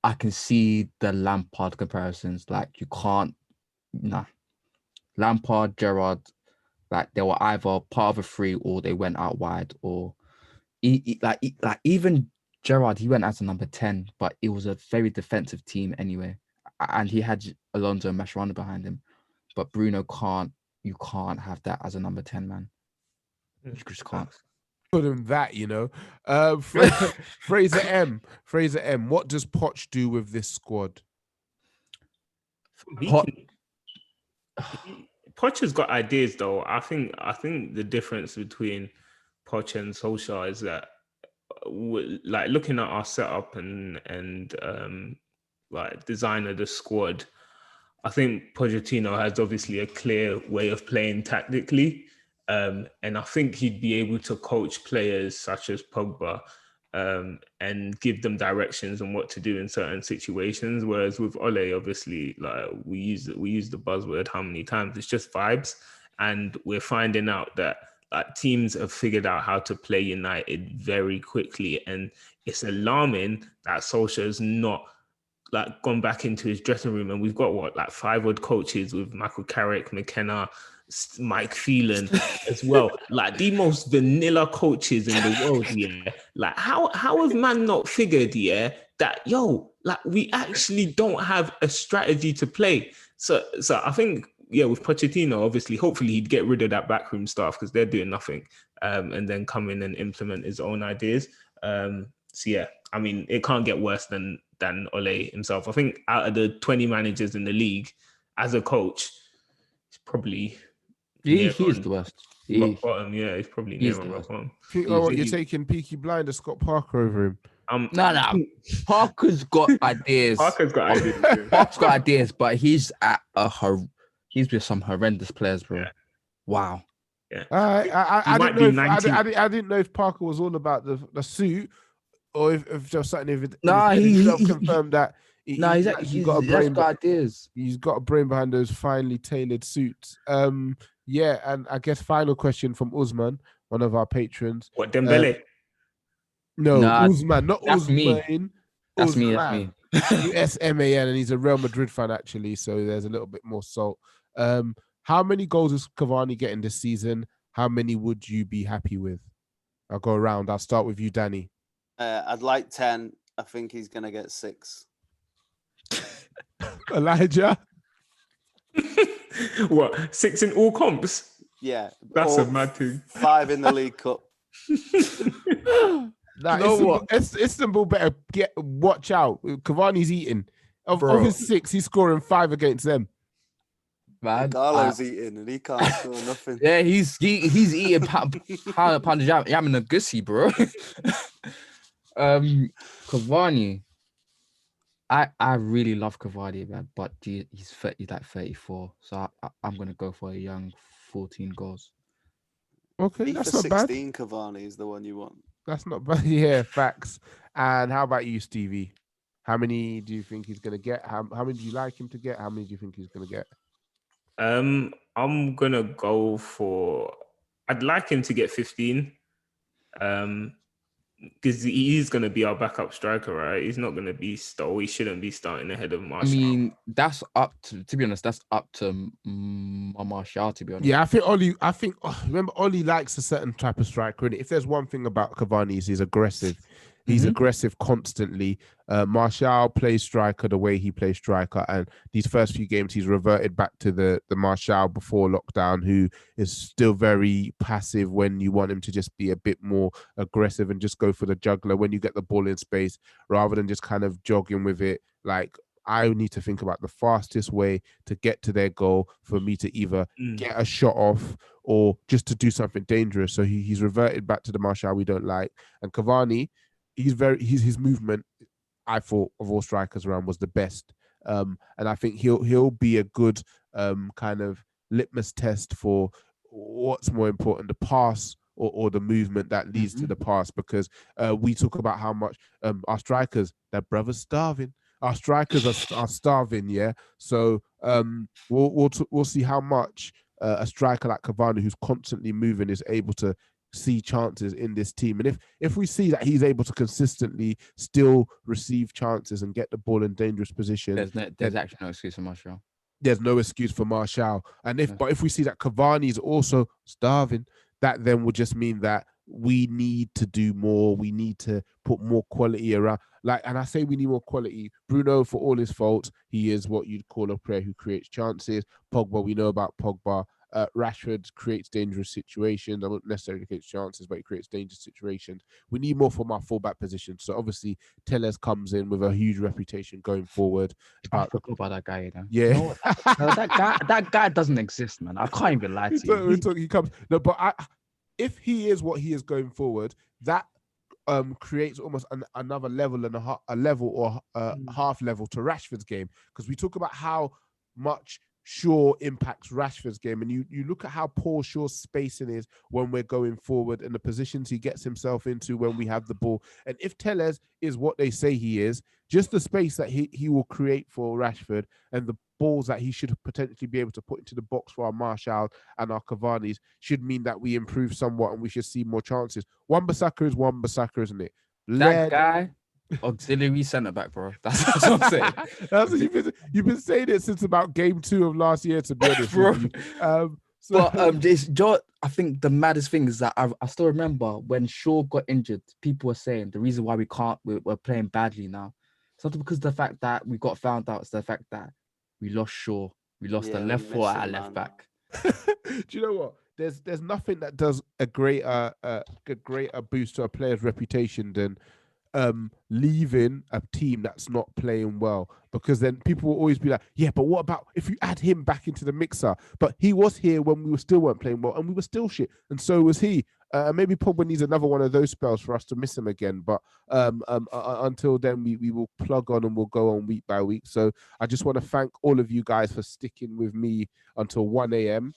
I can see the Lampard comparisons. Like, you can't, Lampard, Gerrard, like they were either part of a three or they went out wide, or like even Gerrard, he went as a number 10, but it was a very defensive team anyway, and he had Alonso and Mascherano behind him. But Bruno you can't have that as a number 10, man. You just can't. Put him that, Fraser M. What does Poch do with this squad? Poch has got ideas though. I think the difference between Poch and Solskjaer is that, like, looking at our setup and like design of the squad, I think Pochettino has obviously a clear way of playing tactically, and I think he'd be able to coach players such as Pogba, and give them directions on what to do in certain situations. Whereas with Ole, obviously, like we use the buzzword how many times? It's just vibes, and we're finding out that like teams have figured out how to play United very quickly, and it's alarming that Solskjaer's not like gone back into his dressing room. And we've got like 5 odd coaches with Michael Carrick, McKenna, Mike Phelan as well, like the most vanilla coaches in the world. Yeah, like how have man not figured that like we actually don't have a strategy to play? So I think with Pochettino, obviously, hopefully he'd get rid of that backroom staff because they're doing nothing, and then come in and implement his own ideas. So yeah, I mean, it can't get worse than Ole himself. I think out of the 20 managers in the league, as a coach, he's probably He's the worst. Rock bottom, yeah, he's probably near on rock bottom. You're taking Peaky Blinders, Scott Parker over him. No. Parker's got ideas. Parker's got ideas, but he's he's with some horrendous players, bro. Yeah. Wow. Yeah. I didn't know if Parker was all about the suit, or if just something. He confirmed that. He's got ideas. He's got a brain behind those finely tailored suits. Yeah, and I guess final question from Usman, one of our patrons. What, Dembele? No, Usman, not that's Usman. That's me. USMAN, and he's a Real Madrid fan actually, so there's a little bit more salt. How many goals is Cavani getting this season? How many would you be happy with? I'll go around. I'll start with you, Danny. I'd like 10. I think he's gonna get 6. Elijah. What, 6 in all comps? Yeah, that's a mad thing. 5 in the League Cup. Nah, You know what? Istanbul better watch out. Cavani's eating. Of Bro. his 6, he's scoring 5 against them. Man. Garlo's eating and he can't score nothing. Yeah, he's eating pound of yam and a gussie, bro. Cavani. I really love Cavani, man, but he's like 34, so I'm gonna go for a young 14 goals. Okay, FIFA that's not bad. 16 Cavani is the one you want. That's not bad. Yeah, facts. And how about you, Stevie? How many do you think he's gonna get? How many do you like him to get? How many do you think he's gonna get? I'm gonna go for. I'd like him to get 15. Because he's going to be our backup striker, right? He's not going to be he shouldn't be starting ahead of Martial. I mean, that's up to be honest, that's up to Martial, to be honest. Yeah, remember Oli likes a certain type of striker, and if there's one thing about Cavani is he's aggressive. He's aggressive constantly. Martial plays striker the way he plays striker, and these first few games he's reverted back to the Martial before lockdown, who is still very passive when you want him to just be a bit more aggressive and just go for the juggler when you get the ball in space, rather than just kind of jogging with it. Like, I need to think about the fastest way to get to their goal for me to either get a shot off or just to do something dangerous. So he's reverted back to the Martial we don't like. And Cavani, his movement, I thought, of all strikers around, was the best. And I think he'll be a good kind of litmus test for what's more important, the pass or the movement that leads to the pass, because we talk about how much our strikers, their brothers starving. Our strikers are starving, yeah. So we'll see how much a striker like Cavani, who's constantly moving, is able to see chances in this team. And if we see that he's able to consistently still receive chances and get the ball in dangerous positions, there's actually no excuse for Martial. There's no excuse for Martial. And if we see that Cavani is also starving, that then would just mean that we need to do more. We need to put more quality around. And I say we need more quality. Bruno, for all his faults, he is what you'd call a player who creates chances. Pogba, we know about Pogba. Rashford creates dangerous situations. I don't necessarily create chances, but he creates dangerous situations. We need more from our fullback position. So obviously, Telles comes in with a huge reputation going forward. I forgot about that guy, you know? Yeah, you know that guy doesn't exist, man. I can't even lie to you. He comes. No, but if he is what he is going forward, that creates almost another level and a level or half level to Rashford's game, because we talk about how much Shaw impacts Rashford's game, and you look at how poor Shaw's spacing is when we're going forward and the positions he gets himself into when we have the ball. And if Telles is what they say he is, just the space that he will create for Rashford and the balls that he should potentially be able to put into the box for our Martial and our Cavani's should mean that we improve somewhat and we should see more chances. Wan-Bissaka is Wan-Bissaka, isn't it? That guy, auxiliary centre back, bro. That's what I'm saying. You've been saying it since about game 2 of last year, to be honest, bro. I think the maddest thing is that I still remember when Shaw got injured, people were saying the reason why we're playing badly now. It's not because of the fact that we got found out, it's the fact that we lost Shaw. We lost the left foot at left back. Do you know what? There's nothing that does a greater boost to a player's reputation than leaving a team that's not playing well, because then people will always be like, yeah, but what about if you add him back into the mixer? But he was here when we still weren't playing well and we were still shit, and so was he. Maybe Pogba needs another one of those spells for us to miss him again, but until then we will plug on and we'll go on week by week. So I just want to thank all of you guys for sticking with me until 1 a.m.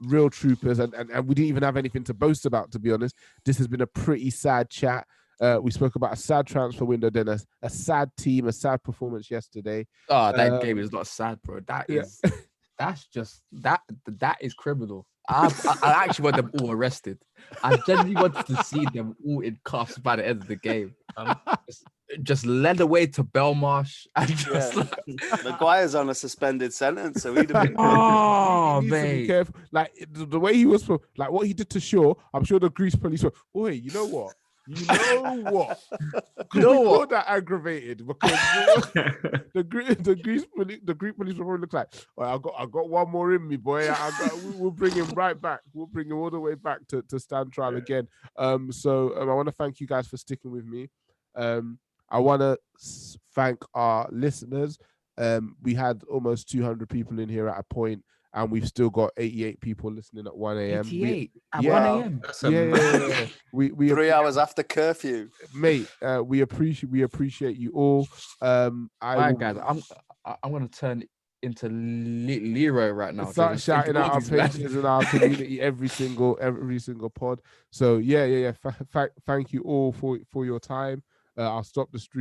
Real troopers, and we didn't even have anything to boast about, to be honest. This has been a pretty sad chat. We spoke about a sad transfer window, then a sad team, a sad performance yesterday. Oh, that game is not sad, bro. That's just that is criminal. I actually want them all arrested. I genuinely wanted to see them all in cuffs by the end of the game. Just led away to Belmarsh and just Maguire's on a suspended sentence, so he'd have been. Oh, man, be careful. Like the way he was, like what he did to Shaw. I'm sure the Greece police were, "Oi, you know what? You know what? You know what? That aggravated because the Greek police will probably look like, well, I got one more in me, boy. We'll bring him right back. We'll bring him all the way back to stand trial again. So I want to thank you guys for sticking with me. I want to thank our listeners. We had almost 200 people in here at a point, and we've still got 88 people listening at 1 a.m. 88 at yeah. 1 a.m. That's Yeah. We 3 hours after curfew. mate. We appreciate you all. Right, guys, I'm gonna turn into Leroy right now. Start Just shouting out our introduce these lads. pages in our community every single pod. So yeah. Thank you all for your time. I'll stop the stream.